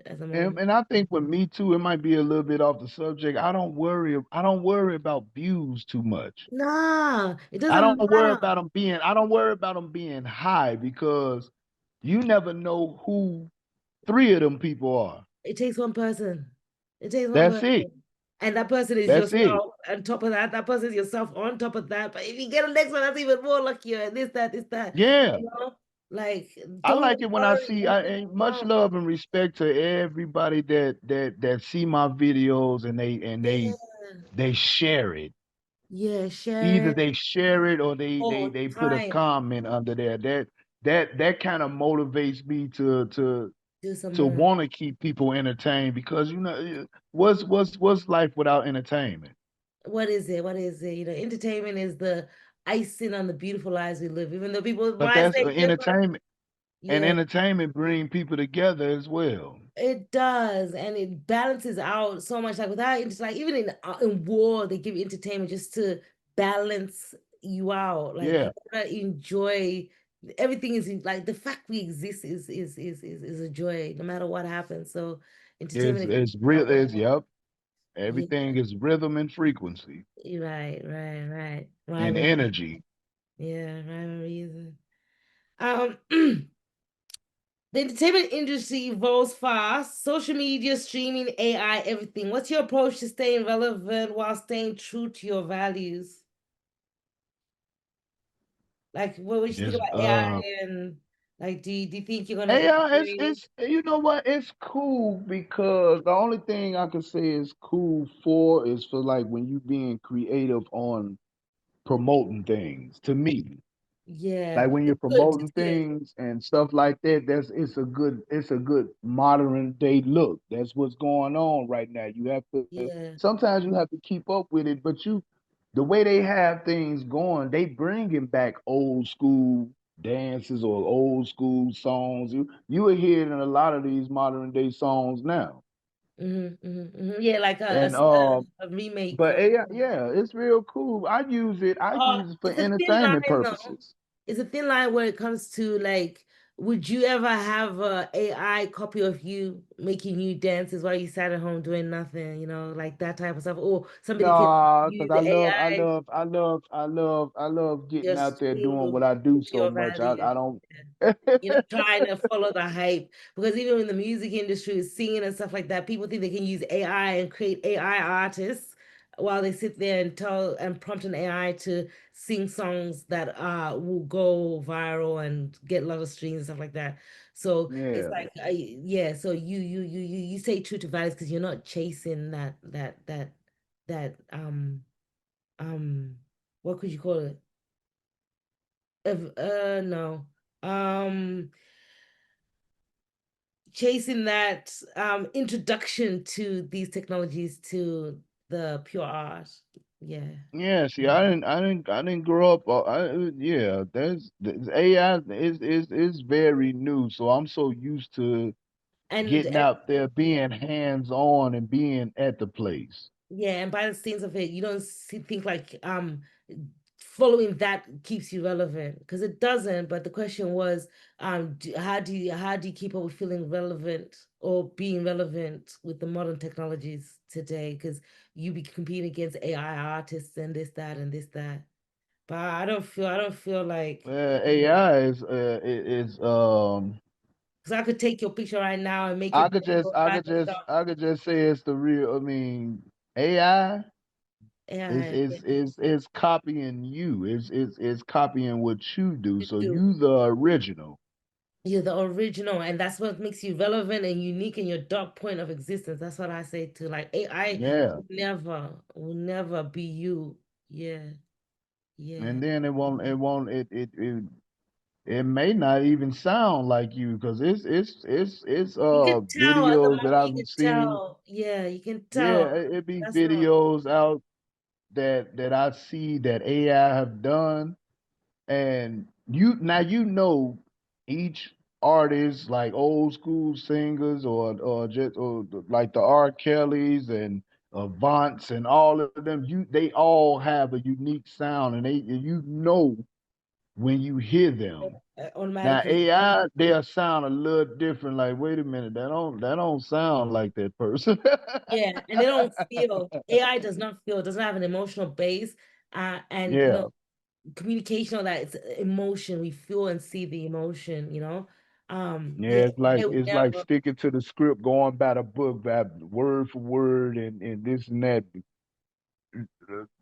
[SPEAKER 1] at the moment.
[SPEAKER 2] And I think with me too, it might be a little bit off the subject. I don't worry about views too much.
[SPEAKER 1] Nah, it
[SPEAKER 2] I
[SPEAKER 1] doesn't
[SPEAKER 2] don't worry
[SPEAKER 1] matter.
[SPEAKER 2] about them being I don't worry about them being high because you never know who three of them people are.
[SPEAKER 1] It takes one person. It takes one
[SPEAKER 2] That's it.
[SPEAKER 1] person. And that person is
[SPEAKER 2] That's it.
[SPEAKER 1] yourself. On top of that, that person is yourself on top of that. But if you get a next one, that's even more luckier. And this, that.
[SPEAKER 2] Yeah.
[SPEAKER 1] You know? Like,
[SPEAKER 2] I
[SPEAKER 1] don't
[SPEAKER 2] like it when I
[SPEAKER 1] worry.
[SPEAKER 2] see I
[SPEAKER 1] Everything's
[SPEAKER 2] ain't much
[SPEAKER 1] fine.
[SPEAKER 2] love and respect to everybody that see my videos and
[SPEAKER 1] Yeah.
[SPEAKER 2] they share it.
[SPEAKER 1] Yeah,
[SPEAKER 2] Either
[SPEAKER 1] share it
[SPEAKER 2] they share it or they they
[SPEAKER 1] all
[SPEAKER 2] they
[SPEAKER 1] the
[SPEAKER 2] put a
[SPEAKER 1] time.
[SPEAKER 2] comment under there. That kind of motivates me
[SPEAKER 1] Do some
[SPEAKER 2] to
[SPEAKER 1] more.
[SPEAKER 2] want to keep people entertained because what's life without entertainment?
[SPEAKER 1] What is it? What is it? Entertainment is the icing on the beautiful lives we live. Even though people
[SPEAKER 2] But
[SPEAKER 1] might
[SPEAKER 2] that's
[SPEAKER 1] say different.
[SPEAKER 2] entertainment, and
[SPEAKER 1] Yeah.
[SPEAKER 2] entertainment bring people together as well.
[SPEAKER 1] It does, and it balances out so much. Like without it's like even in war, they give you entertainment just to balance you out. Like you
[SPEAKER 2] Yeah,
[SPEAKER 1] gotta enjoy everything is like the fact we exist is a joy, no matter what happens. So
[SPEAKER 2] it's
[SPEAKER 1] entertainment is
[SPEAKER 2] it's real. It's Yep.
[SPEAKER 1] yeah,
[SPEAKER 2] Everything is rhythm and frequency
[SPEAKER 1] right.
[SPEAKER 2] and
[SPEAKER 1] Rhyme and
[SPEAKER 2] energy.
[SPEAKER 1] yeah, rhyme and reason. Um The entertainment industry evolves fast. Social media, streaming, AI, everything. What's your approach to staying relevant while staying true to your values? Like, what would you think
[SPEAKER 2] Just
[SPEAKER 1] about AI and like, do you think you're gonna
[SPEAKER 2] AI,
[SPEAKER 1] integrate?
[SPEAKER 2] you know what? It's cool because the only thing I can say is cool for is for like when you being creative on promoting things to me.
[SPEAKER 1] Yeah,
[SPEAKER 2] Like when you're
[SPEAKER 1] it's good. It's
[SPEAKER 2] promoting
[SPEAKER 1] good.
[SPEAKER 2] things and stuff like that, it's a good modern day look. That's what's going on right now. You have to
[SPEAKER 1] Yeah.
[SPEAKER 2] sometimes you have to keep up with it, but the way they have things going, they bringing back old school dances or old school songs. You are hearing a lot of these modern day songs now.
[SPEAKER 1] Yeah, like
[SPEAKER 2] And
[SPEAKER 1] a remake
[SPEAKER 2] but
[SPEAKER 1] of.
[SPEAKER 2] AI, yeah, it's real cool. I use it for
[SPEAKER 1] It's a thin
[SPEAKER 2] entertainment
[SPEAKER 1] line though.
[SPEAKER 2] purposes.
[SPEAKER 1] It's a thin line where it comes to like, would you ever have a AI copy of you making you dances while you sat at home doing nothing, like that type of stuff? Or somebody can
[SPEAKER 2] No, because
[SPEAKER 1] use the AI
[SPEAKER 2] I love getting out
[SPEAKER 1] just
[SPEAKER 2] there doing
[SPEAKER 1] true
[SPEAKER 2] what I do
[SPEAKER 1] to
[SPEAKER 2] so
[SPEAKER 1] your
[SPEAKER 2] much. I
[SPEAKER 1] values.
[SPEAKER 2] don't.
[SPEAKER 1] You're not trying to follow the hype because even in the music industry, singing and stuff like that, people think they can use AI and create AI artists while they sit there and tell and prompt an AI to sing songs that will go viral and get a lot of streams and stuff like that. So it's
[SPEAKER 2] Yeah,
[SPEAKER 1] like, yeah. So you stay true to values because you're not chasing that um what could you call it? No. Um Chasing that introduction to these technologies to the pure art. Yeah.
[SPEAKER 2] yeah. See, I didn't grow up. Yeah. There's AI is very new, so I'm so used to
[SPEAKER 1] And
[SPEAKER 2] getting out there, being hands on, and being at the place.
[SPEAKER 1] Yeah, and by the scenes of it, you don't think like following that keeps you relevant because it doesn't. But the question was, how do you keep up with feeling relevant or being relevant with the modern technologies today? Because you be competing against AI artists and this, that, and this, that. But I don't feel like
[SPEAKER 2] AI is
[SPEAKER 1] because I could take your picture right now and make
[SPEAKER 2] I
[SPEAKER 1] it
[SPEAKER 2] could
[SPEAKER 1] better
[SPEAKER 2] just
[SPEAKER 1] or
[SPEAKER 2] I
[SPEAKER 1] bad
[SPEAKER 2] could
[SPEAKER 1] or
[SPEAKER 2] just
[SPEAKER 1] stuff.
[SPEAKER 2] I could just say it's the real. I mean, AI is
[SPEAKER 1] AI, yeah,
[SPEAKER 2] is is is copying you. Is copying what you do.
[SPEAKER 1] you
[SPEAKER 2] So
[SPEAKER 1] do.
[SPEAKER 2] you the original.
[SPEAKER 1] You're the original, and that's what makes you relevant and unique in your dark point of existence. That's what I say too. Like AI
[SPEAKER 2] Yeah.
[SPEAKER 1] will never be you. Yeah, yeah.
[SPEAKER 2] And then it may not even sound like you because it's
[SPEAKER 1] You can tell at the
[SPEAKER 2] videos that
[SPEAKER 1] moment.
[SPEAKER 2] I've
[SPEAKER 1] You can
[SPEAKER 2] seen.
[SPEAKER 1] tell. Yeah, you can
[SPEAKER 2] Yeah,
[SPEAKER 1] tell.
[SPEAKER 2] it be
[SPEAKER 1] That's not.
[SPEAKER 2] videos out that I see that AI have done, and you know each artist like old school singers or like the R. Kellys and Avants and all of them. They all have a unique sound, and you know when you hear them. Now
[SPEAKER 1] Automatically.
[SPEAKER 2] AI, they'll sound a little different. Like, wait a minute, that don't sound like that person.
[SPEAKER 1] Yeah, and they don't feel. AI does not feel. Doesn't have an emotional base. And
[SPEAKER 2] Yeah,
[SPEAKER 1] communication, all that it's emotion. We feel and see the emotion. Yeah,
[SPEAKER 2] yeah. It's like
[SPEAKER 1] I would
[SPEAKER 2] it's like
[SPEAKER 1] never.
[SPEAKER 2] sticking to the script, going by the book, by word for word, and this and that.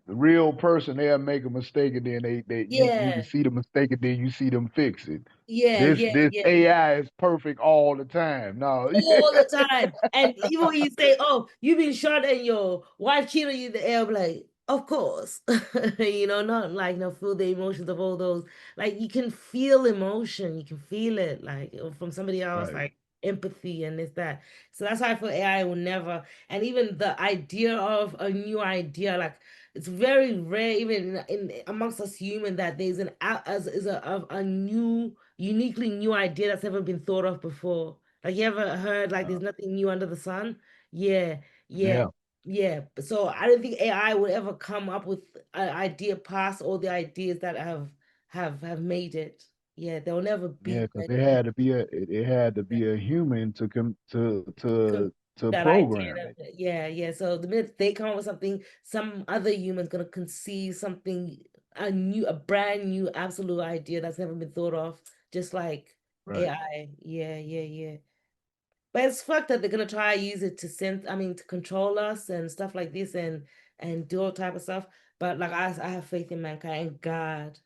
[SPEAKER 2] The real person, they'll make a mistake, and then you can
[SPEAKER 1] Yeah,
[SPEAKER 2] see the mistake, and then you see them fix it.
[SPEAKER 1] yeah,
[SPEAKER 2] This
[SPEAKER 1] yeah,
[SPEAKER 2] this
[SPEAKER 1] yeah.
[SPEAKER 2] AI is perfect all the time. No,
[SPEAKER 1] All the time. And even when you say, "Oh, you've been shot and your wife cheated on you," in the air, I'm like, of course. Not like feel the emotions of all those. Like you can feel emotion, you can feel it, like from somebody else,
[SPEAKER 2] right.
[SPEAKER 1] like empathy and this, that. So that's why I feel AI will never, and even the idea of a new idea, like it's very rare, even in amongst us human, that there's an as is a new, uniquely new idea that's never been thought of before. Like you ever heard like
[SPEAKER 2] Uh,
[SPEAKER 1] there's nothing new under the sun? Yeah, yeah,
[SPEAKER 2] yeah,
[SPEAKER 1] yeah. So I don't think AI would ever come up with an idea past all the ideas that have made it. Yeah, they'll never
[SPEAKER 2] yeah,
[SPEAKER 1] beat
[SPEAKER 2] because
[SPEAKER 1] like
[SPEAKER 2] it had to be a human to come
[SPEAKER 1] to
[SPEAKER 2] to
[SPEAKER 1] that idea.
[SPEAKER 2] program it.
[SPEAKER 1] Yeah, yeah. So the minute they come up with something, some other human's gonna conceive something, a brand new absolute idea that's never been thought of, just like
[SPEAKER 2] Right.
[SPEAKER 1] AI. Yeah, yeah, yeah. But it's fucked that they're gonna try to use it to send, I mean, to control us and stuff like this and do all type of stuff. But like I have faith in mankind and God.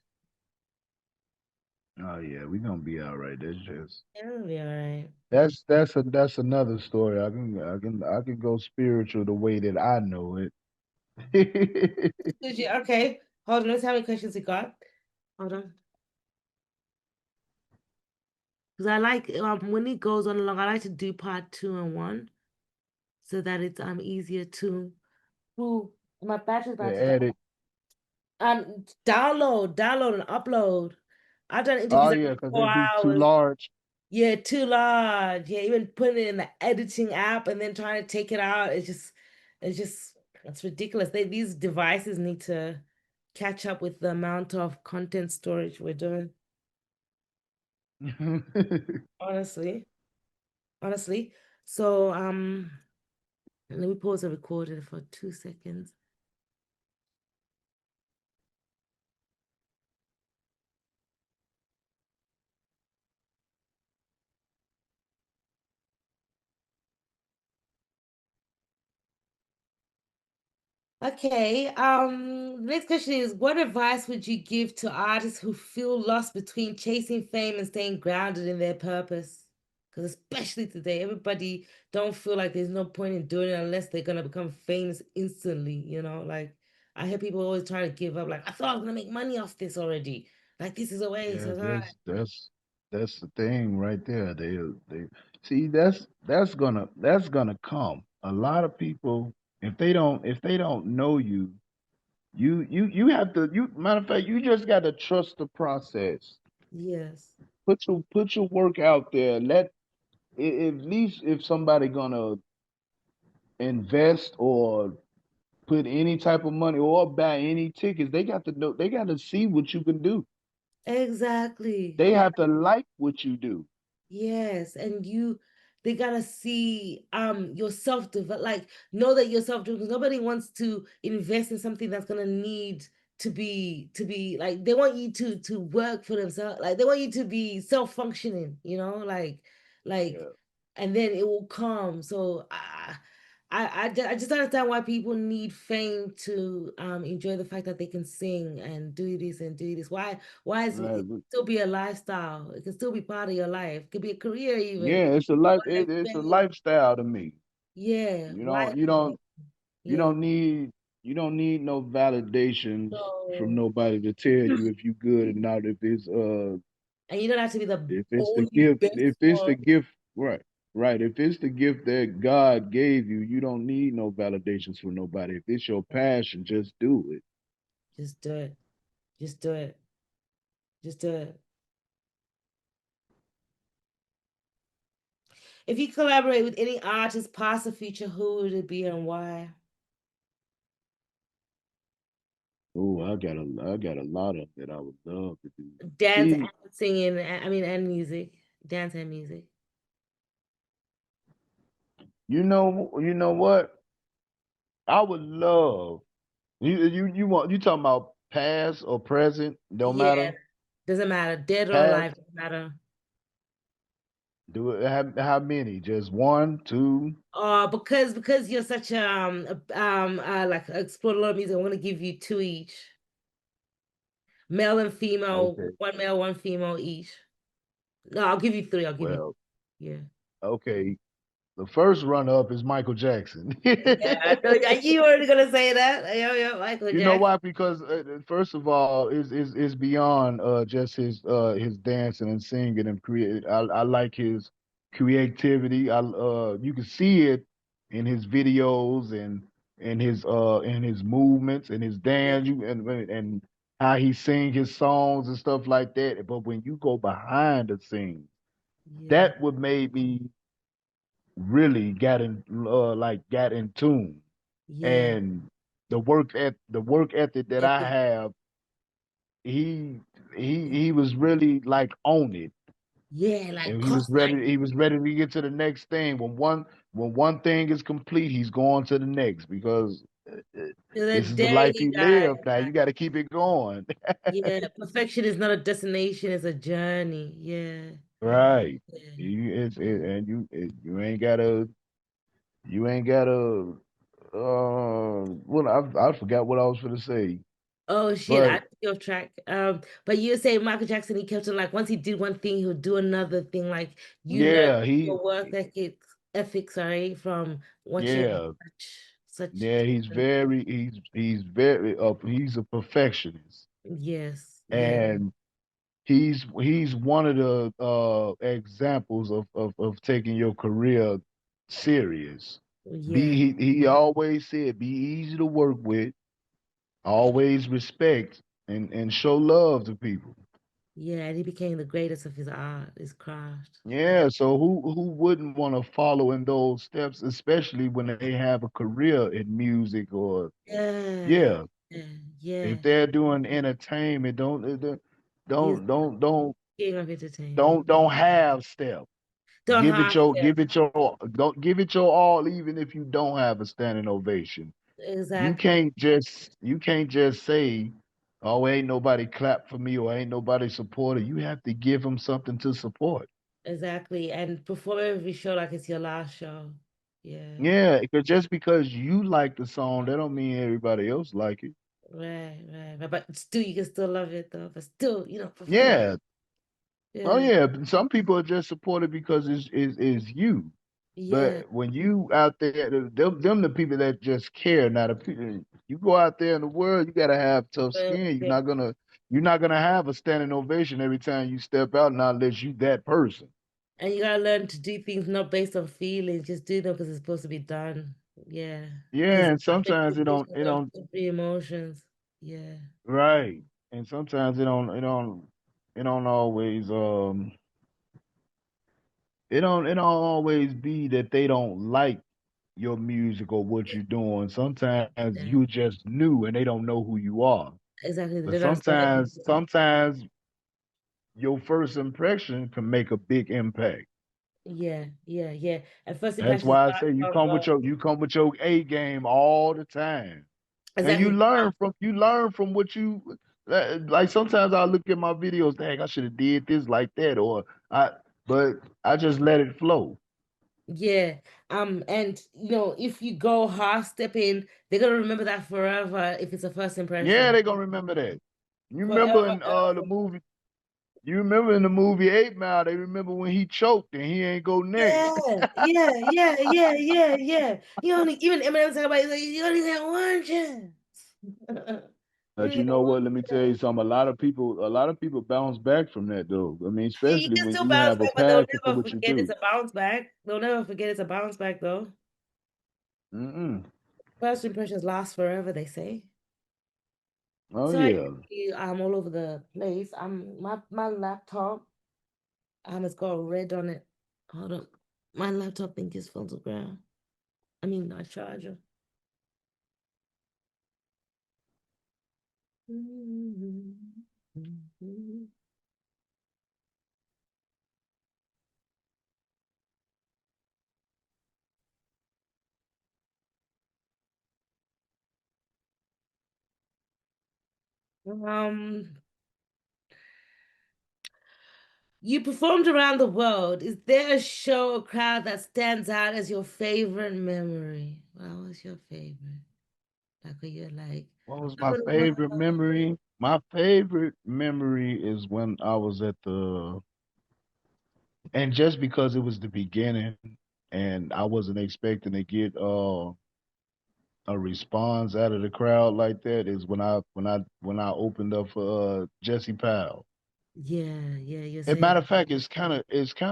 [SPEAKER 2] Oh yeah, we gonna be all right.
[SPEAKER 1] It'll be all right.
[SPEAKER 2] That's another story. I can go spiritual the way that I know it.
[SPEAKER 1] Okay, hold on. Let's see how many questions we got. Hold on, because I like when it goes on along. I like to do part two and one so that it's easier to. Oh, my battery's
[SPEAKER 2] The
[SPEAKER 1] about to die.
[SPEAKER 2] edit.
[SPEAKER 1] Download and upload. I've done
[SPEAKER 2] Oh
[SPEAKER 1] interviews that
[SPEAKER 2] yeah,
[SPEAKER 1] take
[SPEAKER 2] because
[SPEAKER 1] four
[SPEAKER 2] it'd be too
[SPEAKER 1] hours.
[SPEAKER 2] large.
[SPEAKER 1] Yeah, too large. Yeah, even putting it in the editing app and then trying to take it out, it's ridiculous. These devices need to catch up with the amount of content storage we're doing. Honestly, honestly. So, let me pause the recording for 2 seconds. Okay. The next question is, what advice would you give to artists who feel lost between chasing fame and staying grounded in their purpose? Because especially today, everybody don't feel like there's no point in doing it unless they're gonna become famous instantly. Like I hear people always trying to give up, like, I thought I was gonna make money off this already. Like this is a waste.
[SPEAKER 2] Yeah,
[SPEAKER 1] It's all right.
[SPEAKER 2] that's the thing right there. They see that's gonna come. A lot of people, if they don't know you, you have to you matter of fact, you just gotta trust the process.
[SPEAKER 1] Yes.
[SPEAKER 2] Put your work out there. At least if somebody gonna invest or put any type of money or buy any tickets. They got to know. They got to see what you can do.
[SPEAKER 1] Exactly.
[SPEAKER 2] They have to like what you do.
[SPEAKER 1] Yes, and they gotta see your self develop, like know that you're self driven. Nobody wants to invest in something that's gonna need to be like they want you to work for themselves, like they want you to be self functioning, like,
[SPEAKER 2] Yeah.
[SPEAKER 1] and then it will come. So I just understand why people need fame to enjoy the fact that they can sing and do this and do this. Why is it
[SPEAKER 2] Right.
[SPEAKER 1] still be a lifestyle? It can still be part of your life. It could be a career even.
[SPEAKER 2] Yeah, it's a
[SPEAKER 1] Fame.
[SPEAKER 2] lifestyle to me.
[SPEAKER 1] Yeah.
[SPEAKER 2] You
[SPEAKER 1] Why?
[SPEAKER 2] don't you don't you
[SPEAKER 1] Yeah.
[SPEAKER 2] don't need you don't need no validations from
[SPEAKER 1] So,
[SPEAKER 2] nobody to tell you if you good or not.
[SPEAKER 1] and you don't have to be the
[SPEAKER 2] If it's the
[SPEAKER 1] only
[SPEAKER 2] gift,
[SPEAKER 1] best
[SPEAKER 2] if it's
[SPEAKER 1] one.
[SPEAKER 2] the gift, right, right. If it's the gift that God gave you, you don't need no validations from nobody. If it's your passion, just do it.
[SPEAKER 1] Just do it. Just do it. Just do it. If you collaborate with any artist, past or future, who would it be and why?
[SPEAKER 2] Oh, I got a lot of that I would love to do.
[SPEAKER 1] Dance
[SPEAKER 2] See,
[SPEAKER 1] and singing, I mean, and music. Dance and music.
[SPEAKER 2] you know what? I would love you talking about past or present? Don't
[SPEAKER 1] Yeah,
[SPEAKER 2] matter.
[SPEAKER 1] doesn't matter. Dead or alive,
[SPEAKER 2] Past,
[SPEAKER 1] doesn't matter.
[SPEAKER 2] do it. How many? Just one, two.
[SPEAKER 1] Because you're such like explore a lot of music, I'm gonna give you two each. Male and female,
[SPEAKER 2] Okay.
[SPEAKER 1] one male, one female each. No, I'll give you three. I'll give you
[SPEAKER 2] Well,
[SPEAKER 1] yeah.
[SPEAKER 2] okay. The first runner up is Michael Jackson.
[SPEAKER 1] Yeah, I know you were gonna say that. Yeah, Michael
[SPEAKER 2] You know
[SPEAKER 1] Jackson.
[SPEAKER 2] why? Because first of all, is beyond just his dancing and singing and create. I like his creativity. I You can see it in his videos and in his movements and his
[SPEAKER 1] Yeah,
[SPEAKER 2] dance. And how he sing his songs and stuff like that. But when you go behind the scenes,
[SPEAKER 1] yeah,
[SPEAKER 2] that would made me really got in tune.
[SPEAKER 1] yeah,
[SPEAKER 2] And the work ethic that I
[SPEAKER 1] epic.
[SPEAKER 2] have, he he was really like on it,
[SPEAKER 1] Yeah, like
[SPEAKER 2] and
[SPEAKER 1] cost like
[SPEAKER 2] he was ready to get to the next thing. When one thing is complete, he's going to the next because
[SPEAKER 1] to the
[SPEAKER 2] this is the
[SPEAKER 1] day
[SPEAKER 2] life
[SPEAKER 1] he
[SPEAKER 2] he
[SPEAKER 1] died.
[SPEAKER 2] lived. Now you got to keep it going.
[SPEAKER 1] Yeah, perfection is not a destination; it's a journey. Yeah,
[SPEAKER 2] Right.
[SPEAKER 1] yeah.
[SPEAKER 2] You ain't gotta. Well, I forgot what I was going to say,
[SPEAKER 1] Oh shit, I
[SPEAKER 2] but
[SPEAKER 1] took you off track. But you say Michael Jackson, he kept on like once he did one thing, he'll do another thing. Like you learn
[SPEAKER 2] yeah,
[SPEAKER 1] your work ethics, sorry, from watching
[SPEAKER 2] yeah.
[SPEAKER 1] such
[SPEAKER 2] Yeah, he's a perfectionist,
[SPEAKER 1] yes, yeah,
[SPEAKER 2] and he's one of the examples of taking your career serious.
[SPEAKER 1] yeah,
[SPEAKER 2] He always said be easy to work with, always respect and show love to people.
[SPEAKER 1] yeah. And he became the greatest of his art, his craft.
[SPEAKER 2] Yeah, so who wouldn't want to follow in those steps, especially when they have a career in music or
[SPEAKER 1] Yeah,
[SPEAKER 2] yeah.
[SPEAKER 1] yeah,
[SPEAKER 2] If
[SPEAKER 1] yeah.
[SPEAKER 2] they're doing entertainment,
[SPEAKER 1] He's
[SPEAKER 2] don't
[SPEAKER 1] the
[SPEAKER 2] don't don't
[SPEAKER 1] king of entertainment.
[SPEAKER 2] don't have step.
[SPEAKER 1] Don't have to
[SPEAKER 2] Don't give it your all, even if you don't have a standing ovation.
[SPEAKER 1] exactly.
[SPEAKER 2] You can't just say, "Oh, ain't nobody clap for me" or "Ain't nobody supported." You have to give them something to support.
[SPEAKER 1] Exactly. And perform every show like it's your last show. Yeah.
[SPEAKER 2] Yeah, because just because you like the song, that don't mean everybody else like it.
[SPEAKER 1] Right. But still, you can still love it though. But still, perform.
[SPEAKER 2] Yeah. Oh
[SPEAKER 1] Yeah.
[SPEAKER 2] yeah. Some people are just supported because it's you.
[SPEAKER 1] Yeah.
[SPEAKER 2] But when you out there, them the people that just care. Now the people you go out there in the world, you gotta have tough skin.
[SPEAKER 1] Yeah.
[SPEAKER 2] You're not gonna have a standing ovation every time you step out, not unless you that person.
[SPEAKER 1] And you gotta learn to do things not based on feelings, just do them because it's supposed to be done. Yeah.
[SPEAKER 2] Yeah,
[SPEAKER 1] Because
[SPEAKER 2] and sometimes
[SPEAKER 1] expectations
[SPEAKER 2] it
[SPEAKER 1] of
[SPEAKER 2] don't
[SPEAKER 1] every emotions. Yeah.
[SPEAKER 2] right. And sometimes it don't always it don't always be that they don't like your music or what you're doing. Sometimes you
[SPEAKER 1] Yeah,
[SPEAKER 2] just new and they don't know who you are.
[SPEAKER 1] exactly.
[SPEAKER 2] But
[SPEAKER 1] They don't understand what
[SPEAKER 2] sometimes your first impression can make a big impact.
[SPEAKER 1] yeah, yeah, yeah. And first
[SPEAKER 2] That's
[SPEAKER 1] impressions
[SPEAKER 2] why I
[SPEAKER 1] last
[SPEAKER 2] say
[SPEAKER 1] forever.
[SPEAKER 2] you come with your A game all the time. And
[SPEAKER 1] Exactly.
[SPEAKER 2] you learn from what you like. Sometimes I look at my videos, dang, I should have did this like that, or I but I just let it flow.
[SPEAKER 1] Yeah. And if you go half stepping, they're gonna remember that forever if it's a first
[SPEAKER 2] Yeah,
[SPEAKER 1] impression.
[SPEAKER 2] they gonna remember that. You remember
[SPEAKER 1] Forever,
[SPEAKER 2] in the
[SPEAKER 1] ever.
[SPEAKER 2] movie you remember in the movie 8 Mile, they remember when he choked and he ain't go next.
[SPEAKER 1] Yeah, yeah, yeah, yeah, yeah, yeah. You only even Eminem talk about it, like, you only got one chance. You
[SPEAKER 2] But
[SPEAKER 1] only
[SPEAKER 2] you
[SPEAKER 1] got
[SPEAKER 2] know
[SPEAKER 1] one
[SPEAKER 2] what? Let me tell you
[SPEAKER 1] chance.
[SPEAKER 2] something. A lot of people bounce back from that though. I mean,
[SPEAKER 1] Yeah, you
[SPEAKER 2] especially
[SPEAKER 1] can
[SPEAKER 2] when
[SPEAKER 1] still
[SPEAKER 2] you
[SPEAKER 1] bounce
[SPEAKER 2] have a
[SPEAKER 1] back, but they'll
[SPEAKER 2] passion for
[SPEAKER 1] never
[SPEAKER 2] what you
[SPEAKER 1] forget it's
[SPEAKER 2] do.
[SPEAKER 1] a bounce back. They'll never forget it's a bounce back, though.
[SPEAKER 2] Mm-mm.
[SPEAKER 1] First impressions last forever, they say.
[SPEAKER 2] Oh
[SPEAKER 1] Sorry,
[SPEAKER 2] yeah.
[SPEAKER 1] I'm all over the place. My laptop it's got a red on it. Hold on. My laptop think is photograph. I mean, not charger. Um, you performed around the world. Is there a show or crowd that stands out as your favorite memory? What was your favorite? Like, where you're like,
[SPEAKER 2] What was
[SPEAKER 1] I'm
[SPEAKER 2] my
[SPEAKER 1] in the
[SPEAKER 2] favorite
[SPEAKER 1] world.
[SPEAKER 2] memory? My favorite memory is when I was at the and just because it was the beginning and I wasn't expecting to get a response out of the crowd like that is when I opened up for Jesse Powell.
[SPEAKER 1] Yeah, yeah, you're
[SPEAKER 2] As a
[SPEAKER 1] saying.
[SPEAKER 2] matter of fact, it's kind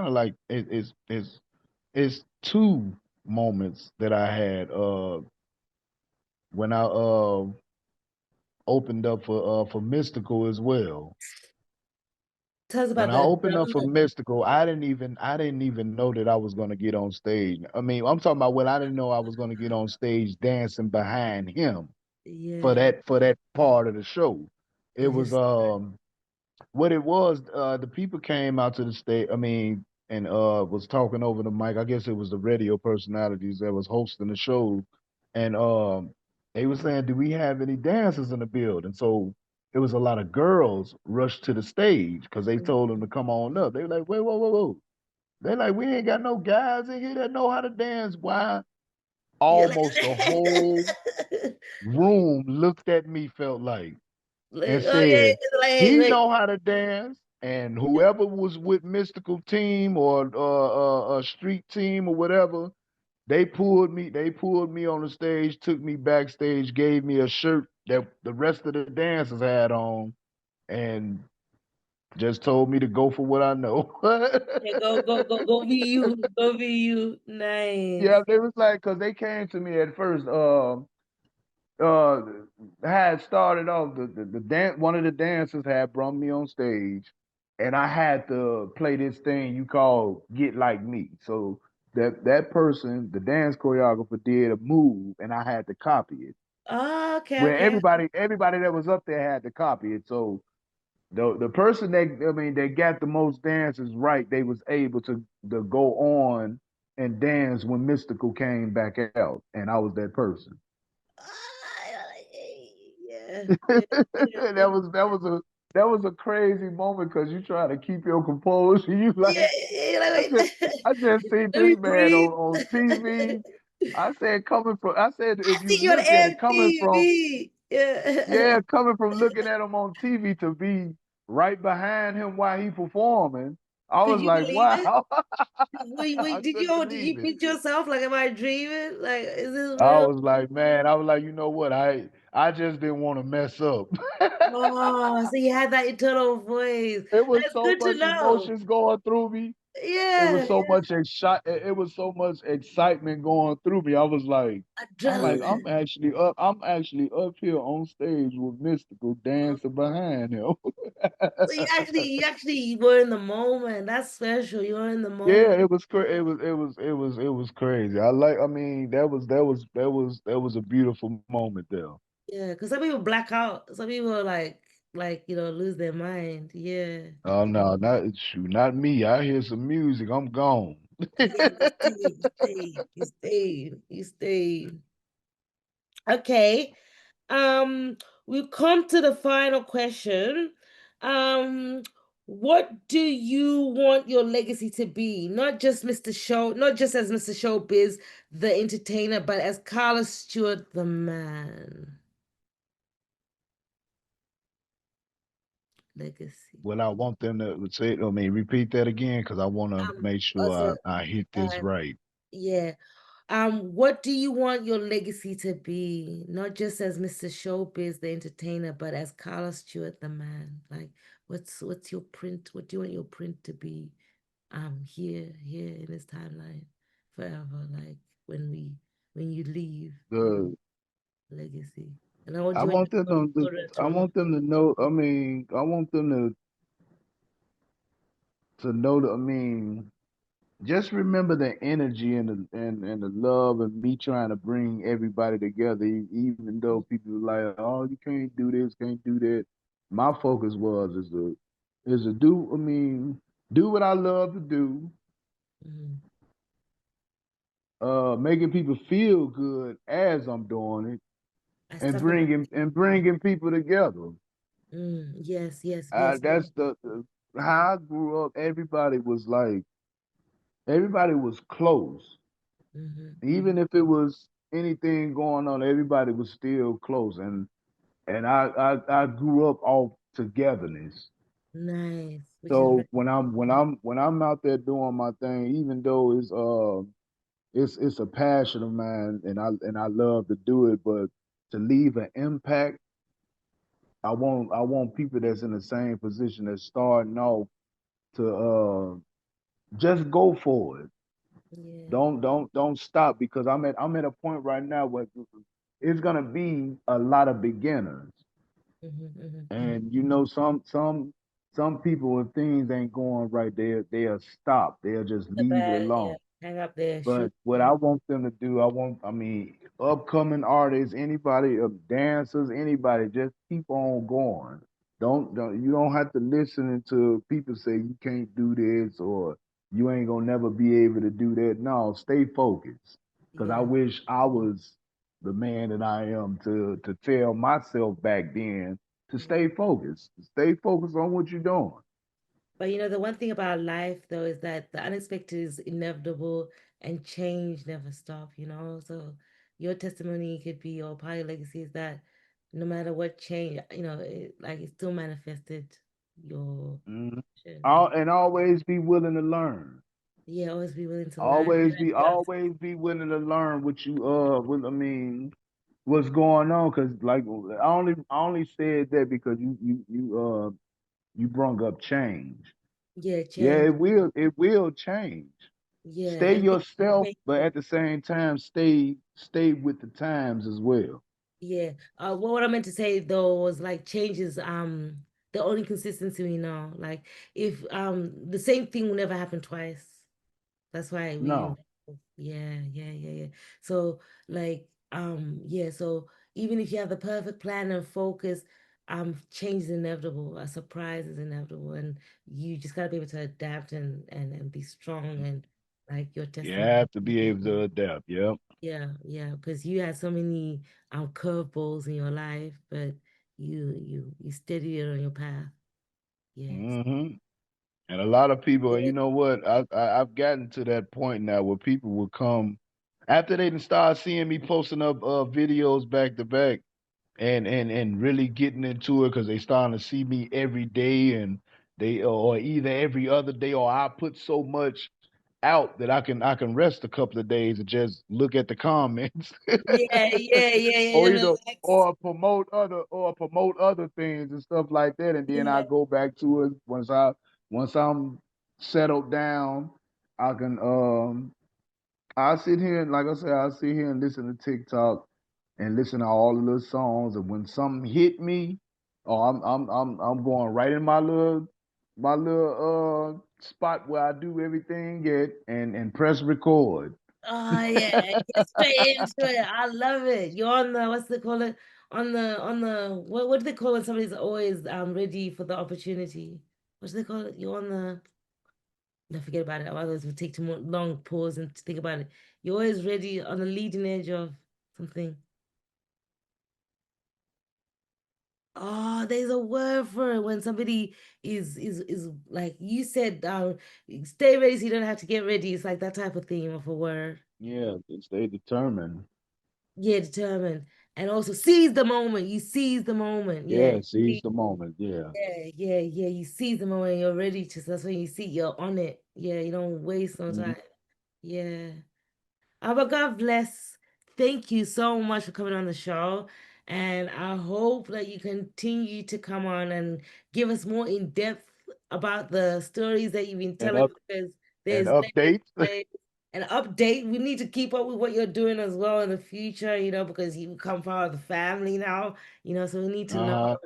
[SPEAKER 2] of like it's two moments that I had when I opened up for Mystical as well.
[SPEAKER 1] Tell us
[SPEAKER 2] When
[SPEAKER 1] about
[SPEAKER 2] I
[SPEAKER 1] the
[SPEAKER 2] opened up for
[SPEAKER 1] drama.
[SPEAKER 2] Mystical, I didn't even know that I was gonna get on stage. I mean, I'm talking about when I didn't know I was gonna get on stage dancing behind him
[SPEAKER 1] Yeah,
[SPEAKER 2] for that part of the show. It was
[SPEAKER 1] yes.
[SPEAKER 2] what it was, the people came out to the stage, I mean, and was talking over the mic. I guess it was the radio personalities that was hosting the show. And they were saying, do we have any dancers in the building? So it was a lot of girls rushed to the stage because they told them to come on up. They were like, wait, whoa, whoa, whoa. They're like, we ain't got no guys in here that know how to dance. Why?
[SPEAKER 1] You're like,
[SPEAKER 2] Almost the whole room looked at me, felt like, and
[SPEAKER 1] like, oh yeah,
[SPEAKER 2] said,
[SPEAKER 1] it's like, hey,
[SPEAKER 2] he
[SPEAKER 1] wait.
[SPEAKER 2] know how to dance. And whoever was with Mystical team or a street team or whatever, they pulled me on the stage, took me backstage, gave me a shirt that the rest of the dancers had on, and just told me to go for what I know.
[SPEAKER 1] Yeah, go be you. Go be you. Nice.
[SPEAKER 2] Yeah, they was like, cause they came to me at first. Uh had started off the dance, one of the dancers had brought me on stage and I had to play this thing you call Get Like Me. So that person, the dance choreographer, did a move and I had to copy it.
[SPEAKER 1] Oh, okay,
[SPEAKER 2] Where
[SPEAKER 1] okay.
[SPEAKER 2] everybody that was up there had to copy it. So the person that I mean they got the most dances right, they was able to go on and dance when Mystical came back out. And I was that person.
[SPEAKER 1] Yeah, yeah, yeah,
[SPEAKER 2] That was a crazy moment because you try to keep your composure. You
[SPEAKER 1] yeah,
[SPEAKER 2] like
[SPEAKER 1] yeah, like, wait.
[SPEAKER 2] I just seen
[SPEAKER 1] Let
[SPEAKER 2] this
[SPEAKER 1] me
[SPEAKER 2] man
[SPEAKER 1] breathe.
[SPEAKER 2] on TV. I said
[SPEAKER 1] I
[SPEAKER 2] if you
[SPEAKER 1] see you on
[SPEAKER 2] look at it
[SPEAKER 1] MTV. Yeah.
[SPEAKER 2] coming from looking at him on TV to be right behind him while he performing, I
[SPEAKER 1] Could
[SPEAKER 2] was
[SPEAKER 1] you
[SPEAKER 2] like,
[SPEAKER 1] believe it?
[SPEAKER 2] wow.
[SPEAKER 1] Wait,
[SPEAKER 2] I couldn't
[SPEAKER 1] did
[SPEAKER 2] believe
[SPEAKER 1] you
[SPEAKER 2] it.
[SPEAKER 1] pinch yourself? Like, am I dreaming? Like, is this
[SPEAKER 2] I
[SPEAKER 1] real?
[SPEAKER 2] was like, man, I was like, you know what? I just didn't want to mess up.
[SPEAKER 1] Oh, so you had that internal voice.
[SPEAKER 2] It was
[SPEAKER 1] That's
[SPEAKER 2] so
[SPEAKER 1] good to
[SPEAKER 2] much
[SPEAKER 1] know.
[SPEAKER 2] emotions going through me. It was
[SPEAKER 1] Yeah,
[SPEAKER 2] so much it was so much excitement going through me. I was like, I'm
[SPEAKER 1] adrenaline.
[SPEAKER 2] actually up here on stage with Mystical dancing behind him.
[SPEAKER 1] So you actually were in the moment. That's special. You were in the
[SPEAKER 2] Yeah,
[SPEAKER 1] moment.
[SPEAKER 2] it was crazy. I mean, that was a beautiful moment there.
[SPEAKER 1] Yeah, because some people black out. Some people lose their mind. Yeah.
[SPEAKER 2] Oh no, not shoot, not me. I hear some music, I'm gone.
[SPEAKER 1] Yeah, you stayed, you stayed, you stayed, you stayed. Okay. We've come to the final question. Um, what do you want your legacy to be? Not just as Mr. Showbiz, the entertainer, but as Carlos Stewart, the man. Legacy.
[SPEAKER 2] Well, I want them to say, I mean, repeat that again because I want to make
[SPEAKER 1] Also,
[SPEAKER 2] sure I hit this right.
[SPEAKER 1] yeah. What do you want your legacy to be? Not just as Mr. Showbiz, the entertainer, but as Carlos Stewart, the man. Like, what's your print? What do you want your print to be? Here in this timeline, forever. Like when you leave,
[SPEAKER 2] The
[SPEAKER 1] legacy. And I want
[SPEAKER 2] I
[SPEAKER 1] you and
[SPEAKER 2] want them
[SPEAKER 1] your
[SPEAKER 2] to
[SPEAKER 1] children to
[SPEAKER 2] I
[SPEAKER 1] remember.
[SPEAKER 2] want them to know. I mean, I want them to know that. I mean, just remember the energy and the love and me trying to bring everybody together, even though people were like, "Oh, you can't do this, can't do that." My focus is to do. I mean, do what I love to do,
[SPEAKER 1] Mhm.
[SPEAKER 2] making people feel good as I'm doing it,
[SPEAKER 1] I
[SPEAKER 2] and
[SPEAKER 1] start from
[SPEAKER 2] bringing people together.
[SPEAKER 1] yes, yes, yes.
[SPEAKER 2] That's the how I grew up. Everybody was close.
[SPEAKER 1] Mm-hmm.
[SPEAKER 2] Even if it was anything going on, everybody was still close. And I grew up off togetherness.
[SPEAKER 1] Nice, which is
[SPEAKER 2] So
[SPEAKER 1] very
[SPEAKER 2] when I'm out there doing my thing, even though it's a passion of mine and I love to do it, but to leave an impact, I want people that's in the same position that's starting off to just go for it.
[SPEAKER 1] yeah.
[SPEAKER 2] Don't stop because I'm at a point right now where it's gonna be a lot of beginners.
[SPEAKER 1] Mm-hmm, mm-hmm.
[SPEAKER 2] And some people when things ain't going right, they'll stop. They'll just
[SPEAKER 1] The
[SPEAKER 2] leave it
[SPEAKER 1] bad, yeah.
[SPEAKER 2] alone.
[SPEAKER 1] Hang up there, shoot.
[SPEAKER 2] But what I want them to do, I mean, upcoming artists, anybody, dancers, anybody, just keep on going. You don't have to listen to people say you can't do this or you ain't gonna never be able to do that. No, stay focused. Cause I
[SPEAKER 1] Yeah,
[SPEAKER 2] wish I was the man that I am to tell myself back then to
[SPEAKER 1] yeah.
[SPEAKER 2] stay focused. Stay focused on what you're doing.
[SPEAKER 1] But the one thing about life though is that the unexpected is inevitable and change never stop. So your testimony could be or part of your legacy is that no matter what change, it still manifested your
[SPEAKER 2] Mhm.
[SPEAKER 1] vision.
[SPEAKER 2] And always be willing to learn.
[SPEAKER 1] Yeah, always be willing to learn
[SPEAKER 2] Always
[SPEAKER 1] and
[SPEAKER 2] be
[SPEAKER 1] adjust.
[SPEAKER 2] always be willing to learn what you I mean what's going on because like I only said that because you brought up change.
[SPEAKER 1] Yeah,
[SPEAKER 2] Yeah,
[SPEAKER 1] change.
[SPEAKER 2] it will change.
[SPEAKER 1] Yeah,
[SPEAKER 2] Stay
[SPEAKER 1] and be
[SPEAKER 2] yourself, but
[SPEAKER 1] grateful.
[SPEAKER 2] at the same time stay with the times as well.
[SPEAKER 1] Yeah. What I meant to say though was like change is the only consistency we know. Like if the same thing will never happen twice. That's why we
[SPEAKER 2] No.
[SPEAKER 1] yeah. So yeah, so even if you have the perfect plan and focus, change is inevitable. A surprise is inevitable and you just gotta be able to adapt and be strong and like your
[SPEAKER 2] You
[SPEAKER 1] testimony.
[SPEAKER 2] have to be able to adapt. Yep.
[SPEAKER 1] Yeah, because you had so many curveballs in your life, but you steadied it on your path. Yes.
[SPEAKER 2] hmm And a lot of people, and
[SPEAKER 1] Yeah,
[SPEAKER 2] you know what? I've gotten to that point now where people will come after they done start seeing me posting up videos back to back and really getting into it because they starting to see me every day and they or either every other day or I put so much out that I can rest a couple of days and just look at the comments or either
[SPEAKER 1] relax.
[SPEAKER 2] or promote other things and stuff like that and then I
[SPEAKER 1] Yeah,
[SPEAKER 2] go back to it once I'm settled down, I can I sit here and like I said, I sit here and listen to TikTok and listen to all the little songs. And when something hit me, oh, I'm going right in my little spot where I do everything at and press record.
[SPEAKER 1] Oh yeah, get straight into it. I love it. You're on the what's they call it? On the what do they call when somebody's always ready for the opportunity? What do they call it? You're on the no, forget about it. Otherwise we'll take too long pause and to think about it. You're always ready on the leading edge of something. Oh, there's a word for it when somebody is like you said, stay ready so you don't have to get ready. It's like that type of thing of a word.
[SPEAKER 2] Yeah, stay determined.
[SPEAKER 1] Yeah, determined. And also seize the moment. You seize the moment. Yeah.
[SPEAKER 2] Yeah, seize the moment. Yeah.
[SPEAKER 1] Yeah. You seize the moment. You're ready to. That's when you see you're on it. Yeah, you don't waste no
[SPEAKER 2] Mhm.
[SPEAKER 1] time. Yeah. But God bless. Thank you so much for coming on the show. And I hope that you continue to come on and give us more in depth about the stories that you've been
[SPEAKER 2] And
[SPEAKER 1] telling
[SPEAKER 2] up
[SPEAKER 1] because
[SPEAKER 2] and
[SPEAKER 1] there's layers,
[SPEAKER 2] updates.
[SPEAKER 1] layers. An update. We need to keep up with what you're doing as well in the future, because you come part of the family now, so we need to know.
[SPEAKER 2] Uh-huh.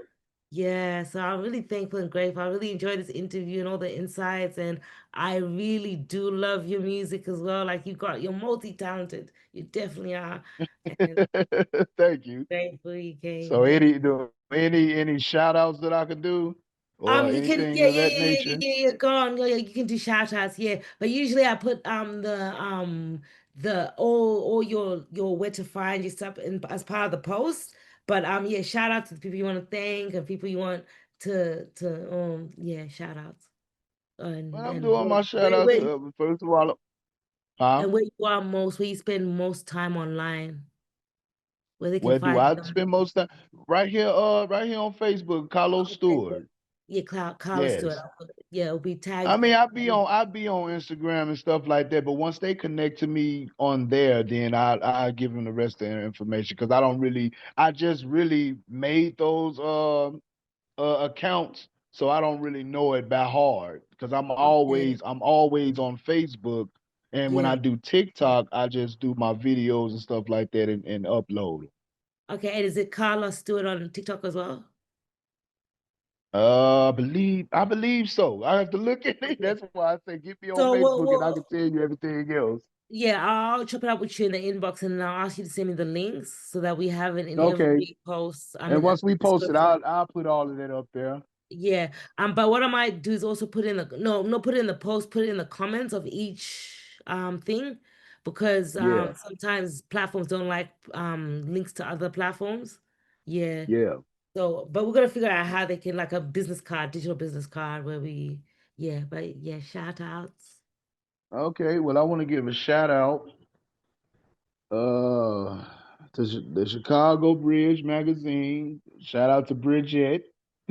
[SPEAKER 1] Yeah, so I'm really thankful and grateful. I really enjoyed this interview and all the insights, and I really do love your music as well. Like you're multi-talented. You definitely are. And
[SPEAKER 2] Thank you.
[SPEAKER 1] grateful you
[SPEAKER 2] So
[SPEAKER 1] came. Yeah.
[SPEAKER 2] any shout outs that I could do or
[SPEAKER 1] You can,
[SPEAKER 2] anything
[SPEAKER 1] yeah,
[SPEAKER 2] of
[SPEAKER 1] yeah,
[SPEAKER 2] that
[SPEAKER 1] yeah, yeah,
[SPEAKER 2] nature?
[SPEAKER 1] yeah, yeah, go on. Yeah, you can do shout outs, yeah. But usually I put the all your where to find your stuff in as part of the post. But yeah, shout out to the people you want to thank and people you want to yeah, shout outs.
[SPEAKER 2] When
[SPEAKER 1] and
[SPEAKER 2] I'm
[SPEAKER 1] and
[SPEAKER 2] doing
[SPEAKER 1] where
[SPEAKER 2] my shout
[SPEAKER 1] where
[SPEAKER 2] outs,
[SPEAKER 1] where
[SPEAKER 2] first of all, huh?
[SPEAKER 1] and where you are most, where you spend most time online, where they can
[SPEAKER 2] Where do
[SPEAKER 1] find
[SPEAKER 2] I
[SPEAKER 1] you on.
[SPEAKER 2] spend most time? Right here on Facebook, Carlos
[SPEAKER 1] Oh, Facebook.
[SPEAKER 2] Stewart.
[SPEAKER 1] Yeah, Carlos Stewart.
[SPEAKER 2] Yes.
[SPEAKER 1] Yeah, it'll be
[SPEAKER 2] I
[SPEAKER 1] tagged.
[SPEAKER 2] mean, I be on Instagram and stuff like that, but once they connect to me on there, then I give them the rest of their information because I just really made those accounts, so I don't really know it by heart because
[SPEAKER 1] Okay.
[SPEAKER 2] I'm always on Facebook, and when I
[SPEAKER 1] Yeah.
[SPEAKER 2] do TikTok, I just do my videos and stuff like that and upload.
[SPEAKER 1] Okay. And is it Carlos Stewart on TikTok as well?
[SPEAKER 2] I believe so. I have to look at it.
[SPEAKER 1] Okay.
[SPEAKER 2] That's why I say get me on
[SPEAKER 1] So
[SPEAKER 2] Facebook and I can tell you everything else.
[SPEAKER 1] yeah, I'll chop it up with you in the inbox and I'll ask you to send me the links so that we have it in
[SPEAKER 2] Okay.
[SPEAKER 1] every post. I
[SPEAKER 2] And
[SPEAKER 1] mean,
[SPEAKER 2] once we post it,
[SPEAKER 1] description.
[SPEAKER 2] I'll put all of that up there.
[SPEAKER 1] Yeah. But what I might do is also put in the no, no, put it in the post, put it in the comments of each thing because
[SPEAKER 2] Yeah.
[SPEAKER 1] sometimes platforms don't like links to other platforms. Yeah.
[SPEAKER 2] Yeah.
[SPEAKER 1] So, but we're gonna figure out how they can like a business card, digital business card where but yeah, shout outs.
[SPEAKER 2] Okay. Well, I want to give a shout out uh to the Chicago Bridge magazine. Shout out to Bridget.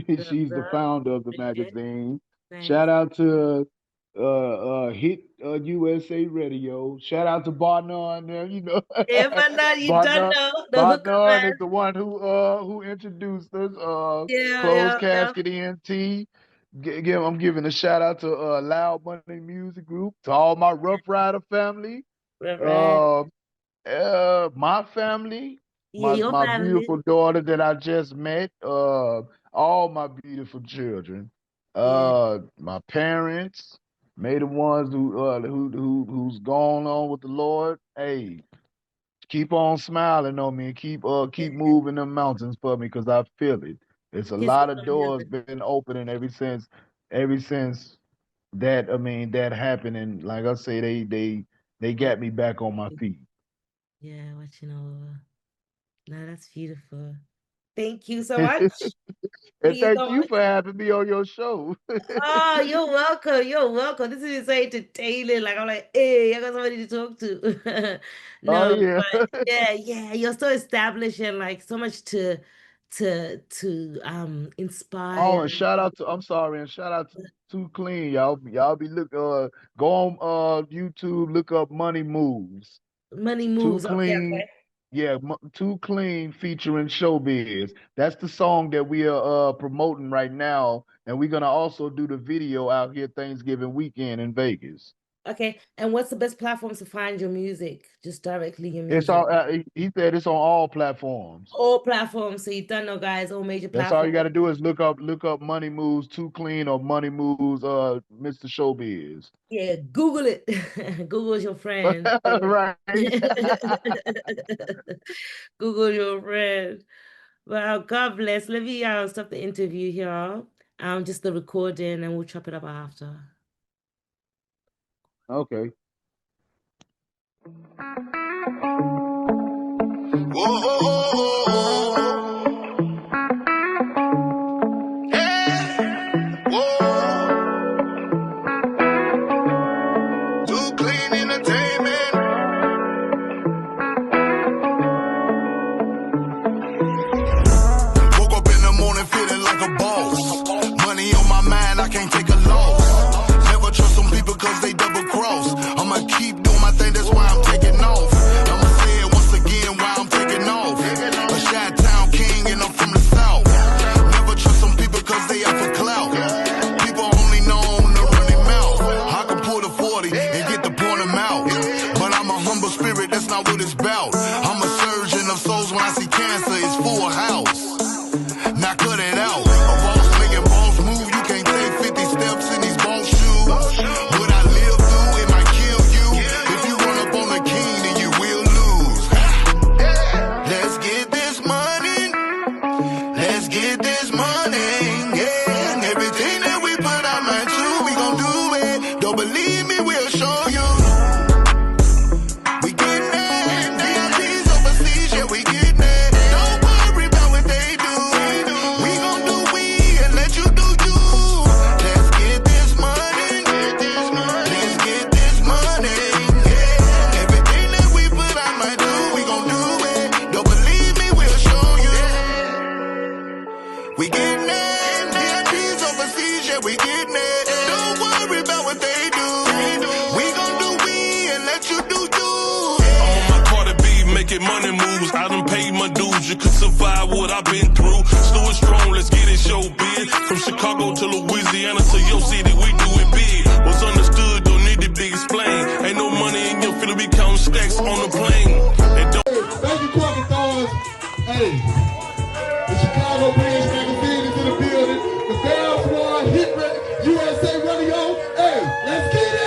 [SPEAKER 1] Love,
[SPEAKER 2] She's the
[SPEAKER 1] love,
[SPEAKER 2] founder of the
[SPEAKER 1] Bridget.
[SPEAKER 2] magazine.
[SPEAKER 1] Nice.
[SPEAKER 2] Shout out to Hit USA Radio. Shout out to Barnon there,
[SPEAKER 1] Yeah, but no, you don't
[SPEAKER 2] Barnon
[SPEAKER 1] know the hookup
[SPEAKER 2] Barnon is
[SPEAKER 1] man.
[SPEAKER 2] the one who introduced us,
[SPEAKER 1] Yeah.
[SPEAKER 2] closed casket ENT. I'm giving a shout out to Loud Money Music Group, to all my Rough Rider family.
[SPEAKER 1] Right.
[SPEAKER 2] Uh, my family,
[SPEAKER 1] Yeah,
[SPEAKER 2] my
[SPEAKER 1] your
[SPEAKER 2] my
[SPEAKER 1] family.
[SPEAKER 2] beautiful daughter that I just met, all my beautiful children,
[SPEAKER 1] Yeah.
[SPEAKER 2] my parents, may the ones who's gone on with the Lord. Hey, keep on smiling on me and keep
[SPEAKER 1] Yeah.
[SPEAKER 2] moving them mountains for me because I feel it. It's a
[SPEAKER 1] Kiss
[SPEAKER 2] lot of
[SPEAKER 1] on
[SPEAKER 2] doors
[SPEAKER 1] heaven.
[SPEAKER 2] been opening ever since that. I mean that happened, and like I say, they
[SPEAKER 1] What?
[SPEAKER 2] got me back on my feet.
[SPEAKER 1] Yeah, watching over. No, that's beautiful. Thank you so much.
[SPEAKER 2] And
[SPEAKER 1] Thank you
[SPEAKER 2] thank
[SPEAKER 1] so
[SPEAKER 2] you
[SPEAKER 1] much.
[SPEAKER 2] for having me on your show.
[SPEAKER 1] Oh, you're welcome. You're welcome. This is so entertaining. Like I'm like, hey, I got somebody to talk to.
[SPEAKER 2] Oh
[SPEAKER 1] No,
[SPEAKER 2] yeah.
[SPEAKER 1] but yeah, you're so established and like so much to inspire.
[SPEAKER 2] Oh, and shout out to I'm sorry, and shout out to Too Clean. Y'all be go on YouTube, look up Money Moves.
[SPEAKER 1] Money
[SPEAKER 2] Too
[SPEAKER 1] moves. Okay,
[SPEAKER 2] Clean.
[SPEAKER 1] okay.
[SPEAKER 2] Yeah, Too Clean featuring Showbiz. That's the song that we are promoting right now, and we're gonna also do the video out here Thanksgiving weekend in Vegas.
[SPEAKER 1] Okay, and what's the best platforms to find your music? Just directly your
[SPEAKER 2] It's
[SPEAKER 1] music.
[SPEAKER 2] all he said it's on all platforms.
[SPEAKER 1] All platforms. So you don't know, guys, all major
[SPEAKER 2] That's all you got
[SPEAKER 1] platforms.
[SPEAKER 2] to do is look up Money Moves Too Clean or Money Moves Mr. Showbiz.
[SPEAKER 1] Yeah, Google it. Google's your friend.
[SPEAKER 2] Right.
[SPEAKER 1] Google your friend. Well, God bless. Let me stop the interview here. Just the recording, and we'll chop it up after.
[SPEAKER 2] Okay.
[SPEAKER 3] Whoa, hey, whoa, Too Clean Entertainment. Woke up in the morning feeling like a boss. Money on my mind, I can't take a loss. Never trust some people cause they double cross. I'ma keep doing my thing, that's why I'm taking off. I'ma say it once again while I'm taking off. A Chi-Town king and I'm from the south. Never trust some people cause they out for clout. People only known to run their mouth. I can pull the 40 and get the point them out. But I'm a humble spirit, that's not what it's about. I'm a surgeon of souls, when I see cancer, it's full house. Now cut it out. A boss making boss move, you can't take 50 steps in these boss shoes. What I live through, it might kill you. If you run up on the king, then you will lose. Let's get this money. Let's get this money. Yeah, and everything that we put our mind to, we gon' do it. Don't believe me, we'll show you. We getting it. VIPs overseas, yeah, we getting it. Don't worry about what they do. We gon' do we and let you do you. Let's get this money. Let's get this money. Yeah, everything that we put our mind to, we gon' do it. Don't believe me, we'll show you. We getting it. VIPs overseas, yeah, we getting it. Don't worry about what they do. We gon' do we and let you do you.
[SPEAKER 4] I'm on my Carter B, making money moves. I done paid my dues. You could survive what I've been through. Stewart strong, let's get it showbiz. From Chicago to Louisiana to your city, we do it big. What's understood, don't need to be explained. Ain't no money in your field, we counting stacks on the plane. And don't
[SPEAKER 5] Thank you, Corky Thorns. Hey, the Chicago Bridge magazine is in the building. The Bell Squad, Hit USA Radio. Hey, let's get it!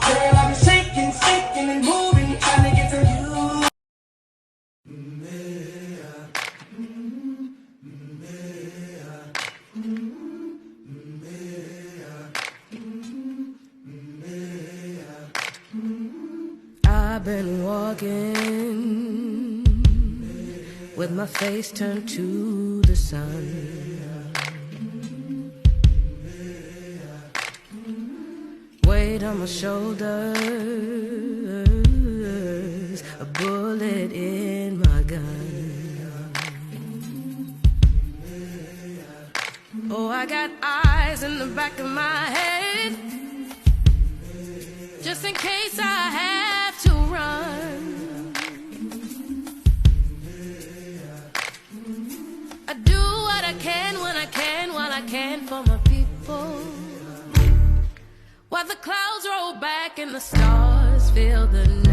[SPEAKER 6] Girl, I'm shaking, shaking and moving, trying to get to you.
[SPEAKER 1] I've been walking with my face turned to the sun. Weight on my shoulders, a bullet in my gun. Oh, I got eyes in the back of my head, just in case I have to run. I do what I can when I can, while I can for my people. While the clouds roll back and the stars fill the night.